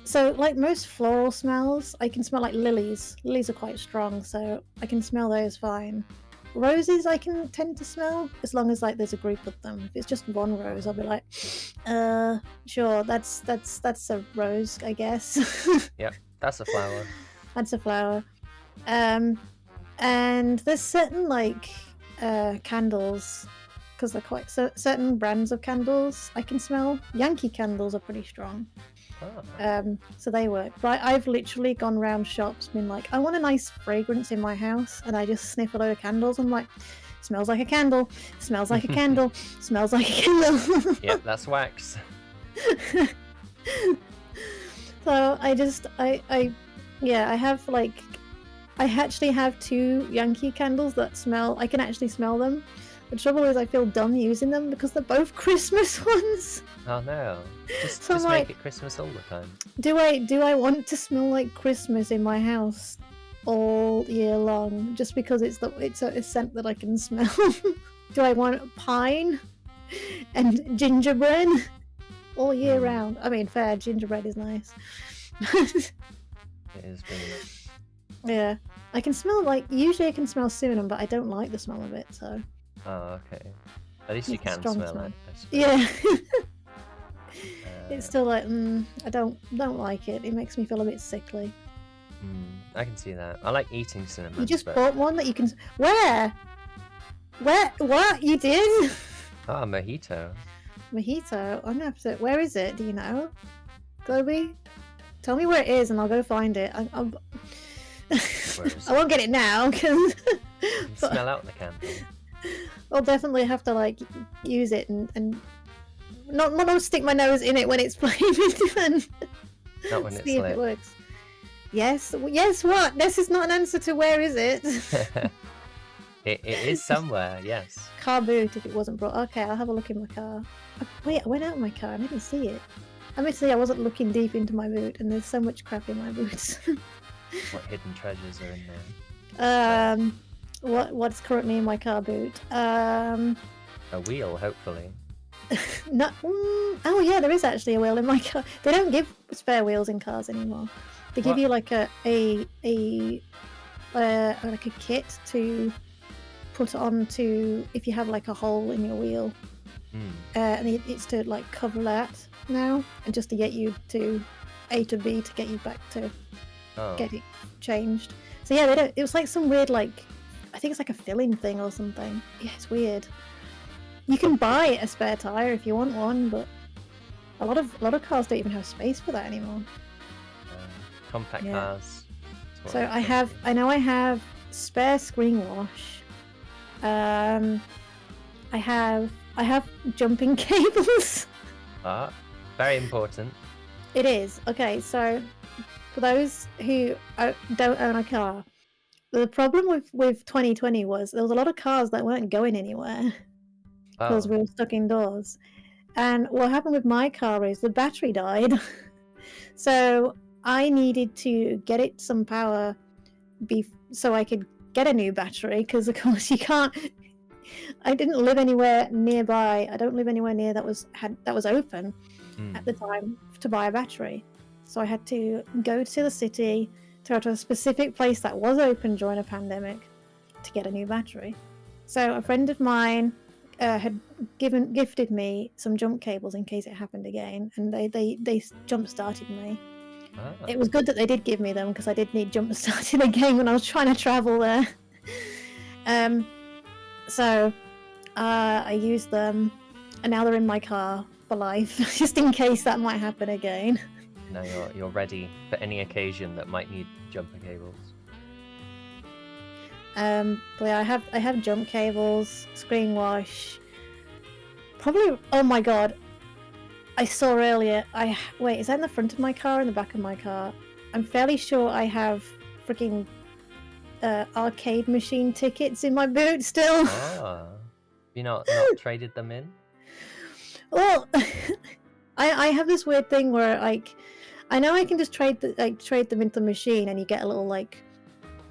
So like most floral smells, I can smell like lilies. Lilies are quite strong, so I can smell those fine. Roses I can tend to smell as long as like there's a group of them. If it's just one rose, I'll be like, sure, that's a rose, I guess. Yep, that's a flower. That's a flower. And there's certain like candles, because they're quite certain brands of candles I can smell. Yankee candles are pretty strong. So they work. But I've literally gone round shops been like, I want a nice fragrance in my house, and I just sniff a load of candles. I'm like, smells like a candle, smells like a candle, smells like a candle. Yep, that's wax. So I have like, I actually have 2 Yankee candles that smell, I can actually smell them. The trouble is I feel dumb using them because they're both Christmas ones. Oh no. Just, So just I'm make like, it Christmas all the time. do I want to smell like Christmas in my house all year long just because it's a scent that I can smell? Do I want pine and gingerbread all year round? I mean, fair, gingerbread is nice. It is really nice. Yeah, I can smell usually I can smell cinnamon, but I don't like the smell of it. So. Oh, okay. At least you It's a can strong smell smell. it. I suppose. Yeah. Uh, It's still like, I don't like it. It makes me feel a bit sickly. I can see that. I like eating cinnamon. You just but... bought one that you can. Where? What? You did? Ah, mojito. Mojito. I'm gonna have to. Where is it? Do you know? Globy? Tell me where it is, and I'll go find it. Where is I won't get it now because. You smell out the candle. I'll definitely have to use it and not stick my nose in it when it's flaming and Not when see it's if lit. it works. Yes, what? This is not an answer to where is it. It is somewhere, yes. Car boot if it wasn't brought. Okay, I'll have a look in my car. Wait, I went out of my car. I didn't see it. Admittedly, I wasn't looking deep into my boot, and there's so much crap in my boots. What hidden treasures are in there? What's currently in my car boot? A wheel, hopefully. No. Oh yeah, there is actually a wheel in my car. They don't give spare wheels in cars anymore. They give you like a kit to put onto if you have like a hole in your wheel, and it's to like cover that now, and just to get you to A to B to get you back to get it changed. So yeah, they don't. It was like some weird I think it's like a filling thing or something. Yeah, it's weird. You can buy a spare tire if you want one, but a lot of cars don't even have space for that anymore. Compact cars. So I know I have spare screen wash. I have jumping cables. Very important. It is. Okay, so for those who don't own a car, the problem with 2020 was there was a lot of cars that weren't going anywhere because we were stuck indoors. And what happened with my car is the battery died. So I needed to get it some power so I could get a new battery, because of course you can't. I didn't live anywhere nearby. I don't live anywhere near that was open at the time to buy a battery. So I had to go to the city to go to a specific place that was open during a pandemic to get a new battery. So a friend of mine had gifted me some jump cables in case it happened again, and they jump started me. It was good that they did give me them because I did need jump starting again when I was trying to travel there. So I used them, and now they're in my car for life, just in case that might happen again. Now you're ready for any occasion that might need jumper cables. But yeah, I have jump cables, screen wash. Probably. Oh my god! I saw earlier. Wait, is that in the front of my car or in the back of my car? I'm fairly sure I have freaking arcade machine tickets in my boot still. You not traded them in? Well, I have this weird thing where I know I can just trade them into the machine, and you get a little a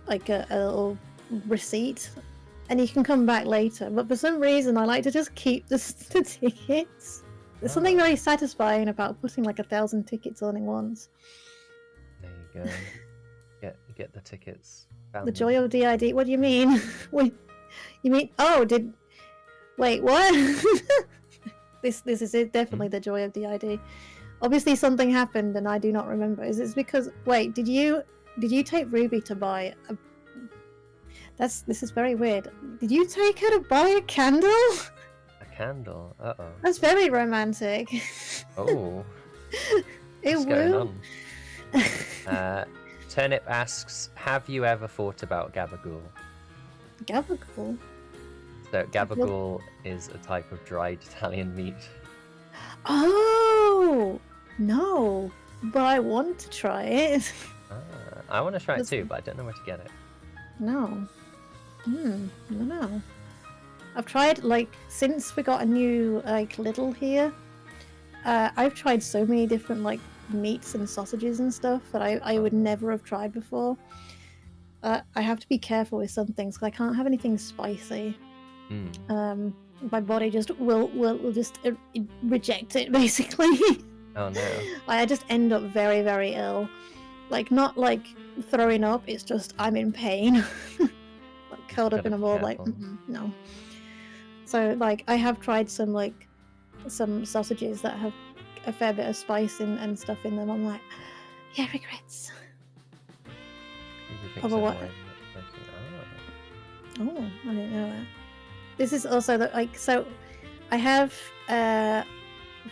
little receipt, and you can come back later. But for some reason, I like to just keep the tickets. There's something very satisfying about putting 1,000 tickets on in once. There you go. Get the tickets. The joy of DID. What do you mean? Wait, you mean? Wait, what? This is it. Definitely the joy of DID. Obviously, something happened, and I do not remember. Is it because? Wait, did you take Ruby to buy a? This is very weird. Did you take her to buy a candle? Candle. Uh-oh. That's very romantic. Oh. What's going on? Turnip asks, have you ever thought about gabagool? Gabagool? So gabagool is a type of dried Italian meat. Oh! No. But I want to try it. I want to try it too, but I don't know where to get it. No. No. I've tried, like, since we got a new, like, Lidl here, I've tried so many different, like, meats and sausages and stuff that I would never have tried before. I have to be careful with some things because I can't have anything spicy. My body just will just reject it, basically. Oh no. I just end up very, very ill. Like, not like throwing up, it's just I'm in pain. Like, curled up in a ball, like, no. So, like, I have tried some sausages that have a fair bit of spice and stuff in them. I'm like, yeah, regrets. Oh, what? Oh, I didn't know that. This is also so I have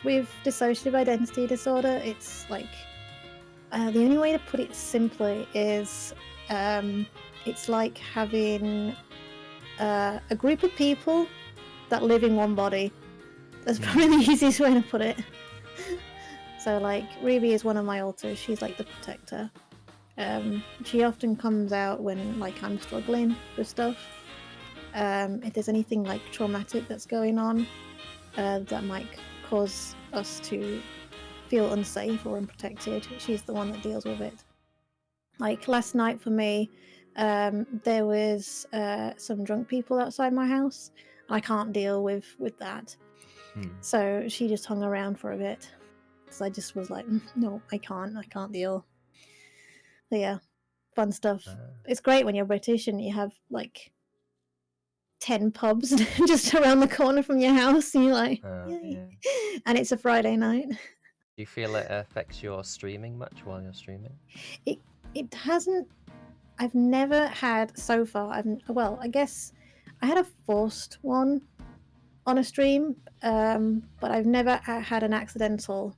with dissociative identity disorder, it's like the only way to put it simply is it's like having a group of people that live in one body. That's probably the easiest way to put it. So, like, Ruby is one of my alters. She's like the protector. She often comes out when, like, I'm struggling with stuff. If there's anything, like, traumatic that's going on that might cause us to feel unsafe or unprotected, she's the one that deals with it. Like, last night for me, there was some drunk people outside my house. I can't deal with that. So she just hung around for a bit. So I just was like, no, I can't deal. But yeah, fun stuff. It's great when you're British and you have like 10 pubs just around the corner from your house, and you're like, yay. Yeah. And it's a Friday night. Do you feel it affects your streaming much while you're streaming? It hasn't. I've never had so far. Well, I guess I had a forced one on a stream, but I've never had an accidental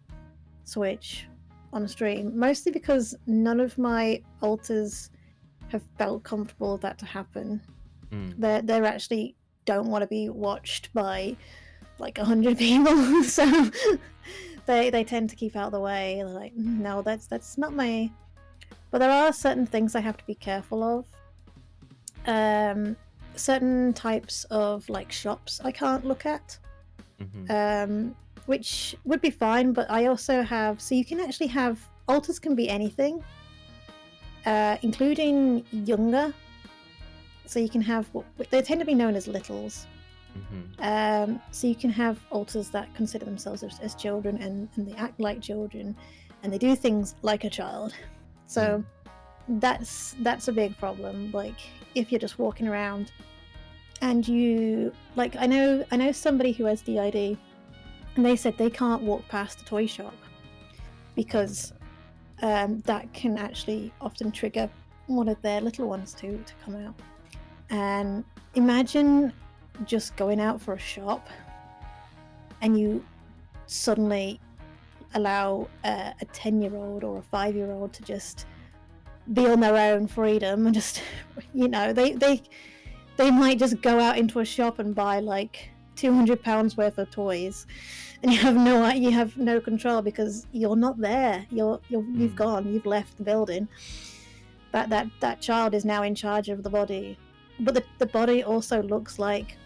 switch on a stream, mostly because none of my alters have felt comfortable with that to happen. They're actually don't want to be watched by like 100 people, so they tend to keep out of the way. They're like, no, that's not my. But there are certain things I have to be careful of. Certain types of like shops I can't look at, which would be fine, but I also have, so you can actually have, alters can be anything, including younger, so you can have, they tend to be known as littles, so you can have alters that consider themselves as children, and they act like children, and they do things like a child, so that's a big problem. Like, if you're just walking around and you, like, I know somebody who has DID, and they said they can't walk past a toy shop because that can actually often trigger one of their little ones to come out. And imagine just going out for a shop and you suddenly allow a 10-year-old or a 5-year-old to just be on their own freedom and just, you know, they might just go out into a shop and buy like £200 worth of toys, and you have no control because you're not there. You've gone. You've left the building. That child is now in charge of the body, but the body also looks like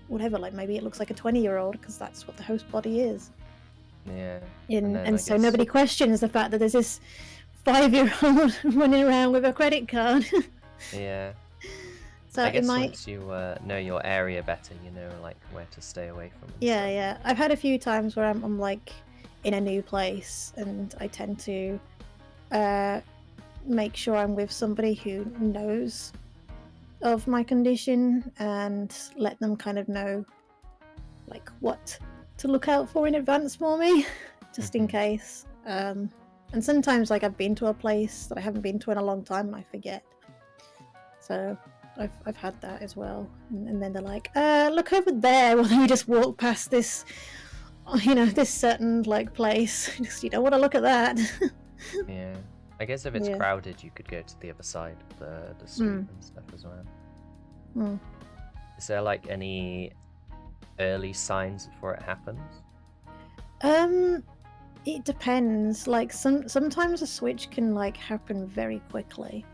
whatever. Like, maybe it looks like a 20-year-old because that's what the host body is. Yeah. And so nobody questions the fact that there's this 5-year-old running around with a credit card. Yeah. So I guess it might... once you know your area better, you know, like, where to stay away from. Yeah. I've had a few times where I'm like in a new place, and I tend to make sure I'm with somebody who knows of my condition and let them kind of know like what to look out for in advance for me, just in case. And sometimes, like, I've been to a place that I haven't been to in a long time and I forget. So I've had that as well, and then they're like, look over there, while you just walk past this, you know, this certain like place. Just, you don't want to look at that. Yeah, I guess if it's crowded, you could go to the other side of the street and stuff as well. Is there like any early signs before it happens? It depends. Like, sometimes a switch can like happen very quickly.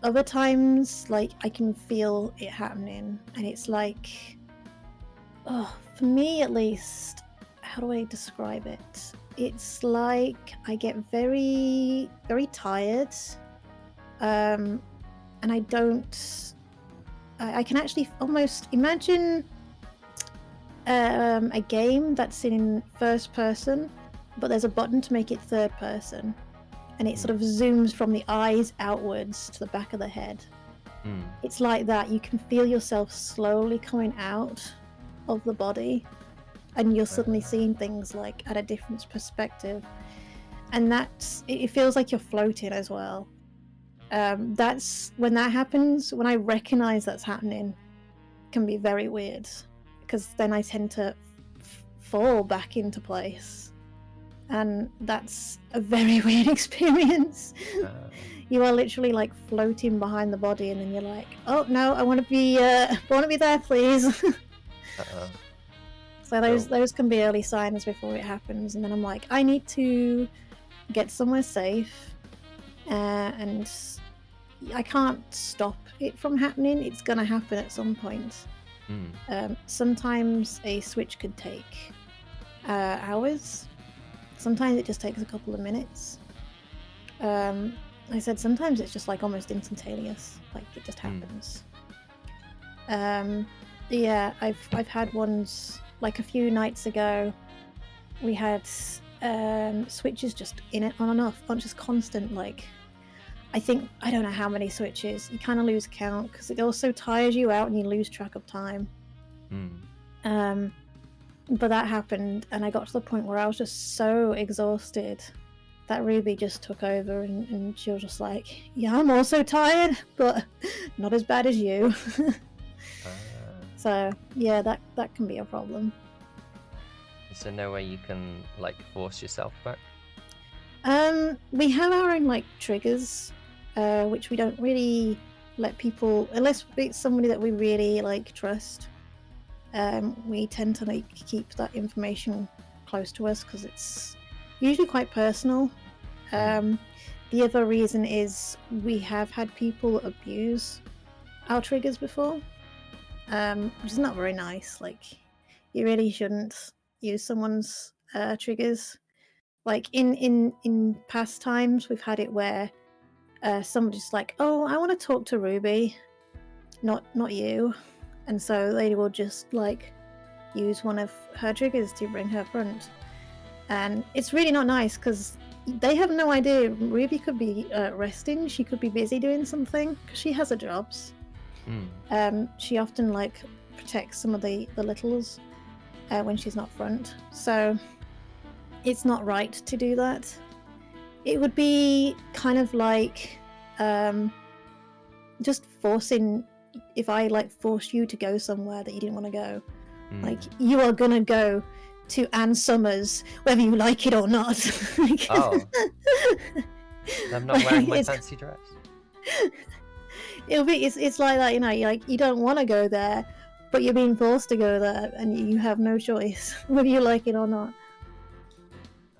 Other times, like, I can feel it happening, and it's like, oh, for me at least, how do I describe it? It's like I get very, very tired, and I don't. I can actually almost imagine a game that's in first person, but there's a button to make it third person, and it sort of zooms from the eyes outwards to the back of the head. It's like that. You can feel yourself slowly coming out of the body, and you're suddenly seeing things like at a different perspective, and it feels like you're floating as well. That's when that happens. When I recognize that's happening, it can be very weird, because then I tend to fall back into place, and that's a very weird experience. You are literally like floating behind the body, and then you're like, "Oh no, I want to be there, please." So those can be early signs before it happens, and then I'm like, I need to get somewhere safe, and I can't stop it from happening. It's gonna happen at some point. Sometimes a switch could take hours. Sometimes it just takes a couple of minutes. I said sometimes it's just like almost instantaneous, like it just happens. Yeah, I've had ones like a few nights ago. We had switches just in it on and off, not just constant. Like I don't know how many switches. You kind of lose count because it also tires you out and you lose track of time. But that happened, and I got to the point where I was just so exhausted that Ruby just took over, and she was just like, "Yeah, I'm also tired, but not as bad as you." So yeah, that can be a problem. Is there no way you can like force yourself back? We have our own like triggers, which we don't really let people, unless it's somebody that we really like trust. We tend to like keep that information close to us because it's usually quite personal. The other reason is we have had people abuse our triggers before, which is not very nice. Like, you really shouldn't use someone's triggers. Like in past times, we've had it where somebody's like, "Oh, I want to talk to Ruby, not you," and so they will just like use one of her triggers to bring her front, and it's really not nice because they have no idea. Ruby could be resting. She could be busy doing something because she has her jobs. She often like protects some of the littles when she's not front, so it's not right to do that. It would be kind of like just forcing. If I like forced you to go somewhere that you didn't want to go, like you are gonna go to Anne Summers whether you like it or not. Oh, I'm not wearing my fancy dress. It's like that, you know. You don't want to go there, but you're being forced to go there, and you have no choice whether you like it or not.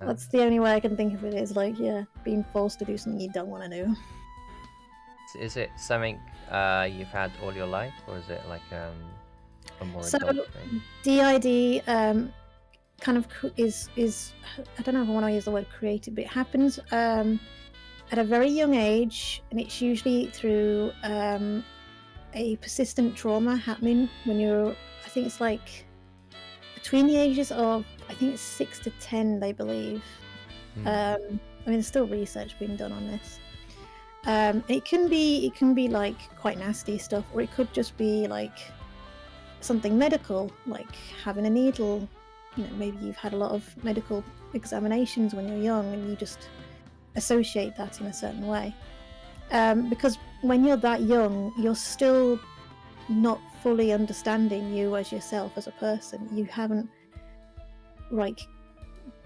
That's the only way I can think of it, is like, yeah, being forced to do something you don't want to do. Is it something you've had all your life, or is it like a more adult thing? DID kind of is I don't know if I want to use the word creative, but it happens at a very young age, and it's usually through a persistent trauma happening when you're, I think it's like between the ages of, I think it's 6 to 10, they believe. I mean, there's still research being done on this. It can be like quite nasty stuff, or it could just be like something medical, like having a needle. You know, maybe you've had a lot of medical examinations when you're young, and you just associate that in a certain way. Because when you're that young, you're still not fully understanding you as yourself as a person. You haven't like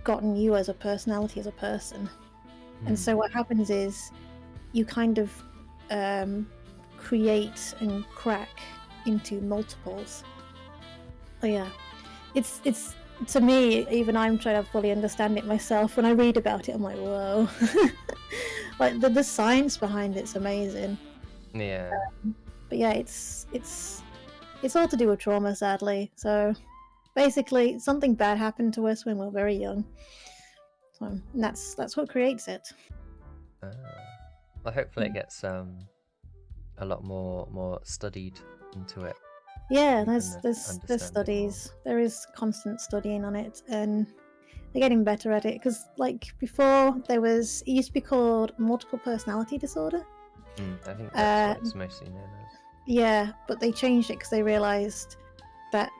gotten you as a personality, as a person. And so what happens is you kind of create and crack into multiples. Oh yeah, it's to me, even I'm trying to fully understand it myself. When I read about it, I'm like, whoa. Like the science behind it's amazing. Yeah. But yeah, it's all to do with trauma, sadly. So basically, something bad happened to us when we were very young. So that's what creates it. Well, hopefully it gets a lot more studied into it. Yeah, We there's can there's understand there's it more. studies. There is constant studying on it, and they're getting better at it. Because like before, it used to be called multiple personality disorder. I think that's what it's mostly known as. Yeah, but they changed it because they realized that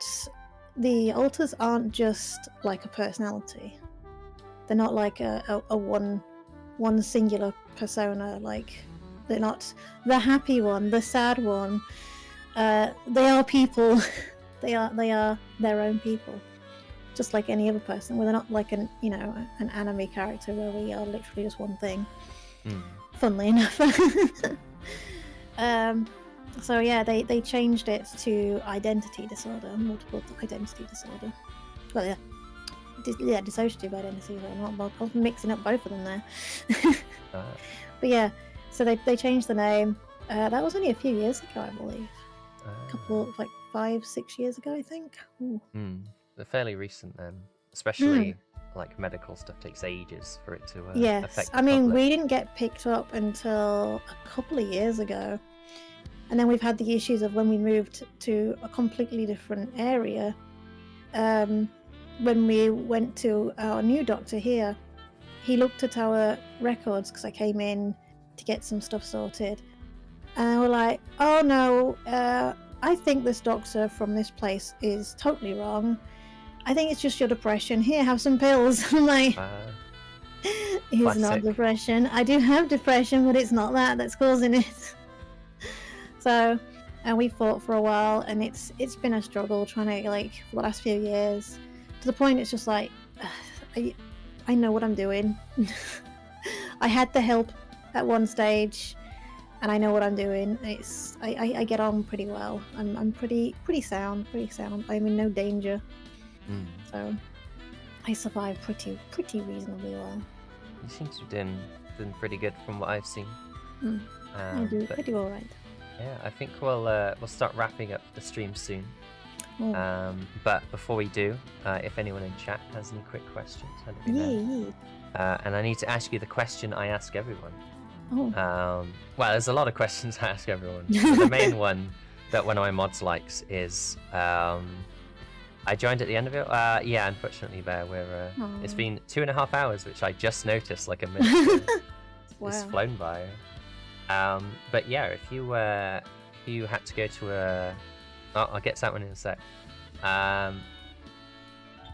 the alters aren't just like a personality. They're not like a one singular persona. Like they're not the happy one, the sad one. They are people. they are their own people, just like any other person. Well, they're not like an anime character where we are literally just one thing. Funnily enough. So yeah, they changed it to identity disorder, multiple identity disorder. Well, yeah, dissociative identity. I was mixing up both of them there. But yeah, so they changed the name. That was only a few years ago, I believe. A couple, like 5-6 years ago, I think. They're fairly recent then, especially like medical stuff takes ages for it to affect the I mean, public. we didn't get picked up until a couple of years ago. And then we've had the issues of when we moved to a completely different area. When we went to our new doctor here, he looked at our records because I came in to get some stuff sorted. And we're like, oh no, I think this doctor from this place is totally wrong. I think it's just your depression. Here, have some pills. I'm like, it's not depression. I do have depression, but it's not that's causing it. So, and we fought for a while, and it's been a struggle trying to, like, for the last few years, to the point it's just like, I know what I'm doing. I had the help at one stage, and I know what I'm doing. I get on pretty well. I'm pretty sound. I'm in no danger. So I survive pretty reasonably well. You seem to be doing pretty good from what I've seen. I do pretty all right. Yeah, I think we'll start wrapping up the stream soon. But before we do, if anyone in chat has any quick questions, let me know. And I need to ask you the question I ask everyone. Well, there's a lot of questions I ask everyone. The main one that one of my mods likes is, I joined at the end of it. Yeah, unfortunately, Bear, it's been 2.5 hours, which I just noticed like a minute ago. Wow. It's flown by. But yeah, if you had to go to I'll get to that one in a sec.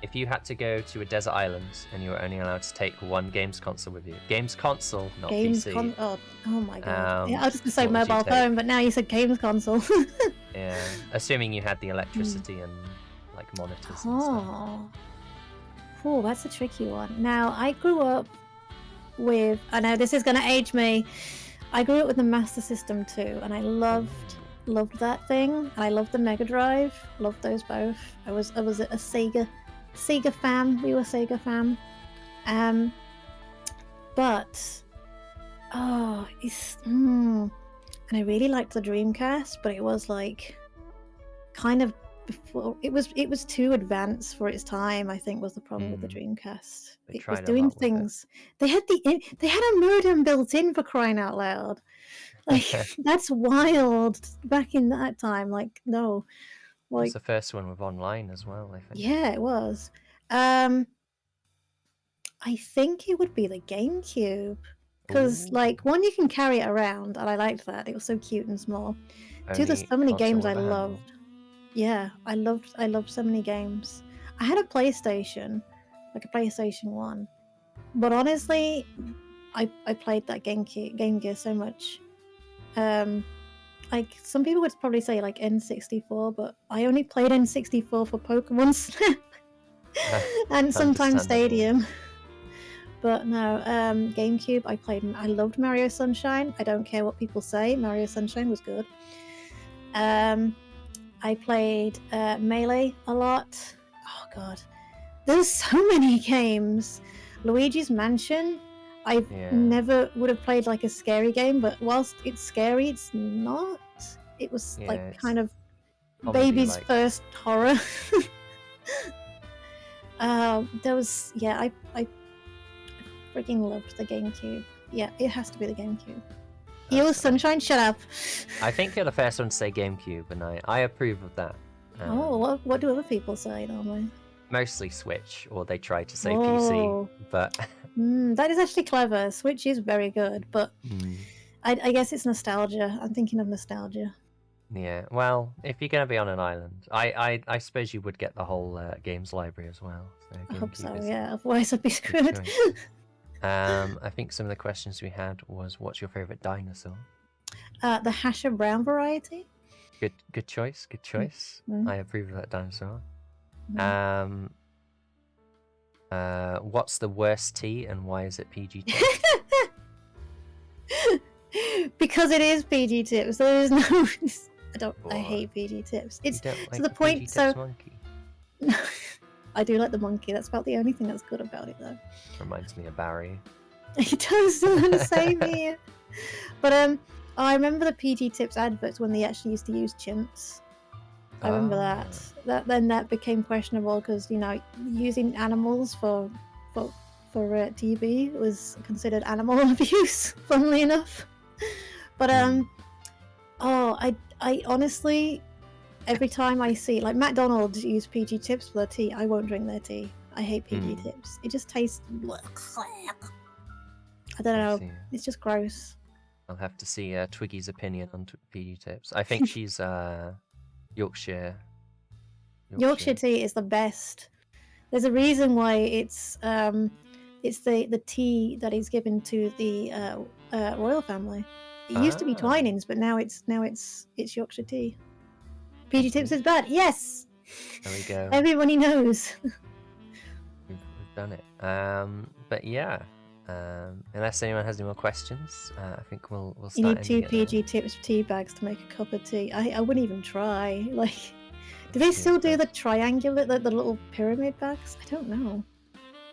If you had to go to a desert island and you were only allowed to take one games console with you, games console, not PC. Oh my god! Yeah, I was just gonna say mobile phone, but now you said games console. Yeah, assuming you had the electricity and like monitors and stuff. Oh, that's a tricky one. Now, I grew up with. I know this is gonna age me. I grew up with the Master System too, and I loved that thing. I loved the Mega Drive. Loved those both. I was a Sega fan. We were Sega fan. But and I really liked the Dreamcast, but it was like kind of before it was too advanced for its time. I think was the problem with the Dreamcast. It was doing things. They had a modem built in, for crying out loud. Like that's wild back in that time. Like no, like it was the first one with online as well, I think. Yeah, it was. I think it would be the GameCube because like one, you can carry it around, and I liked that. It was so cute and small. Two, there's so many games I loved. Yeah, I loved so many games. I had a PlayStation, like a PlayStation 1, but honestly, I played that Game Gear so much. Like some people would probably say like N64, but I only played N64 for Pokemon Snap and sometimes Stadium. But no, GameCube, I loved Mario Sunshine. I don't care what people say, Mario Sunshine was good. I played Melee a lot. Oh god, There's so many games. Luigi's Mansion. I never would have played like a scary game, but whilst it's scary, it's not. It was like kind of baby's first horror. There was I freaking loved the GameCube. Yeah, it has to be the GameCube. Evil Sunshine, shut up. I think you're the first one to say GameCube, and I approve of that. What do other people say normally? Mostly Switch, or they try to say PC, but... that is actually clever. Switch is very good, but I guess it's nostalgia. I'm thinking of nostalgia. Yeah, well, if you're going to be on an island, I suppose you would get the whole games library as well. So I hope so, yeah. Otherwise I'd be screwed. I think some of the questions we had was, what's your favourite dinosaur? The Hasher Brown variety. Good choice, good choice. I approve of that dinosaur. What's the worst tea and why is it PG tips? Because it is PG tips. There is no. I hate PG tips. It's to the point. So monkey? I do like the monkey. That's about the only thing that's good about it, though. Reminds me of Barry. It does. The same here. But I remember the PG tips adverts when they actually used to use chimps. I remember that. That became questionable because using animals for TV was considered animal abuse. Funnily enough, but I honestly, every time I see like McDonald's use PG tips for their tea, I won't drink their tea. I hate PG tips. It just tastes. I don't know. It's just gross. I'll have to see Twiggy's opinion on PG tips. I think she's Yorkshire tea is the best. There's a reason why it's the tea that is given to the royal family. It used to be Twinings, but now it's Yorkshire tea. PG tips is bad. Yes. There we go. Everybody knows. We've done it. But yeah. Unless anyone has any more questions, I think we'll start. You need 2 PG tips tea bags to make a cup of tea. I wouldn't even try. Like, do they still do the triangular, the little pyramid bags? I don't know.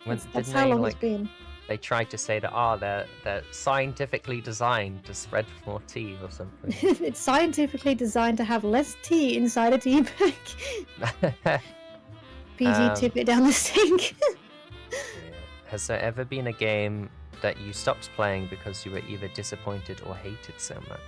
That's how long it's been. They tried to say that they're scientifically designed to spread more tea or something. It's scientifically designed to have less tea inside a tea bag. PG tip it down the sink. Has there ever been a game that you stopped playing because you were either disappointed or hated so much?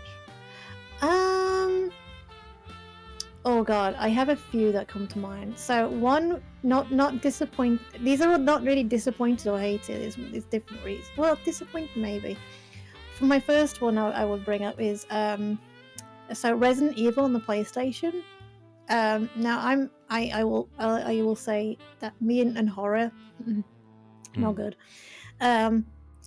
Oh god, I have a few that come to mind. So one, not disappointed. These are not really disappointed or hated. It's different reasons. Well, disappointed maybe. For my first one, I would bring up is so Resident Evil on the PlayStation. Now I will say that me and horror. Not good.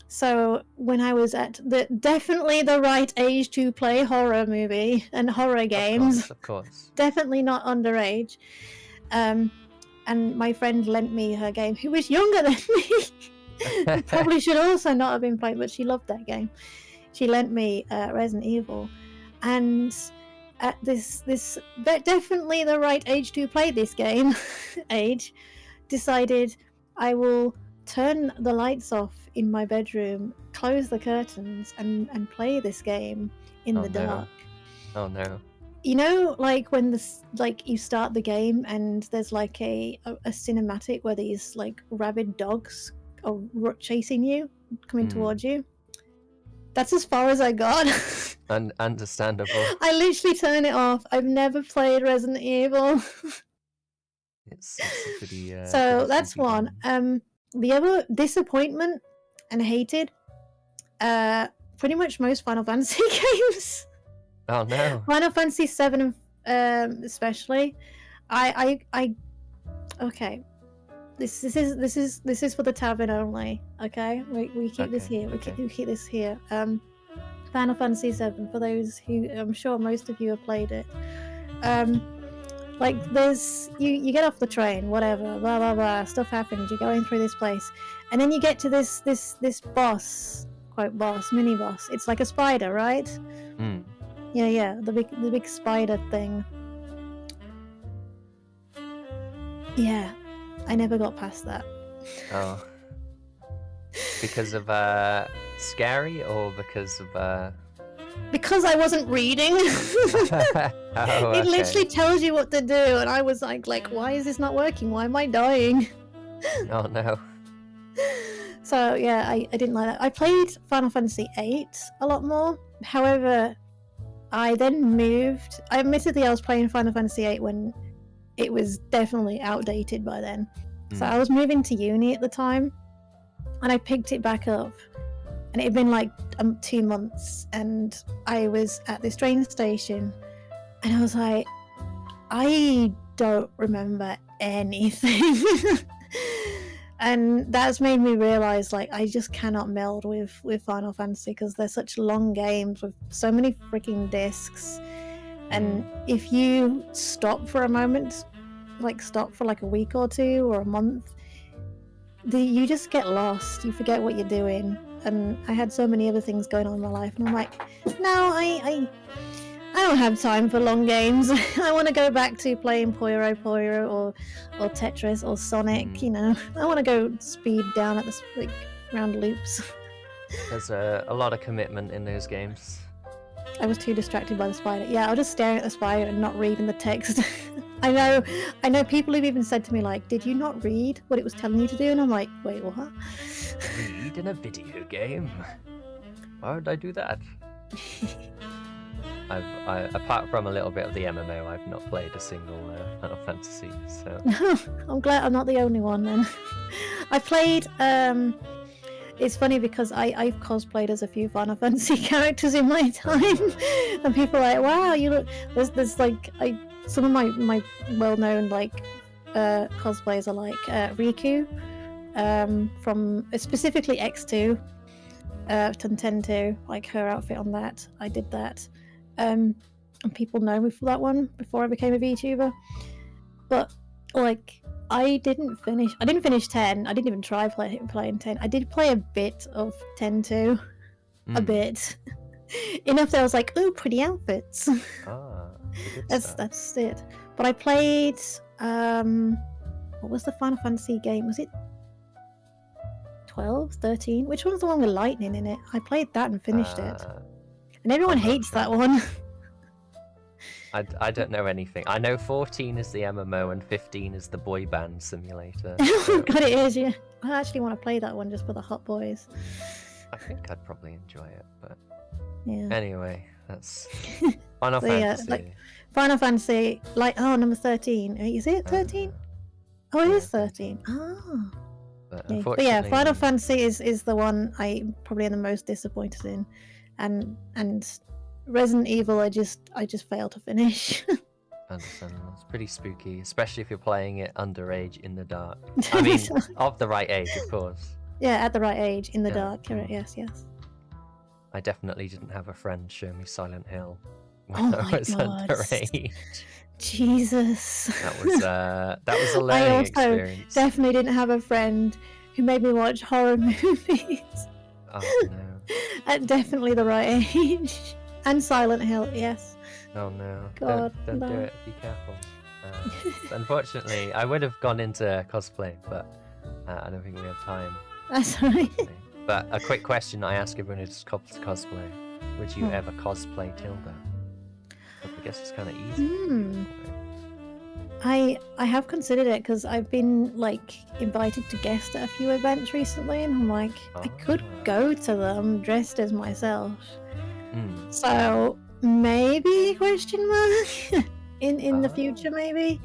So when I was at definitely the right age to play horror movie and horror games, of course, definitely not underage. And my friend lent me her game, who was younger than me. Probably should also not have been playing, but she loved that game. She lent me Resident Evil, and at this definitely the right age to play this game, decided I will turn the lights off in my bedroom, close the curtains, and play this game in the dark. Oh no. You know, like when you start the game and there's like a cinematic where these like rabid dogs are chasing you, coming towards you. That's as far as I got. Understandable. I literally turn it off. I've never played Resident Evil. It's pretty. So that's one. The other, disappointment and hated, pretty much most Final Fantasy games. Oh no. Final Fantasy 7 especially. Okay. This is for the tavern only. Okay, we keep this here. We keep this here. Final Fantasy 7 for those who, I'm sure most of you have played it. Like there's you get off the train, whatever, blah blah blah, stuff happens, you're going through this place, and then you get to this boss, quote boss, mini boss. It's like a spider, right? Yeah, the big spider thing. Yeah. I never got past that. Oh. Because of scary or because of Because I wasn't reading. Oh, It literally okay. tells you what to do, and I was like, why is this not working? Why am I dying? Oh no. So yeah, I didn't like that. I played Final Fantasy VIII a lot more. However, I then moved. Admittedly, I was playing Final Fantasy VIII when it was definitely outdated by then. So I was moving to uni at the time, and I picked it back up. And it had been like 2 months, and I was at this train station, and I was like, I don't remember anything. And that's made me realize, like, I just cannot meld with Final Fantasy because they're such long games with so many freaking discs. And if you stop for a moment, like stop for like a week or two or a month, you just get lost. You forget what you're doing. And I had so many other things going on in my life, and I'm like, no, I don't have time for long games. I want to go back to playing Puyo or Tetris or Sonic. You know, I want to go speed down at the like round loops. There's a lot of commitment in those games. I was too distracted by the spider. Yeah, I was just staring at the spider and not reading the text. I know people have even said to me, like, did you not read what it was telling you to do? And I'm like, wait, what? Read in a video game? Why would I do that? Apart from a little bit of the MMO, I've not played a single Final Fantasy, so... I'm glad I'm not the only one then. I played, it's funny because I've cosplayed as a few Final Fantasy characters in my time, and people are like, wow, you look... There's like, some of my well-known, like, cosplays are like Riku, from specifically X2, Ten 2, like her outfit on that. I did that. And people know me for that one before I became a VTuber. But like, I didn't finish 10. I didn't even try playing 10. I did play a bit of 10 2, a bit. Enough that I was like, ooh, pretty outfits. That's it. But I played what was the Final Fantasy game? Was it 12, 13? Which one's the one with lightning in it? I played that and finished it. And everyone hates that one. I don't know anything. I know 14 is the MMO and 15 is the boy band simulator. Oh god, it is, yeah. I actually want to play that one just for the hot boys. I think I'd probably enjoy it, but... Yeah. Anyway, that's... Final Fantasy. Yeah, like, Final Fantasy, like, number 13. Is it 13? Oh, it is 13. Oh. But yeah, Final Fantasy is the one I probably am the most disappointed in. And Resident Evil, I just failed to finish. Understandable. It's pretty spooky, especially if you're playing it underage in the dark. I mean, of the right age, of course. Yeah, at the right age, in the dark. Yes. I definitely didn't have a friend show me Silent Hill when I was underage. Jesus. That was a learning experience. Definitely didn't have a friend who made me watch horror movies. Oh no. At definitely the right age. And Silent Hill, yes. Oh no. God, don't do it. Be careful. Unfortunately, I would have gone into cosplay, but I don't think we have time. That's right. But a quick question I ask everyone who's cosplay. Would you ever cosplay Tilda? I guess it's kind of easy. I have considered it because I've been like invited to guest at a few events recently, and I'm like, I could go to them dressed as myself. So maybe question mark in the future, maybe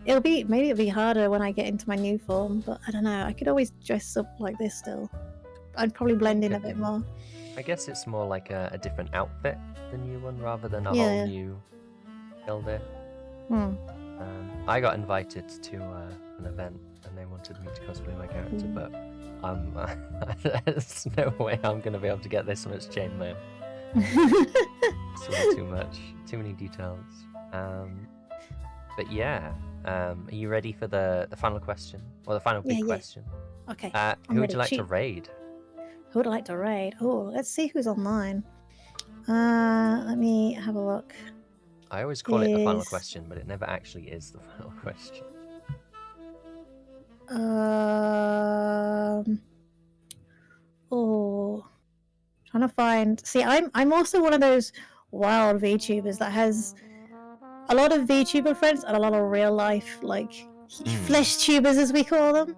it'll be harder when I get into my new form, but I don't know. I could always dress up like this still. I'd probably blend in a bit more. I guess it's more like a different outfit, the new one, rather than a whole new Tilda. I got invited to an event and they wanted me to cosplay my character, but there's no way I'm going to be able to get this much chainmail. It's way too much. Too many details. But yeah, are you ready for the final question? Or the final big question? Okay. Who would you like to raid? Who would I like to raid? Oh, let's see who's online. Let me have a look. I always call it the final question, but it never actually is the final question. Oh, trying to find. See, I'm also one of those wild VTubers that has a lot of VTuber friends and a lot of real life, like flesh tubers, as we call them.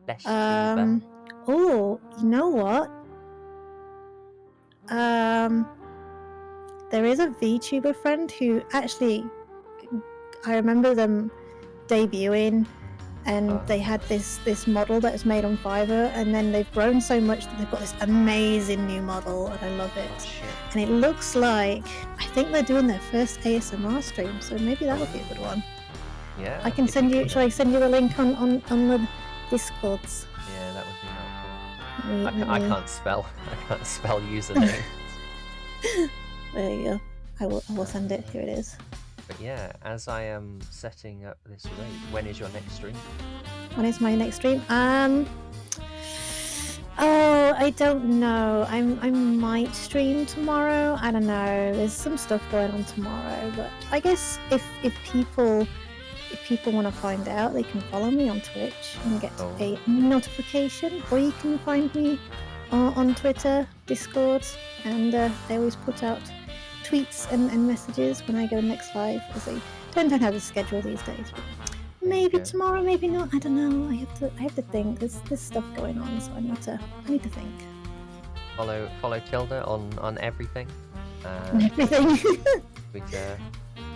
Flesh tuber. Oh, you know what? There is a VTuber friend who actually, I remember them debuting, and they had this model that was made on Fiverr, and then they've grown so much that they've got this amazing new model, and I love it. Oh, and it looks like, I think they're doing their first ASMR stream, so maybe that would be a good one. Yeah. I can send you. Shall I send you the link on the Discords? Yeah, that would be helpful. I can't spell. I can't spell username. There you go. I will send it. Here it is. But yeah, as I am setting up this raid, when is your next stream? When is my next stream? Oh, I don't know. I might stream tomorrow. I don't know. There's some stuff going on tomorrow, but I guess if people want to find out, they can follow me on Twitch and get a notification, or you can find me on Twitter, Discord, and they always put out tweets and messages when I go next live, as I don't know how to schedule these days. But maybe tomorrow, maybe not. I don't know. I have to think. There's stuff going on, so I need to think. Follow Tilda on everything. Everything. Twitter,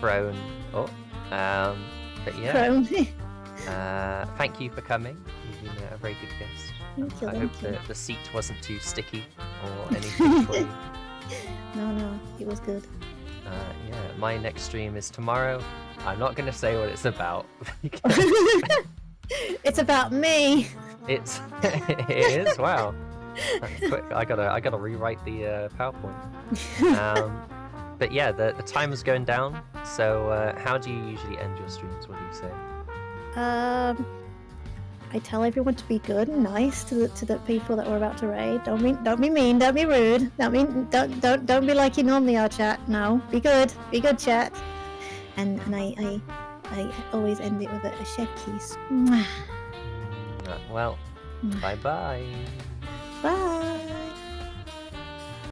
Throne. But yeah. Throne. Thank you for coming. You've been a very good guest. I hope the seat wasn't too sticky or anything for you. No, it was good. Yeah, my next stream is tomorrow. I'm not going to say what it's about. It's about me. It is. Wow. That's quick. I gotta rewrite the PowerPoint. But yeah, the time is going down. So how do you usually end your streams? What do you say? I tell everyone to be good and nice to the people that we're about to raid. Don't be mean. Don't be rude. Don't be like you normally are, chat. No, be good, chat. And I always end it with a chef kiss. Well, bye. Bye.